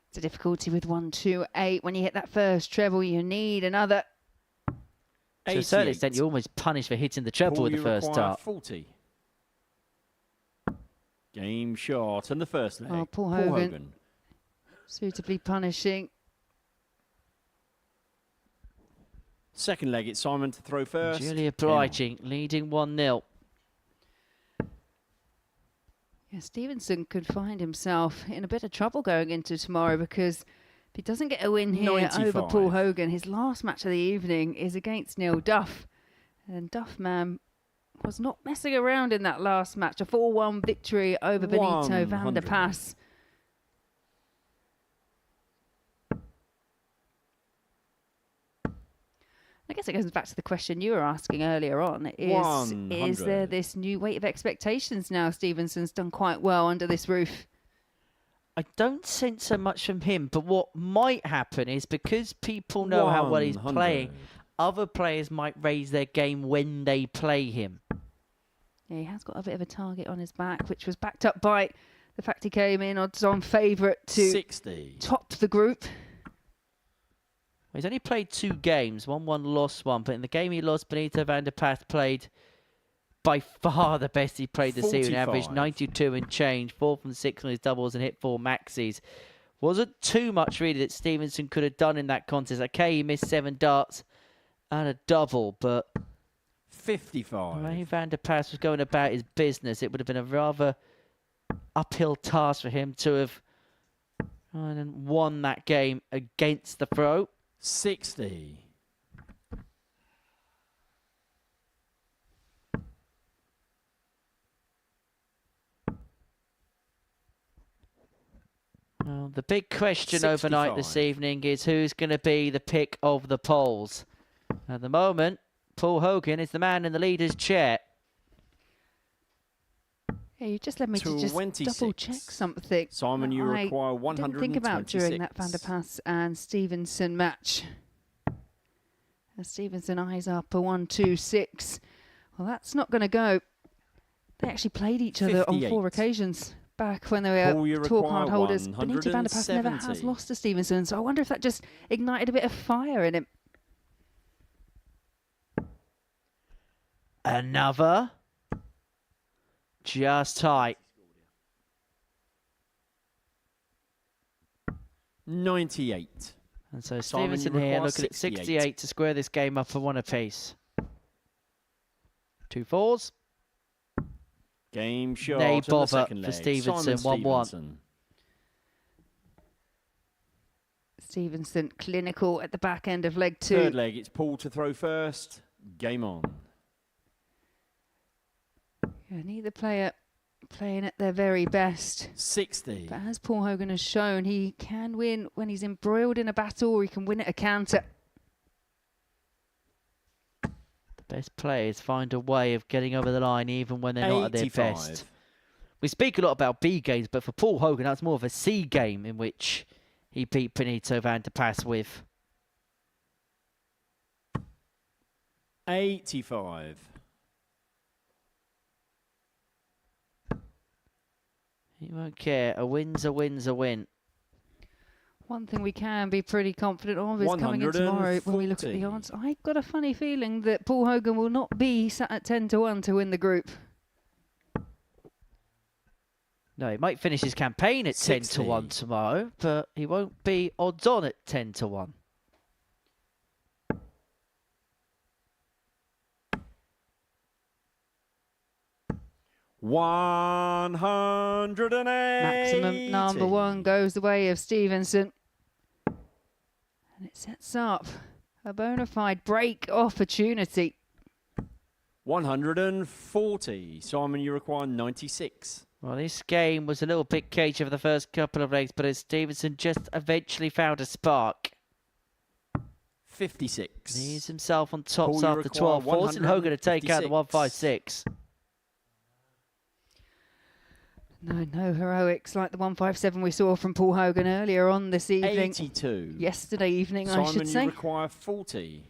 It's a difficulty with 128. When you hit that first treble, you need another. To a certain extent, you're almost punished for hitting the treble Paul, with the first require dart. 40. Game shot and the first leg. Oh, Paul Hogan. Suitably punishing. Second leg, it's Simon to throw first. Julia obliging, leading 1-0. Yeah, Stevenson could find himself in a bit of trouble going into tomorrow, because if he doesn't get a win here 95. over Paul Hogan, his last match of the evening is against Neil Duff. And Duff, man, was not messing around in that last match. A 4-1 victory over Benito van der Pas. I guess it goes back to the question you were asking earlier on. Is there this new weight of expectations now? Stevenson's done quite well under this roof. I don't sense so much from him, but what might happen is because people know how well he's playing, other players might raise their game when they play him. Yeah, he has got a bit of a target on his back, which was backed up by the fact he came in odds-on favourite to 60. top the group. He's only played 2 games, won 1, lost 1, but in the game he lost, Benito van der Pas played by far the best he played this season. Averaged 92 and change, 4 from 6 on his doubles and hit 4 maxis. Wasn't too much really that Stevenson could have done in that contest. Okay, he missed 7 darts and a double, but 55. Ray van der Pas was going about his business. It would have been a rather uphill task for him to have won that game against the pro. 60. Well, the big question overnight this evening is who's going to be the pick of the polls. At the moment, Paul Hogan is the man in the leader's chair. Yeah, you just led me to just double check something. Simon, you require 126. Didn't think about during that Van der Pas and Stevenson match. As Stevenson eyes up a 1-2-6. Well, that's not going to go. They actually played each other on 4 occasions back when they were tour card holders. Benito van der Pas never has lost to Stevenson, so I wonder if that just ignited a bit of fire in him. Another. Just tight. 98. And so Stevenson here looking at 68 to square this game up for 1 apiece. 2 4s. Game shot. Nay bother for Stevenson, 1-1. Stevenson clinical at the back end of leg 2. Third leg, it's Paul to throw first. Game on. Yeah, neither player playing at their very best. 60. But as Paul Hogan has shown, he can win when he's embroiled in a battle, or he can win at a counter. The best players find a way of getting over the line even when they're not at their best. We speak a lot about B games, but for Paul Hogan, that's more of a C game in which he beat Benito van der Pas with. 85. He won't care. A win's a win's a win. One thing we can be pretty confident of is coming in tomorrow when we look at the odds. I've got a funny feeling that Paul Hogan will not be sat at 10-1 to win the group. No, he might finish his campaign at 10-1 tomorrow, but he won't be odds on at 10-1. Maximum number 1 goes the way of Stevenson. And it sets up a bona fide break opportunity. 140. Simon, you require 96. Well, this game was a little bit cagey for the first couple of legs, but as Stevenson just eventually found a spark. 56. He's himself on tops after 12, forcing Hogan to take out the 156. No heroics like the 157 we saw from Paul Hogan earlier on this evening. 82. Yesterday evening, Simon, I should say. you require 40.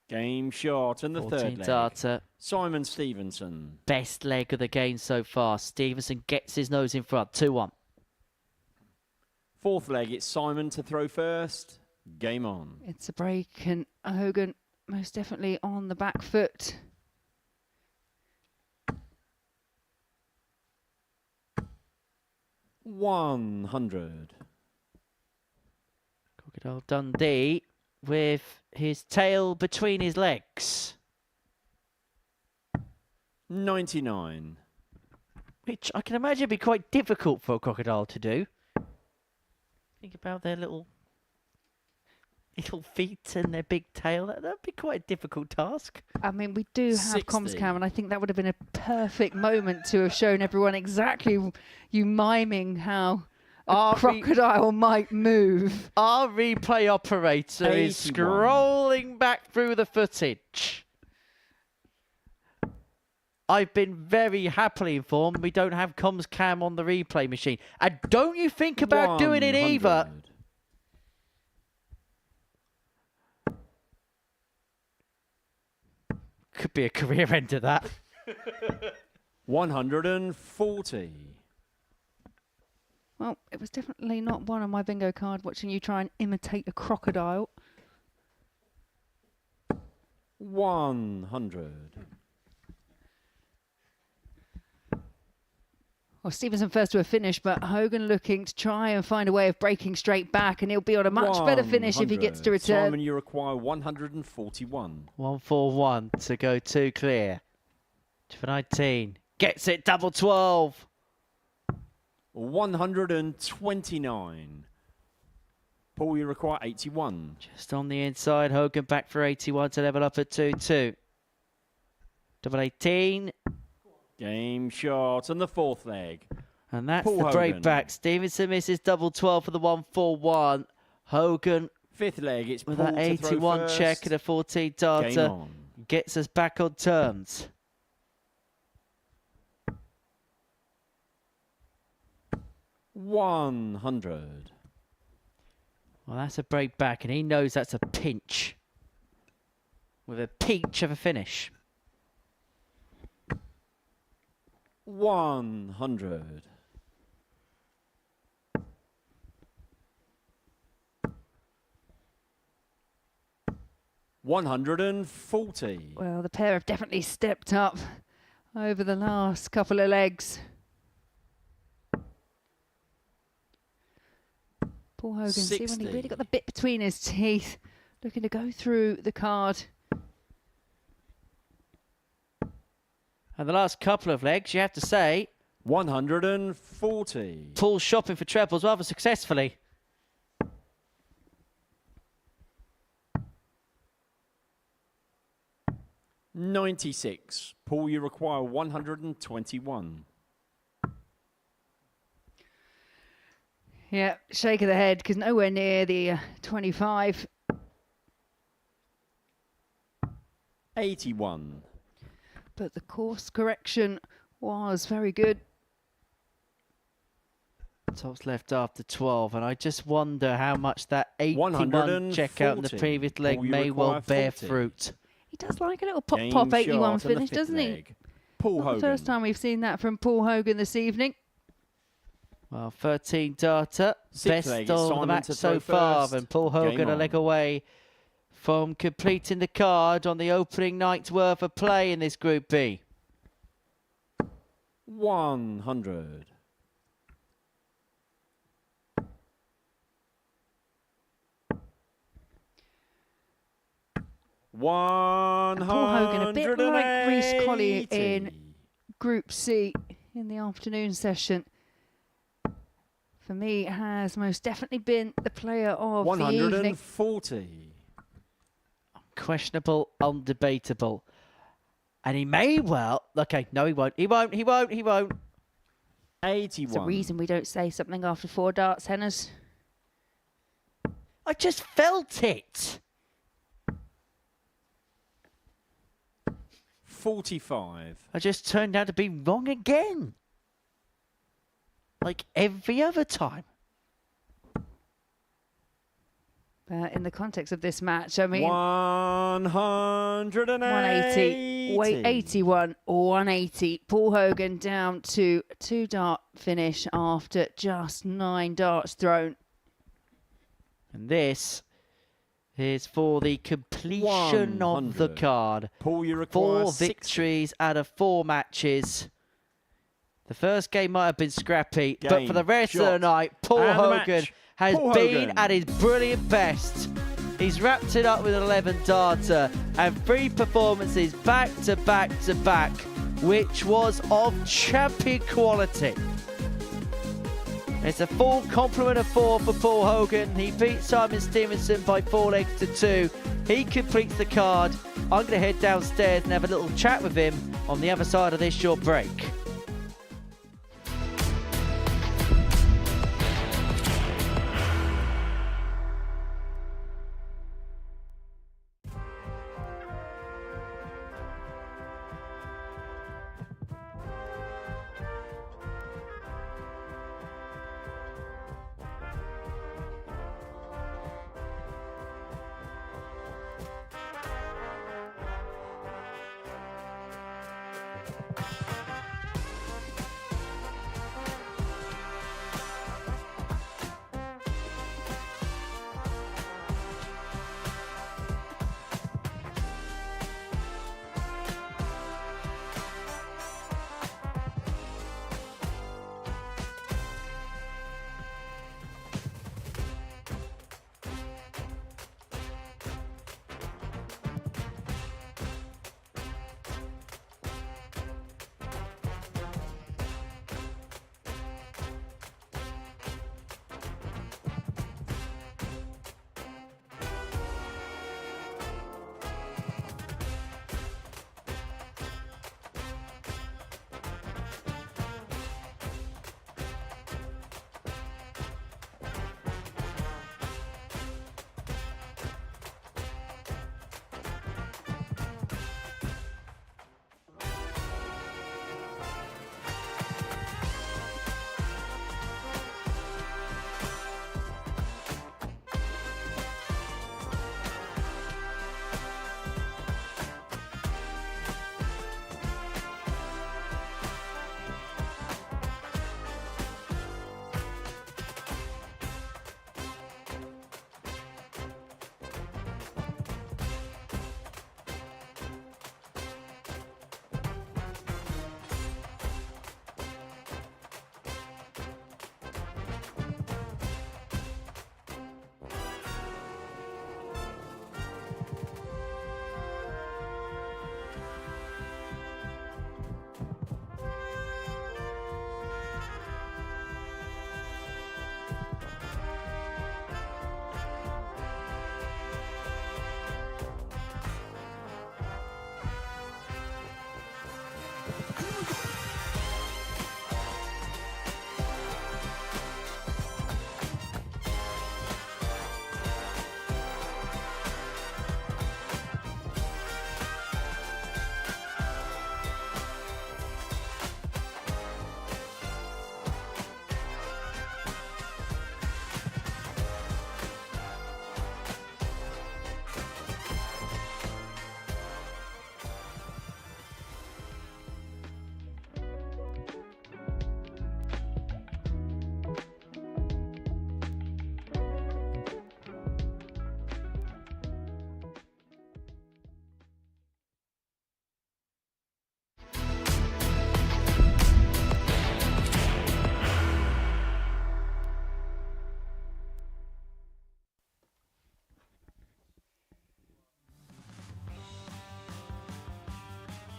Game shot and the third leg. Data. Simon Stevenson. Best leg of the game so far. Stevenson gets his nose in front. 2-1. Fourth leg, it's Simon to throw first. Game on. It's a break and Hogan most definitely on the back foot. $100. Crocodile Dundee with his tail between his legs. 99. Which I can imagine be quite difficult for a crocodile to do. Think about their little little feet and their big tail. That'd be quite a difficult task. I mean, we do have 60. comms cam, and I think that would have been a perfect moment to have shown everyone exactly you miming how a crocodile might move. Our replay operator is 81. scrolling back through the footage. I've been very happily informed we don't have comms cam on the replay machine. And don't you think about doing it either. 100. Could be a career ender, that. 140. Well, it was definitely not one on my bingo card watching you try and imitate a crocodile. 100. Well, Stevenson first to a finish, but Hogan looking to try and find a way of breaking straight back, and he'll be on a much better finish if he gets to 100. return. Simon, you require 141. 141 to go 2 clear. For 19. Gets it, double 12. 129. Paul, you require 81. Just on the inside, Hogan back for 81 to level up at 2-2. Double 18. Game shot on the fourth leg. And that's Paul the break Hogan. back. Stevenson misses double 12 for the 141. Hogan Fifth leg, it's with Paul that to 81 throw check first. and a 14 Game darter on. gets us back on terms. $100. Well, that's a break back, and he knows that's a pinch. With a peach of a finish. 100. 140. Well, the pair have definitely stepped up over the last couple of legs. Paul Hogan, see when he 60. really got the bit between his teeth, looking to go through the card. And the last couple of legs, you have to say, 140. Paul's shopping for trebles rather successfully. $96. Paul, you require 121. Yeah, shake of the head, because nowhere near the 25. 81. But the course correction was very good. Tops left after 12, and I just wonder how much that 81 check out in the 140. previous leg Paul, you may well require bear 40. fruit. He does like a little pop Game 81 shot on the finish, fifth doesn't he? leg. Paul Not Hogan. the first time we've seen that from Paul Hogan this evening. Well, 13 darter, Sixth best leg, it's of the Simon match to so throw far, first. and Paul Hogan Game a on. leg away from completing the card on the opening night's worth of play in this Group B. 100. 180. Paul Hogan, a bit like Reece Colley in Group C in the afternoon session. For me, has most definitely been the player of the evening. 140. Questionable, undebatable. And he may well... Okay, no, he won't. He won't. 81. It's a reason we don't say something after 4 darts, Henners. I just felt it. 45. I just turned out to be wrong again. Like every other time. In the context of this match, I mean... 180. 180, weight 81, 180. Paul Hogan down to 2 dart finish after just 9 darts thrown. And this is for the completion of the 100. card. Paul, you require 4 60. victories out of 4 matches. The first game might have been scrappy, but for the rest of the shot, night, Paul and the Hogan match. has Paul been Hogan. at his brilliant best. He's wrapped it up with an 11 darter and 3 performances back to back to back, which was of champion quality. It's a full complement of 4 for Paul Hogan. He beat Simon Stevenson by 4 legs to 2. He completes the card. I'm going to head downstairs and have a little chat with him on the other side of this short break.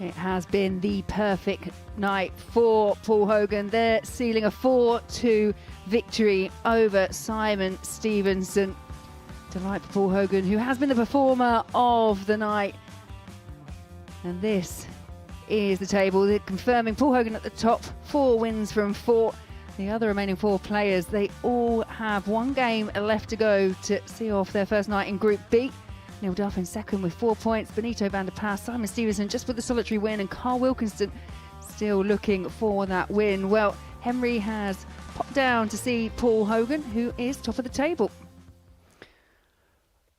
It has been the perfect night for Paul Hogan. They're sealing a 4-2 victory over Simon Stevenson. Delight for Paul Hogan, who has been the performer of the night. And this is the table. They're confirming Paul Hogan at the top, 4 wins from 4. The other remaining 4 players, they all have 1 game left to go to see off their first night in Group B. Neil Duff in second with 4 points, Benito van der Pas, Simon Stevenson just with the solitary win, and Carl Wilkinson still looking for that win. Well, Henry has popped down to see Paul Hogan, who is top of the table.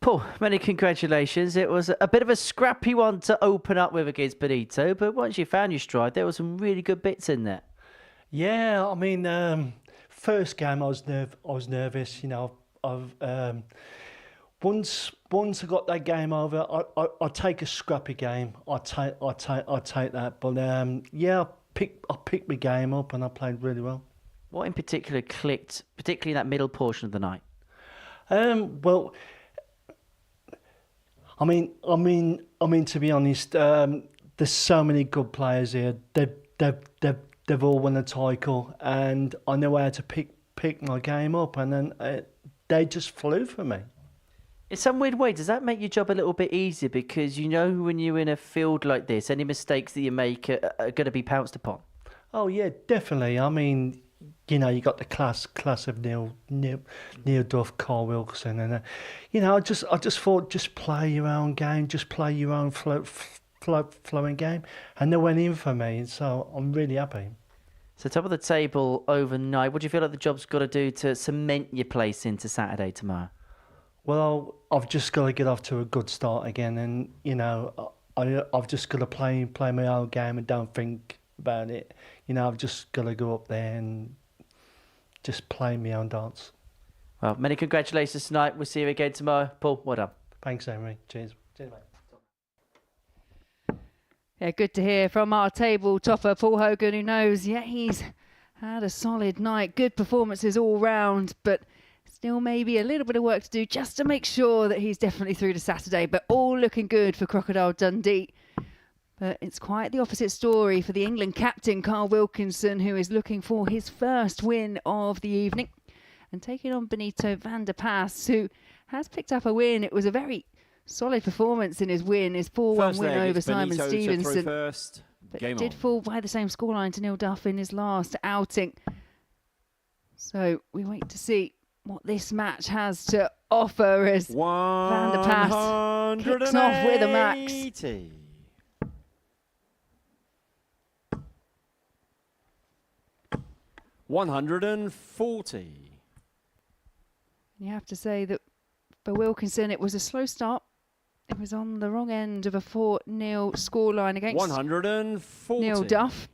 Paul, many congratulations. It was a bit of a scrappy one to open up with against Benito, but once you found your stride, there were some really good bits in there. Yeah, I mean, first game I was nervous. You know, once I got that game over, I'd take a scrappy game. I'd take that. But yeah, I picked my game up and I played really well. What in particular clicked, particularly in that middle portion of the night? Well, I mean, to be honest, there's so many good players here. They've all won a title, and I know how to pick pick my game up, and then they just flew for me. In some weird way, does that make your job a little bit easier? Because you know when you're in a field like this, any mistakes that you make are going to be pounced upon. Oh yeah, definitely. I mean, you know, you got the class of Neil Duff, Carl Wilkinson, and you know, I just thought, just play your own game, just play your own flowing game, and they went in for me, and so I'm really happy. So top of the table overnight, what do you feel like the job's got to do to cement your place into Saturday tomorrow? Well, I've just got to get off to a good start again, and you know, I've just got to play my own game and don't think about it. You know, I've just got to go up there and just play my own dance. Well, many congratulations tonight. We'll see you again tomorrow. Paul, well done. Thanks, Henry. Cheers. Cheers, mate. Yeah, good to hear from our table topper, Paul Hogan, who knows, he's had a solid night. Good performances all round, but still maybe a little bit of work to do just to make sure that he's definitely through to Saturday. But all looking good for Crocodile Dundee. But it's quite the opposite story for the England captain, Carl Wilkinson, who is looking for his first win of the evening and taking on Benito van der Pas, who has picked up a win. It was a very solid performance in his win, his 4-1 win over Simon Stevenson. But did fall by the same scoreline to Neil Duff in his last outing. So we wait to see what this match has to offer as Van der Pas kicks off with a max. 140. You have to say that for Wilkinson, it was a slow start. It was on the wrong end of a 4-0 scoreline against 140. Neil Duff.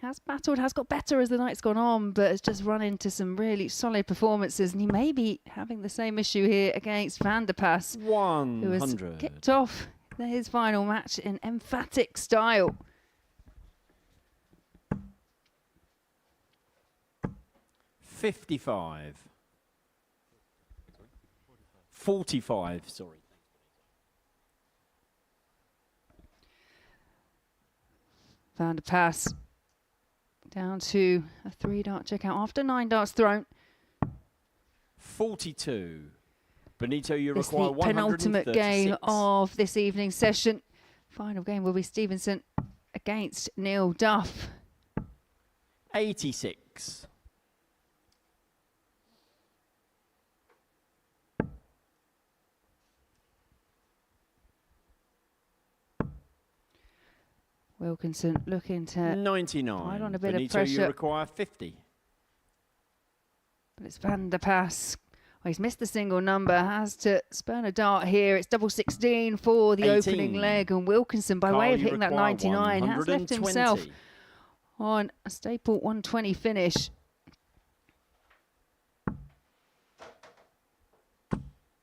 Has battled, has got better as the night's gone on, but has just run into some really solid performances. And he may be having the same issue here against Van der Pas, who has kicked off his final match in emphatic style. 55. 45, sorry. Van der Pas down to a 3-dart checkout after 9 darts thrown. 42. Benito, you It's require the 136. penultimate game of this evening's session. Final game will be Stevenson against Neil Duff. 86. Wilkinson looking to 99. pile on a bit Benito, of pressure. you require 50. But it's Van der Pas. Well, he's missed the single number, has to spurn a dart here. It's double 16 for the 18. opening leg, and Wilkinson, by way of hitting that 99, has left 120. himself on a staple 120 finish.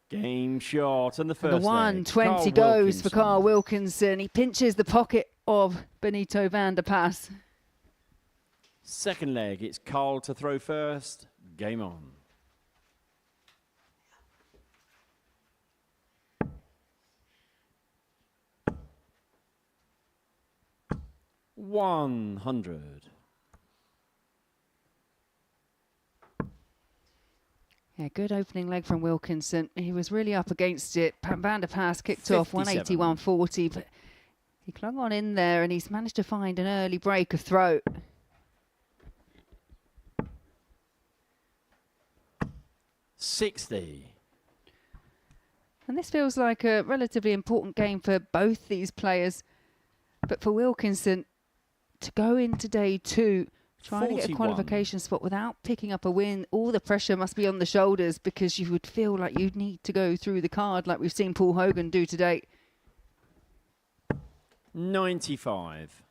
Game shot and the first And the 120 goes for Carl Wilkinson. He pinches the pocket of Benito van der Pas. Second leg, it's Carl to throw first. Game on. $100. Yeah, good opening leg from Wilkinson. He was really up against it. Van der Pas kicked off 180, 140, but he clung on in there and he's managed to find an early break of throat. $60. And this feels like a relatively important game for both these players. But for Wilkinson, to go into day two, trying to get a 41. qualification spot without picking up a win, all the pressure must be on the shoulders because you would feel like you'd need to go through the card like we've seen Paul Hogan do today. 95.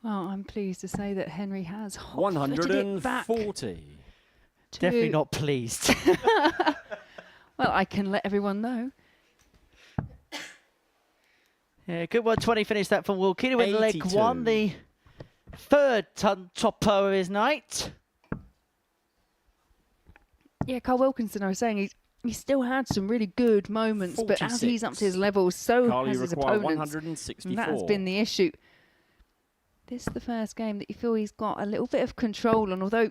Well, I'm pleased to say that Henry has hot-footed it back. 140. Definitely not pleased. Well, I can let everyone know. Yeah, good 120 finish that from Wilkie with leg 82. one, the third ton topper of his night. Yeah, Carl Wilkinson, I was saying, he still had some really good moments, but as he's up to his level, so has his opponents. 164. And that has been the issue. This is the first game that you feel he's got a little bit of control on, although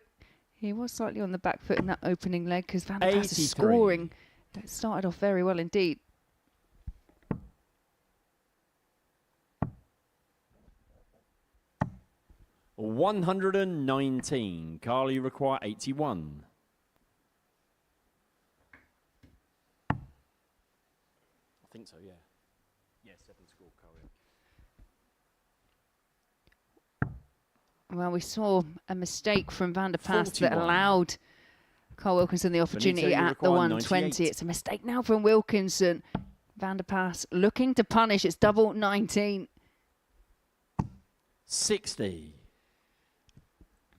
he was slightly on the back foot in that opening leg because Van der Paas is scoring. That started off very well indeed. $119. Carl, you require 81. I think so, yeah. Yeah, 7 score, Carl. Well, we saw a mistake from Van der Paas that allowed Carl Wilkinson the opportunity at the 120. It's a mistake now from Wilkinson. Van der Paas looking to punish. It's double 19. 60.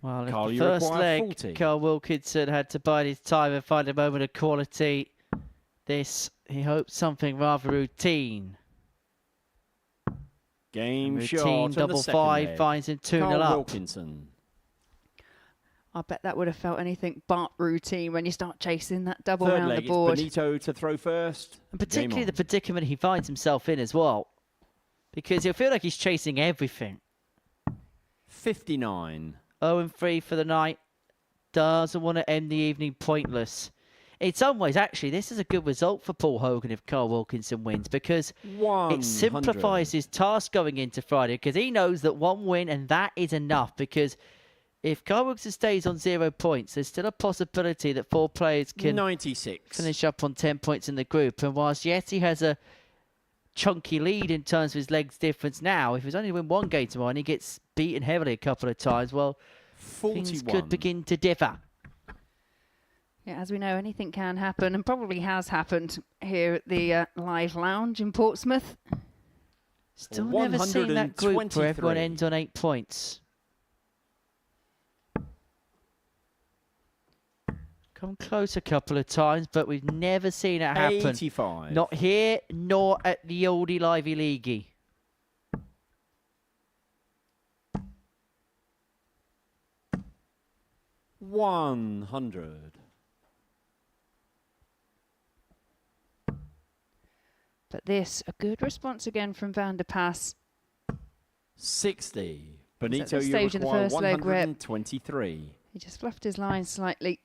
Well, Carl, in you the first require leg, 40. Carl Wilkinson had to bide his time and find a moment of quality. This, he hopes something rather routine. Game routine, shot. double 5 finds him 2-0 Carl up. Wilkinson. I bet that would have felt anything but routine when you start chasing that double Third around leg, the board. it's Benito to throw first. And particularly the predicament he finds himself in as well. Because he'll feel like he's chasing everything. 59. 0-3 for the night. Doesn't want to end the evening pointless. In some ways, actually, this is a good result for Paul Hogan if Carl Wilkinson wins, because 100. it simplifies his task going into Friday, because he knows that 1 win and that is enough. Because if Carl Wilkinson stays on 0 points, there's still a possibility that 4 players can 96. finish up on 10 points in the group. And whilst yes, he has a chunky lead in terms of his legs difference now, if he's only win 1 game tomorrow and he gets beaten heavily a couple of times, well, 41. things could begin to differ. Yeah, as we know, anything can happen, and probably has happened here at the Live Lounge in Portsmouth. Still never seen that group where everyone ends on 8 points. Come close a couple of times, but we've never seen it happen. 85. Not here, nor at the oldie livey leaguey. $100. But this, a good response again from Van der Paas. 60. Benito, the you stage of the require first leg where 123. he just fluffed his line slightly.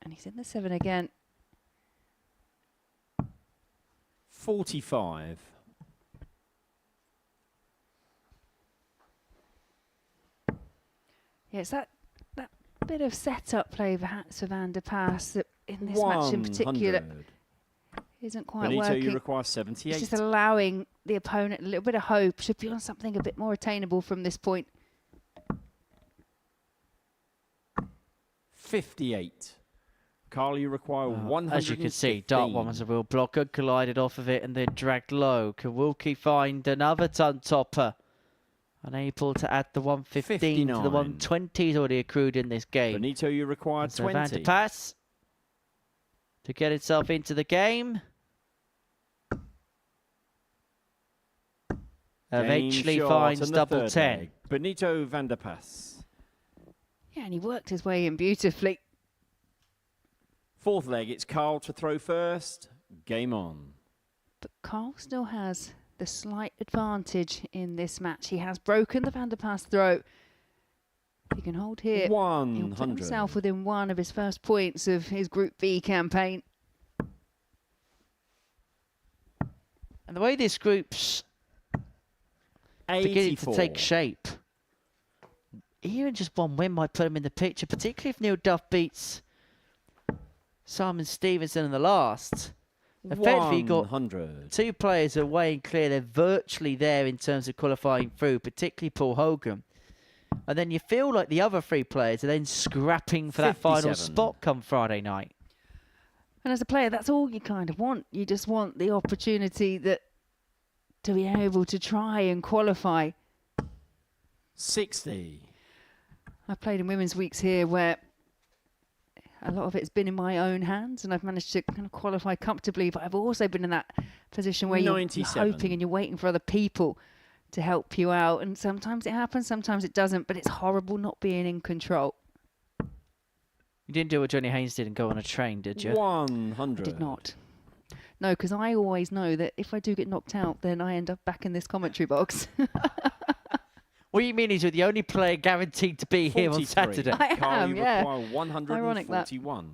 And he's in the 7 again. 45. Yeah, it's that bit of setup play perhaps for Van der Paas that in this match in particular 100. isn't quite Benito, working. you require 78. It's just allowing the opponent a little bit of hope. Should be on something a bit more attainable from this point. 58. Carl, you require 100. As you can see, Dart One was a real blocker, collided off of it and then dragged low. Can Wilkie find another ton topper? Unable to add the 115 to the 120 he's already accrued in this game. Benito, you require 20. Van der Paas to get himself into the game. Eventually finds double 10. Leg. Benito Van der Paas. Yeah, and he worked his way in beautifully. Fourth leg, it's Carl to throw first. Game on. But Carl still has the slight advantage in this match. He has broken the Van der Paas throw. He can hold here. 100. He'll put himself within 1 of his first points of his Group B campaign. And the way this group's beginning to take shape, even just 1 win might put him in the picture, particularly if Neil Duff beats Simon Stevenson in the last. Effectively, you've got 2 players away and clear. They're virtually there in terms of qualifying through, particularly Paul Hogan. And then you feel like the other 3 players are then scrapping for that final spot come Friday night. And as a player, that's all you kind of want. You just want the opportunity to be able to try and qualify. 60. I've played in women's weeks here where a lot of it's been in my own hands and I've managed to kind of qualify comfortably, but I've also been in that position where you're hoping and you're waiting for other people to help you out. And sometimes it happens, sometimes it doesn't, but it's horrible not being in control. You didn't do what Johnny Haynes did and go on a train, did you? 100. Did not. No, because I always know that if I do get knocked out, then I end up back in this commentary box. What you mean is you're the only player guaranteed to be here on Saturday? I am, yeah. Require 141.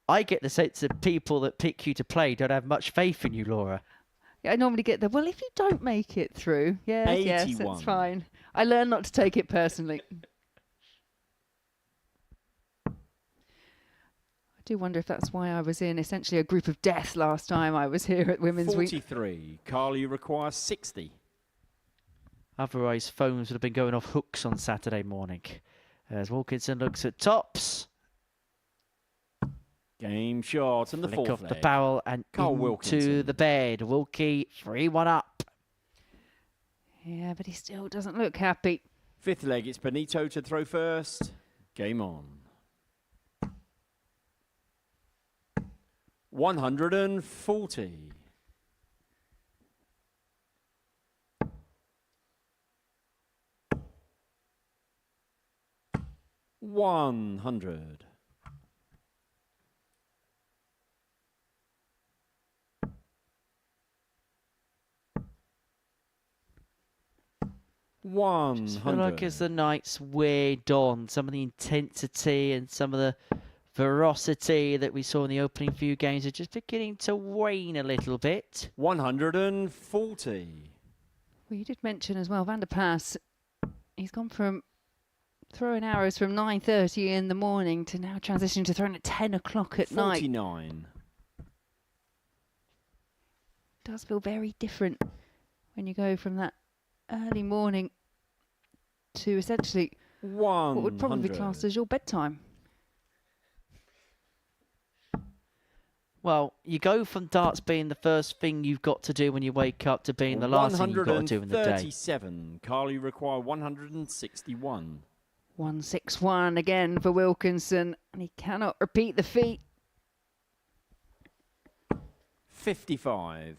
I get the sense that people that pick you to play don't have much faith in you, Laura. Yeah, I normally get the, well, if you don't make it through, yes, 81. that's fine. I learn not to take it personally. I do wonder if that's why I was in essentially a group of death last time I was here at Women's Week. 43. Carl, you require 60. Otherwise, phones would have been going off hooks on Saturday morning. As Wilkinson looks at tops. Game shot and the Flick fourth off the leg. barrel and Carl into Wilkinson. the bed. Wilkie 3-1 up. Yeah, but he still doesn't look happy. Fifth leg, it's Benito to throw first. Game on. 140. $100. I feel like as the nights weighed on, some of the intensity and some of the ferocity that we saw in the opening few games are just beginning to wane a little bit. 140. Well, you did mention as well, Van der Paas, he's gone from throwing arrows from 9:30 in the morning to now transitioning to throwing at 10 o'clock at night. 49. Does feel very different when you go from that early morning to essentially what would probably be classed as your bedtime. Well, you go from darts being the first thing you've got to do when you wake up to being the last thing you've got to do in the day. 137. Carl, you require 161. 161 again for Wilkinson, and he cannot repeat the feat. 55.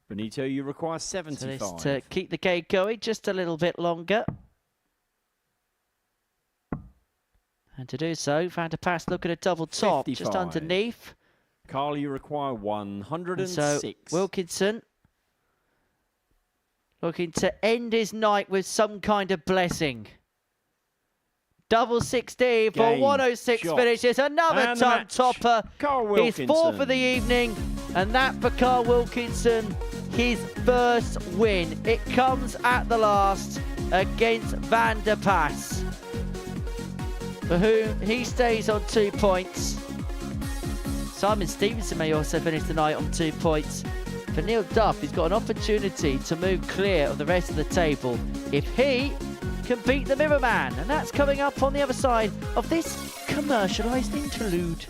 Benito, you require 75. So to keep the game going just a little bit longer. And to do so, Van der Paas look at a double top 55. just underneath. Carl, you require 106. And so Wilkinson looking to end his night with some kind of blessing. Double 16 for Game, 106 shot. finishes. Another And the ton match. topper. Carl His Wilkinson. fourth of the evening. And that for Carl Wilkinson, his first win. It comes at the last against Van der Paas, for whom he stays on 2 points. Simon Stevenson may also finish the night on 2 points. For Neil Duff, he's got an opportunity to move clear of the rest of the table if he can beat the Mirror Man. And that's coming up on the other side of this commercialised interlude.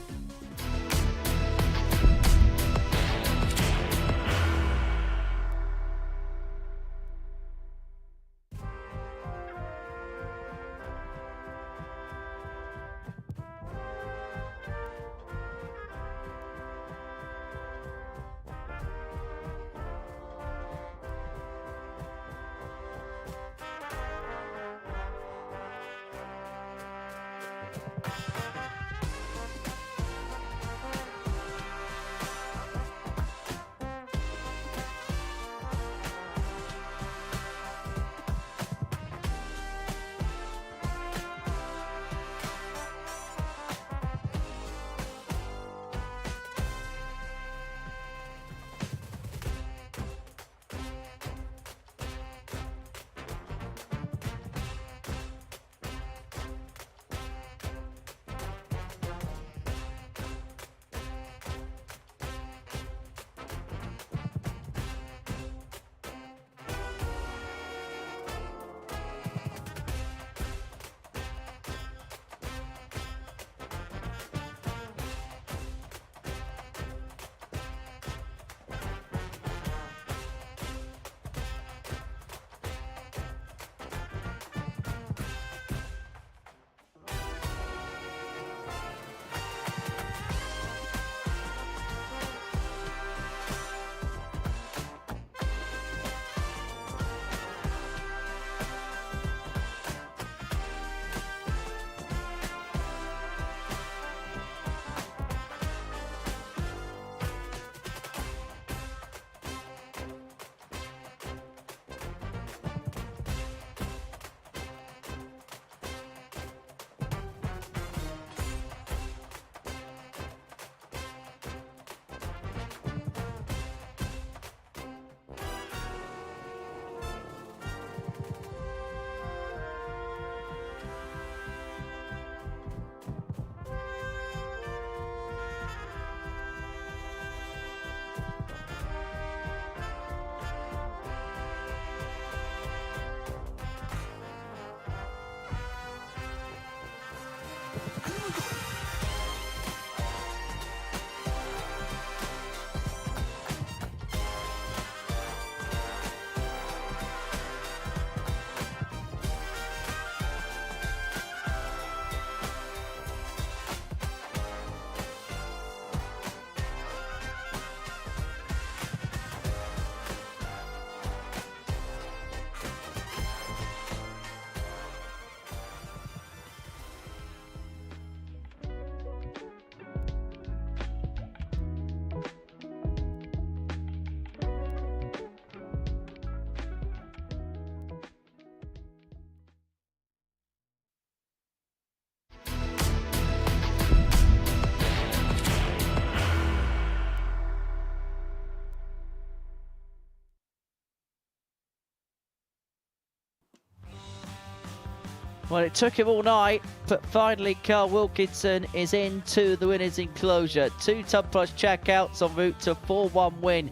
Well, it took him all night, but finally Carl Wilkinson is into the winner's enclosure. 2-ton plus checkouts en route to a 4-1 win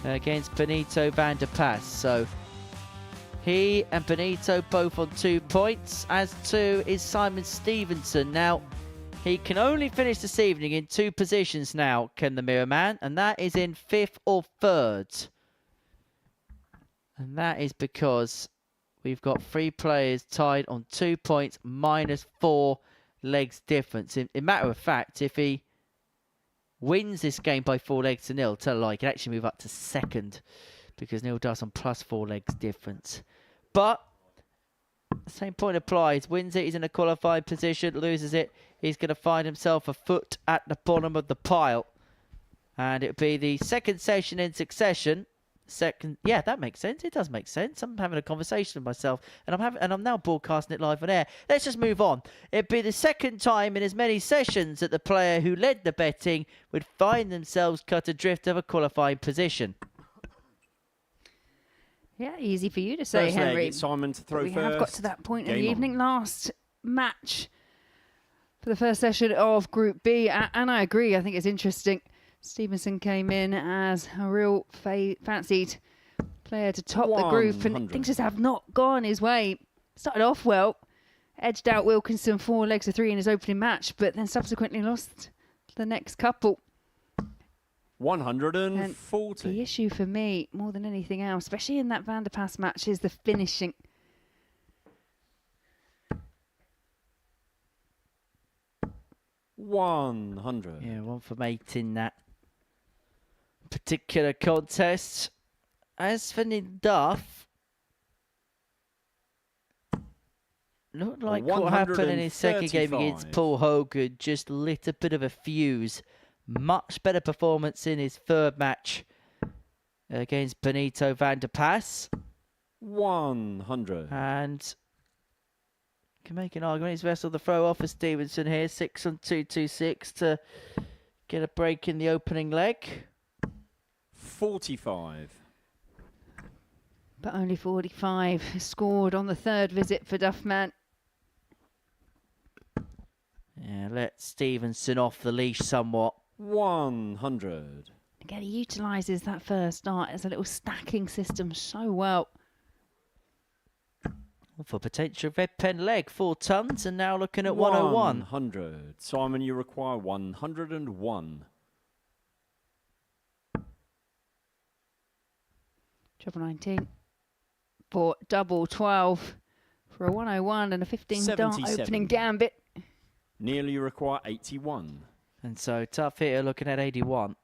against Benito van der Pas. So he and Benito both on 2 points, as too is Simon Stevenson. Now, he can only finish this evening in 2 positions now, can the Mirror Man, and that is in 5th or 3rd. And that is because we've got 3 players tied on 2 points minus 4 legs difference. In matter of fact, if he wins this game by 4 legs to nil, tell a lie, he can actually move up to 2nd because Neil Duff's on plus 4 legs difference. But the same point applies. Wins it, he's in a qualified position. Loses it, he's going to find himself a foot at the bottom of the pile. And it'll be the 2nd session in succession. Yeah, that makes sense. It does make sense. I'm having a conversation with myself, and I'm now broadcasting it live on air. Let's just move on. It'd be the 2nd time in as many sessions that the player who led the betting would find themselves cut adrift of a qualifying position. Yeah, easy for you to say, First Henry. leg, Simon to throw we first. have got to that point in Game the on. evening. Last match for the first session of Group B, and I agree. I think it's interesting. Stevenson came in as a real fancied player to top the group, and things just have not gone his way. Started off well, edged out Wilkinson 4 legs to 3 in his opening match, but then subsequently lost the next couple. 140. The issue for me, more than anything else, especially in that Van der Pas match, is the finishing. $100. Yeah, 1 from 8 in that particular contest. As for Duff, looked like what happened in his 2nd game against Paul Hogan just lit a bit of a fuse. Much better performance in his 3rd match against Benito van der Pas. 100. And can make an argument. He's wrestled the throw off for Stevenson here. 6 on 226 to get a break in the opening leg. 45. But only 45 scored on the 3rd visit for Duffman. Yeah, let Stevenson off the leash somewhat. 100. Again, he utilises that first start as a little stacking system so well. For potential red pen leg, 4 tons, and now looking at 101. 100. Simon, you require 101. Treble 19 for double 12 for a 101 and a 15 dart opening gambit. Nearly you require 81. And so tough hitter looking at 81.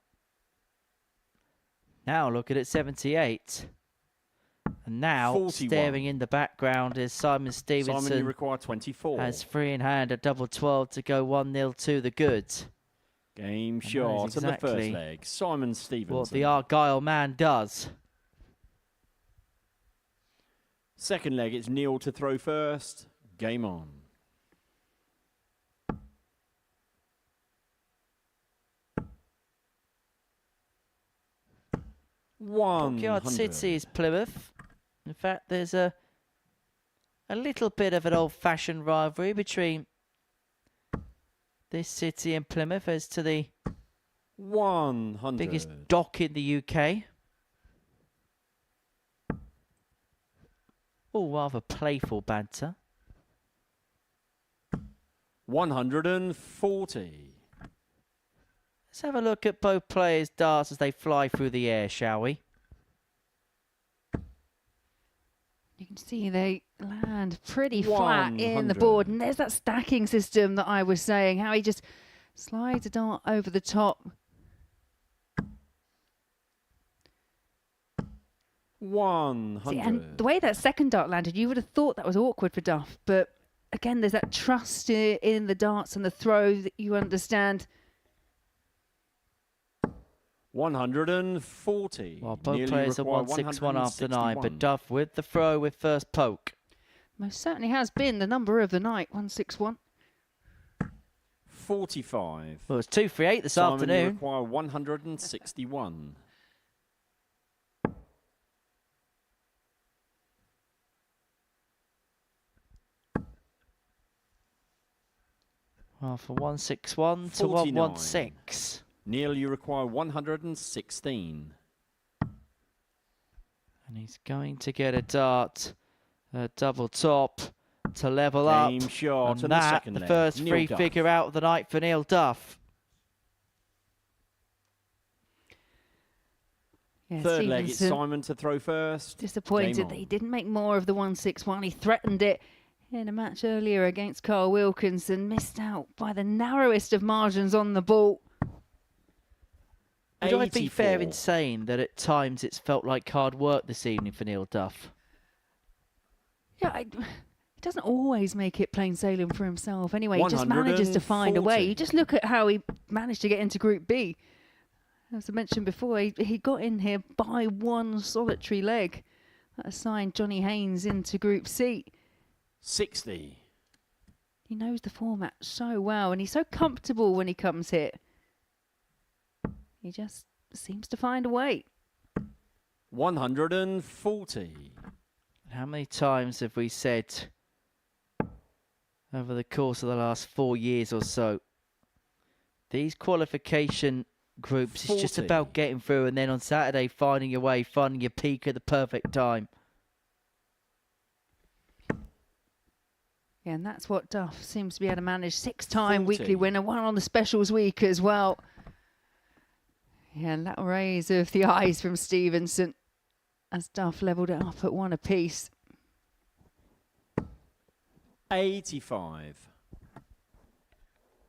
Now looking at 78. And now 41. staring in the background is Simon Stevenson. Simon, you require 24. Has 3 in hand at double 12 to go 1-0 to the goods. Game shot in the first leg. Simon Stevenson. What the Argyle man does. Second leg, it's Neil to throw first. Game on. Dockyard City is Plymouth. In fact, there's a little bit of an old-fashioned rivalry between this city and Plymouth as to the 100. biggest dock in the UK. All rather playful banter. 140. Let's have a look at both players' darts as they fly through the air, shall we? You can see they land pretty flat in the board. And there's that stacking system that I was saying, how he just slides a dart over the top. 100. See, and the way that second dart landed, you would have thought that was awkward for Duff. But again, there's that trust in the darts and the throw that you understand. 140. Well, both players are 161 after 9, but Duff with the throw with first poke. Most certainly has been the number of the night, 161. 45. Well, it's 238 this Simon, afternoon. You require 161. Well, from 161 to 49. 116. Neil, you require 116. And he's going to get a dart, a double top to level Game up. shot And and that, second the leg. first Neil free Duff. figure out of the night for Neil Duff. Yeah, Third leg, it's Stevenson Simon to throw first. disappointed Game that on. he didn't make more of the 161. He threatened it in a match earlier against Carl Wilkinson, missed out by the narrowest of margins on the ball. Would I be fair 84. in saying that at times it's felt like hard work this evening for Neil Duff? Yeah, he doesn't always make it plain sailing for himself. Anyway, he just manages to find a way. 140. You just look at how he managed to get into Group B. As I mentioned before, he got in here by one solitary leg. That assigned Johnny Haynes into Group C. 60. He knows the format so well, and he's so comfortable when he comes here. He just seems to find a way. 140. How many times have we said over the course of the last 4 years or so, these qualification groups, it's just 40. about getting through, and then on Saturday finding your way, finding your peak at the perfect time. Yeah, and that's what Duff seems to be able to manage. 6-time 40. weekly winner, one on the specials week as well. Yeah, and that raise of the eyes from Stevenson as Duff levelled it up at 1 apiece. 85.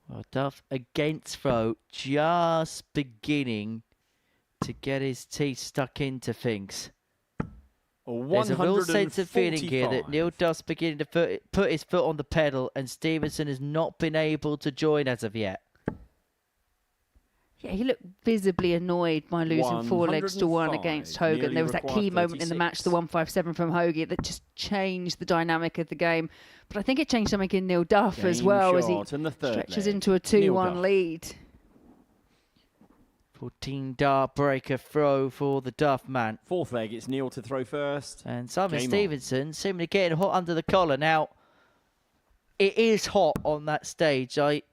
Well, Duff against throw, just beginning to get his teeth stuck into things. There's a real sense of feeling here that Neil Duff's beginning to put his foot on the pedal, and Stevenson has not been able to join as of yet. Yeah, he looked visibly annoyed by losing 4 legs to 1 against Hogan. Nearly There was that key required moment in the match, the 157 from Hogan, that just changed the dynamic of the game. But I think it changed something in Neil Duff as Game well as he shot and the third stretches leg. into a Neil 2-1 Duff. lead. 14 dart breaker throw for the Duff man. Fourth leg, it's Neil to throw first. And Simon Game on. Stevenson seemingly getting hot under the collar. Now, it is hot on that stage. I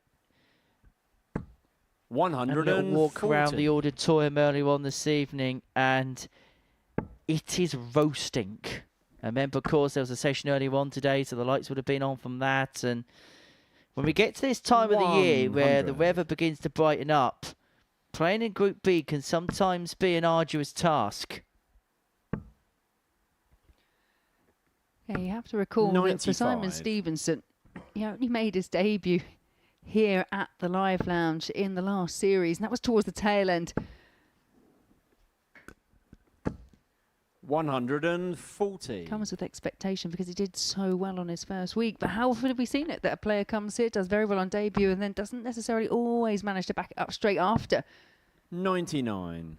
had a little walk around the 140. auditorium earlier on this evening, and it is roasting. I remember, of course, there was a session earlier on today, so the lights would have been on from that. And when we get to this time of the year where the 100. weather begins to brighten up, playing in Group B can sometimes be an arduous task. Yeah, you have to recall that for Simon 95. Stevenson, he only made his debut here at the Live Lounge in the last series, and that was towards the tail end. 140. Comes with expectation because he did so well on his first week. But how often have we seen it that a player comes here, does very well on debut, and then doesn't necessarily always manage to back it up straight after? 99.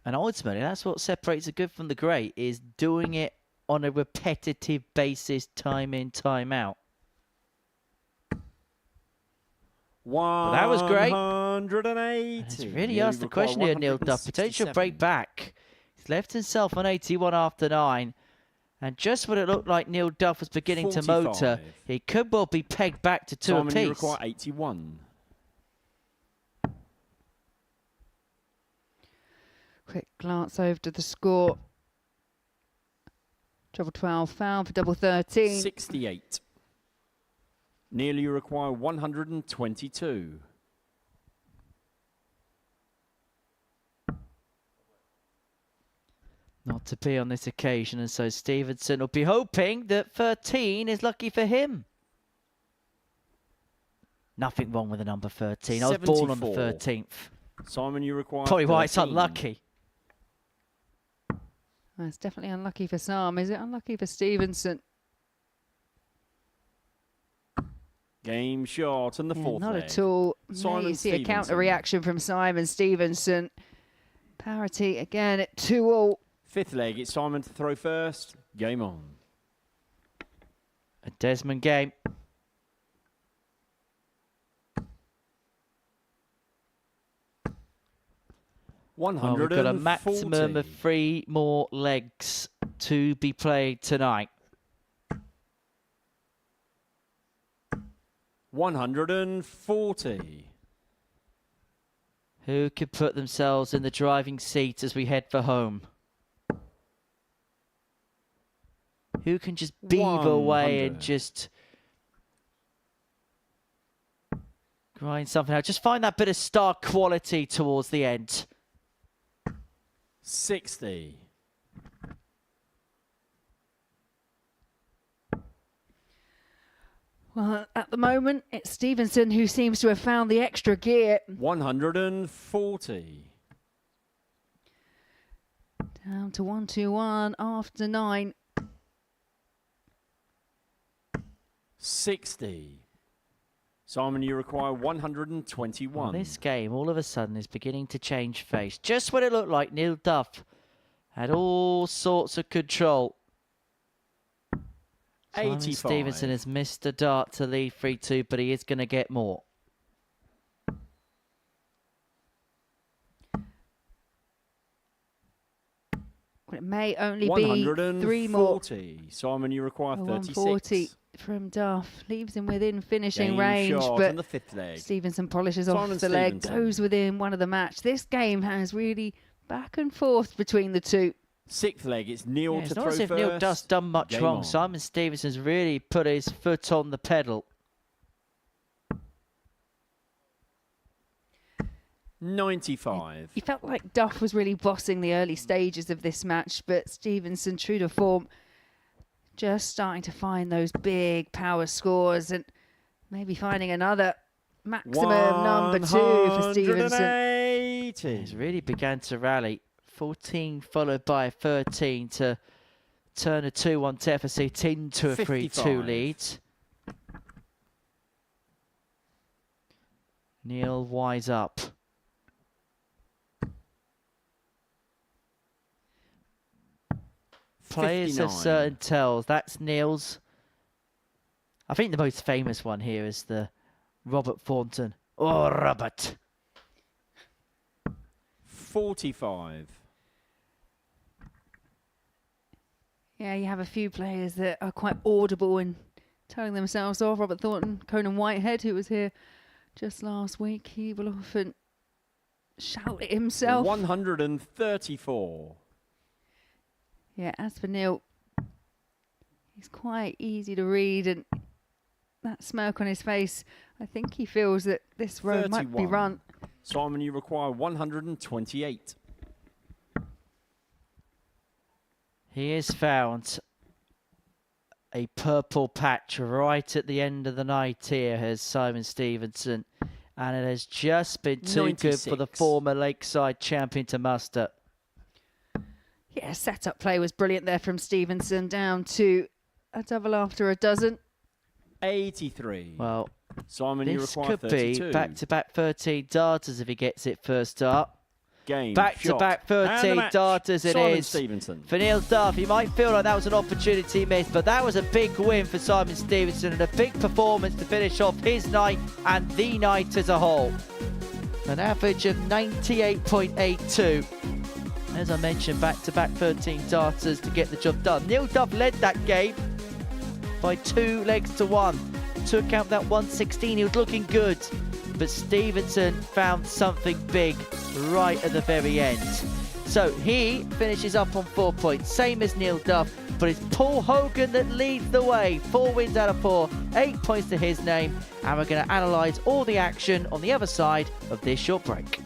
And ultimately, that's what separates the good from the great, is doing it on a repetitive basis, time in, time out. But that was great. 180. It's really asked the question here, Neil Duff. Potential break back. He's left himself on 81 after 9. And just when it looked like Neil Duff was beginning to motor, 45. he could well be pegged back to 2 Simon, you apiece. require 81. Quick glance over to the score. Treble 12 foul for double 13. 68. Neil, you require 122. Not to be on this occasion, and so Stevenson will be hoping that 13 is lucky for him. Nothing wrong with the number 13. I was born on the 74. 13th. Simon, you require Probably why it's 13. unlucky. Well, it's definitely unlucky for Sam. Is it unlucky for Stevenson? Game shot and the Yeah, fourth not leg. at all. No, Simon you see a Stevenson. counter reaction from Simon Stevenson. Parity again at 2-all. Fifth leg, it's Simon to throw first. Game on. A Desmond game. Well, we've got a maximum of 3 more legs to be played tonight. 140. Who could put themselves in the driving seat as we head for home? Who can just beaver away and just grind something out? Just find that bit of star quality towards the end. 60. Well, at the moment, it's Stevenson who seems to have found the extra gear. 140. Down to 121 after 9. 60. Simon, you require 121. Well, this game, all of a sudden, is beginning to change face. Just when it looked like Neil Duff had all sorts of control. 85. Stevenson has missed a dart to lead 3-2, but he is going to get more. It may only be 3 more. 140. Simon, you require 36. 140 from Duff. Leaves him within finishing Game range, shot but on the 5th leg. Stevenson polishes Simon off the leg, Stevenson. goes within one of the match. This game has really back and forth between the two. 6th leg, it's Neil Yeah, to it's throw not as if first. Neil Duff's done much Game wrong. on. Simon Stevenson's really put his foot on the pedal. 95. He felt like Duff was really bossing the early stages of this match, but Stevenson, true to form, just starting to find those big power scores and maybe finding another maximum number 2 for Stevenson. 180. He's really began to rally. 14 followed by a 13 to turn a 2-1 deficit into a 3-2 55. lead. Neil wise up. Players have 59. certain tells. That's Neil's. I think the most famous one here is the Robert Thornton. Oh, Robert. 45. Yeah, you have a few players that are quite audible in telling themselves off. Robert Thornton, Conan Whitehead, who was here just last week, he will often shout at himself. 134. Yeah, as for Neil, he's quite easy to read, and that smirk on his face, I think he feels that this road might be 31. run. Simon, you require 128. He has found a purple patch right at the end of the night here, has Simon Stevenson. And it has just been too good for the 96. former Lakeside champion to muster. Yeah, setup play was brilliant there from Stevenson, down to a double after a dozen. 83. Well, Simon, you this require could 32. be back-to-back 13 darters if he gets it first start. Game Back-to-back shot. And the 13 match. darters it Simon is. Stevenson. For Neil Duff, he might feel like that was an opportunity missed, but that was a big win for Simon Stevenson and a big performance to finish off his night and the night as a whole. An average of 98.82. As I mentioned, back-to-back 13 darters to get the job done. Neil Duff led that game by 2 legs to 1. Took out that 116, he was looking good. But Stevenson found something big right at the very end. So he finishes up on 4 points, same as Neil Duff, but it's Paul Hogan that leads the way. 4 wins out of 4, 8 points to his name, and we're going to analyse all the action on the other side of this short break.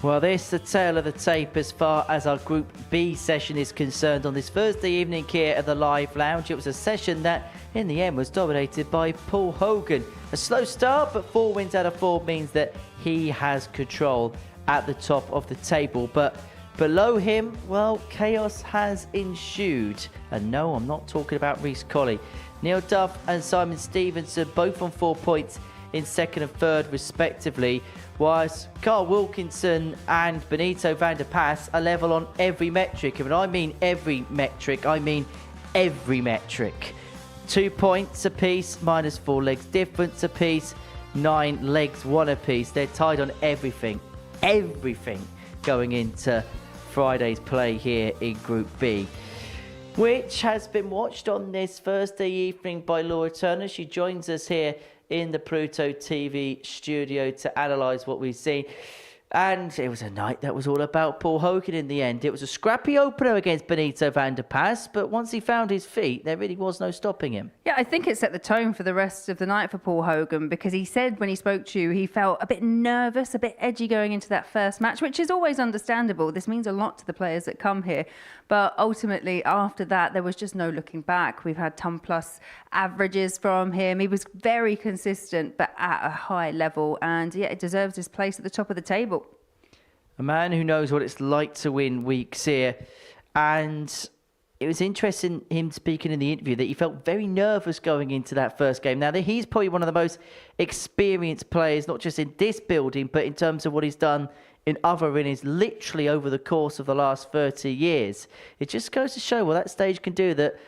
Well, this is the tail of the tape as far as our Group B session is concerned on this Thursday evening here at the Live Lounge. It was a session that, in the end, was dominated by Paul Hogan. A slow start, but 4 wins out of 4 means that he has control at the top of the table. But below him, well, chaos has ensued. And no, I'm not talking about Reece Colley. Neil Duff and Simon Stevenson both on 4 points in second and third respectively, whilst Carl Wilkinson and Benito van der Pas are level on every metric. And when I mean every metric, I mean every metric. 2 points apiece, minus 4 legs difference apiece, 9 legs one apiece. They're tied on everything going into Friday's play here in Group B, which has been watched on this Thursday evening by Laura Turner. She joins us here in the Pluto TV studio to analyse what we've seen. And it was a night that was all about Paul Hogan in the end. It was a scrappy opener against Benito van der Pas, but once he found his feet, there really was no stopping him. Yeah, I think it set the tone for the rest of the night for Paul Hogan, because he said when he spoke to you, he felt a bit nervous, a bit edgy going into that first match, which is always understandable. This means a lot to the players that come here. But ultimately, after that, there was just no looking back. We've had ton plus averages from him. He was very consistent, but at a high level. And yeah, it deserves his place at the top of the table. A man who knows what it's like to win weeks here. And it was interesting him speaking in the interview that he felt very nervous going into that first game. Now, he's probably one of the most experienced players, not just in this building, but in terms of what he's done in other arenas, literally over the course of the last 30 years. It just goes to show what that stage can do, that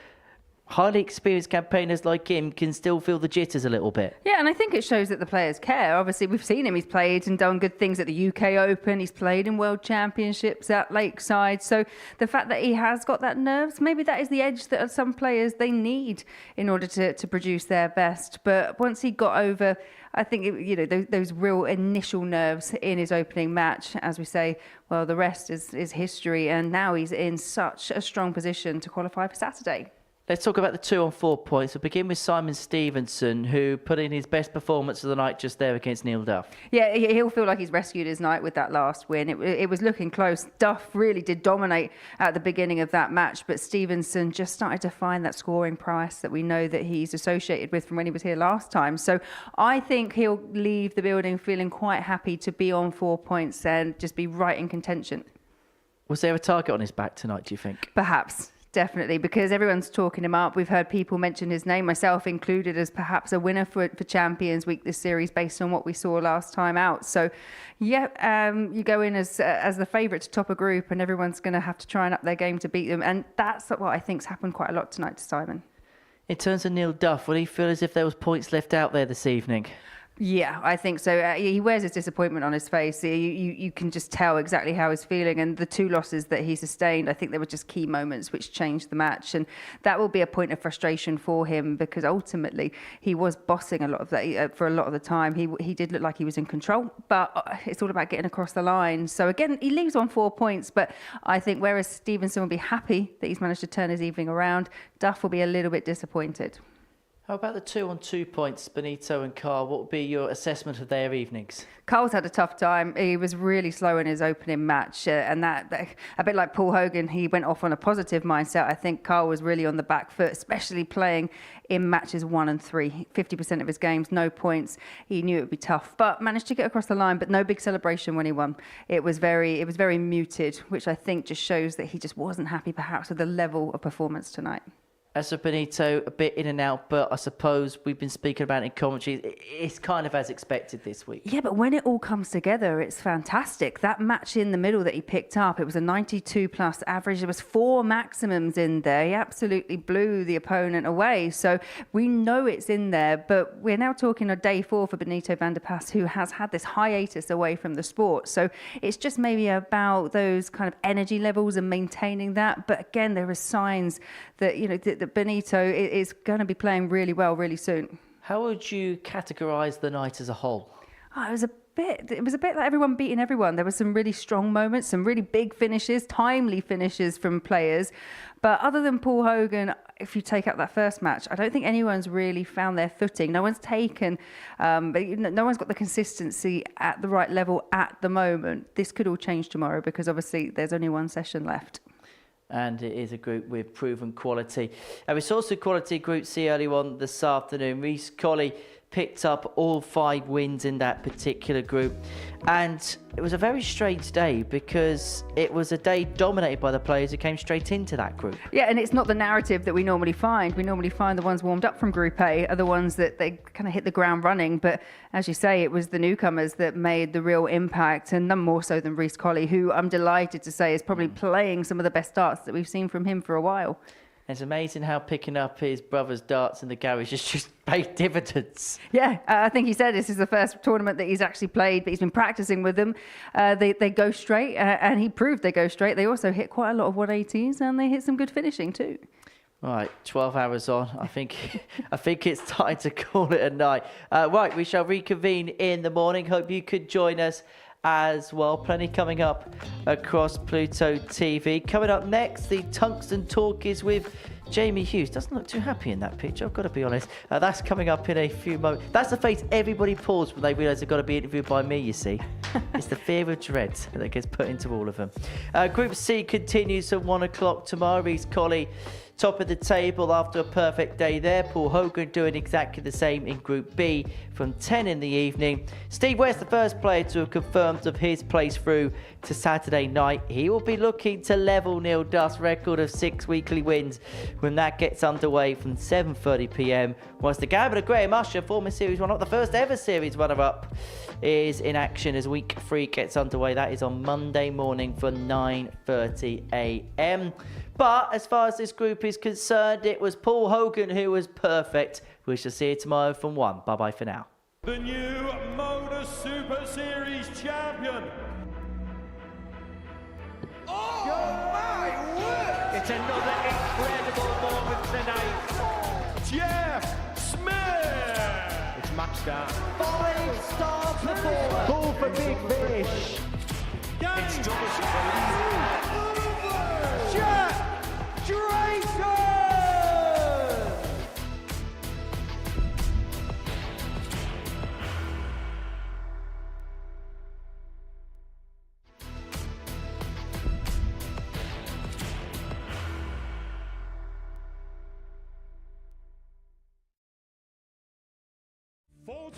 highly experienced campaigners like him can still feel the jitters a little bit. Yeah, and I think it shows that the players care. Obviously, we've seen him. He's played and done good things at the UK Open. He's played in World Championships at Lakeside. So the fact that he has got that nerves, maybe that is the edge that some players, they need in order to produce their best. But once he got over, I think, those real initial nerves in his opening match, as we say, well, the rest is history. And now he's in such a strong position to qualify for Saturday. Let's talk about the 2 on 4 points. We'll begin with Simon Stevenson, who put in his best performance of the night just there against Neil Duff. Yeah, he'll feel like he's rescued his night with that last win. It was looking close. Duff really did dominate at the beginning of that match, but Stevenson just started to find that scoring price that we know that he's associated with from when he was here last time. So I think he'll leave the building feeling quite happy to be on 4 points and just be right in contention. Was there a target on his back tonight, do you think? Perhaps. Definitely, because everyone's talking him up. We've heard people mention his name, myself included, as perhaps a winner for Champions Week this series based on what we saw last time out. So, yeah, you go in as the favourite to top a group and everyone's going to have to try and up their game to beat them. And that's what I think's happened quite a lot tonight to Simon. In terms of Neil Duff, will he feel as if there was points left out there this evening? Yeah, I think so. He wears his disappointment on his face. You can just tell exactly how he's feeling. And the 2 losses that he sustained, I think they were just key moments which changed the match. And that will be a point of frustration for him, because ultimately he was bossing a lot of that for a lot of the time. He did look like he was in control, but it's all about getting across the line. So again, he leaves on 4 points. But I think whereas Stevenson will be happy that he's managed to turn his evening around, Duff will be a little bit disappointed. How about the 2 on 2 points, Benito and Carl? What would be your assessment of their evenings? Carl's had a tough time. He was really slow in his opening match, and that a bit like Paul Hogan, he went off on a positive mindset. I think Carl was really on the back foot, especially playing in matches 1 and 3. 50% of his games, no points. He knew it would be tough, but managed to get across the line. But no big celebration when he won. It was very muted, which I think just shows that he just wasn't happy, perhaps, with the level of performance tonight. As for Benito, a bit in and out, but I suppose we've been speaking about it in commentary. It's kind of as expected this week. Yeah, but when it all comes together, it's fantastic. That match in the middle that he picked up, it was a 92 plus average. There was 4 maximums in there. He absolutely blew the opponent away. So we know it's in there, but we're now talking on day 4 for Benito van der Pas, who has had this hiatus away from the sport. So it's just maybe about those kind of energy levels and maintaining that. But again, there are signs that, that Benito is going to be playing really well really soon. How would you categorise the night as a whole? It was a was a bit like everyone beating everyone. There were some really strong moments, some really big finishes, timely finishes from players. But other than Paul Hogan, if you take out that first match, I don't think anyone's really found their footing. No one's taken, no one's got the consistency at the right level at the moment. This could all change tomorrow because obviously there's only one session left. And it is a group with proven quality. And we saw some quality Group C early on this afternoon. Reece Colley picked up all 5 wins in that particular group. And it was a very strange day because it was a day dominated by the players who came straight into that group. Yeah, and it's not the narrative that we normally find. We normally find the ones warmed up from Group A are the ones that they kind of hit the ground running. But as you say, it was the newcomers that made the real impact, and none more so than Reece Colley, who I'm delighted to say is probably playing some of the best darts that we've seen from him for a while. It's amazing how picking up his brother's darts in the garage has just paid dividends. Yeah, I think he said this is the first tournament that he's actually played, but he's been practicing with them. They go straight, and he proved they go straight. They also hit quite a lot of 180s, and they hit some good finishing too. Right, 12 hours on. I think it's time to call it a night. Right, we shall reconvene in the morning. Hope you could join us as well. Plenty coming up across Pluto TV. Coming up next, the Tungsten Talk is with Jamie Hughes. Doesn't look too happy in that picture, I've got to be honest. That's coming up in a few moments. That's the face everybody pulls when they realise they've got to be interviewed by me, you see. It's the fear of dread that gets put into all of them. Group C continues at 1 o'clock tomorrow. Reece Colley top of the table after a perfect day there. Paul Hogan doing exactly the same in Group B from 10 in the evening. Steve West, the first player to have confirmed of his place through to Saturday night. He will be looking to level Neil Duff's record of 6 weekly wins when that gets underway from 7:30 p.m. Whilst the Gambler Graham Usher, former Series 1 up, the first ever Series runner-up, is in action as Week 3 gets underway. That is on Monday morning for 9:30 a.m. But as far as this group is concerned, it was Paul Hogan who was perfect. We shall see you tomorrow from 1. Bye-bye for now. The new Modus Super Series champion. Oh my word! It's another incredible moment tonight. Jeff Smith. It's match start. 5-star performance. Goal for Big Fish. It's double.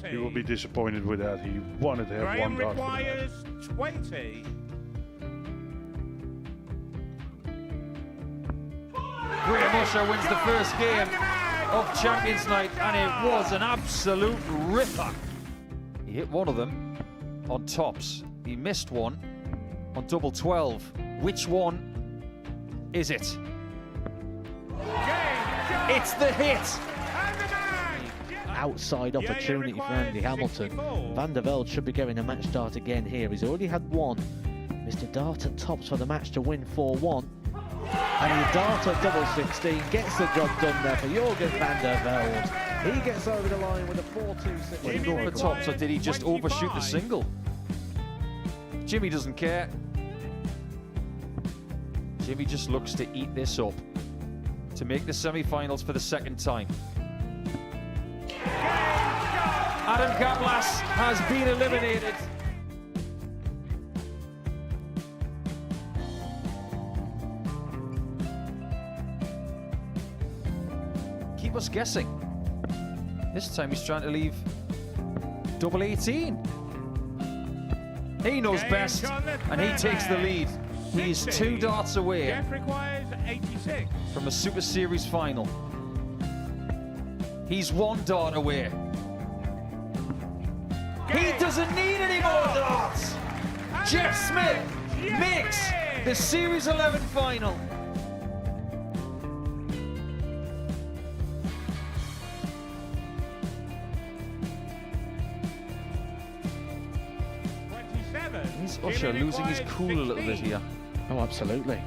He will be disappointed with that. He wanted to have Graham one dart. requires 20. Graham Usher wins the first game of Champions Night, and it was an absolute ripper. He hit one of them on tops. He missed one on double 12. Which one is it? It's the hit. Outside opportunity for Andy Hamilton. Van der Velde should be getting a match start again here. He's already had one. Mr. Dart at tops for the match to win 4-1. And the Dart at double 16 gets the job done there for Jorgen van der Velde. He gets over the line with a 4-2-6. Did he go for tops or did he just overshoot the single? Jimmy doesn't care. Jimmy just looks to eat this up to make the semi-finals for the second time. Adam Kaplas has been eliminated. Keep us guessing. This time he's trying to leave double 18. He knows best, and he takes the lead. He is 2 darts away Jeff requires 86. from a Super Series final. He's 1 dart away. He doesn't need any more darts. Jeff Smith makes the Series 11 final. Is Usher losing his cool a little bit here? Oh, absolutely.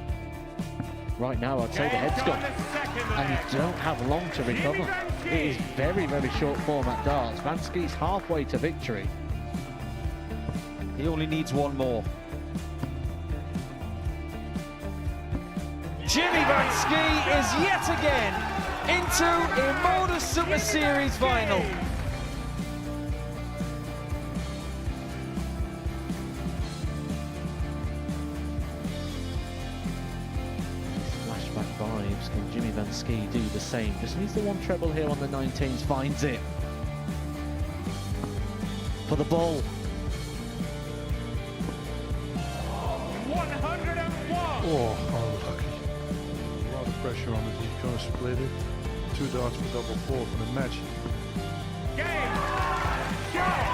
Right now, I'd say the head's gone, and you don't have long to recover. It is very, very short format darts. Vansky's halfway to victory. He only needs one more. Jimmy Van Ski is yet again into a Modus Super Series final. Flashback vibes. Can Jimmy Van Ski do the same? Just needs the one treble here on the 19s. Finds it. For the ball. 101! Oh, unlucky. A lot of pressure on it. He's going to split it. 2 darts for double 4 for the match. Game! Shot!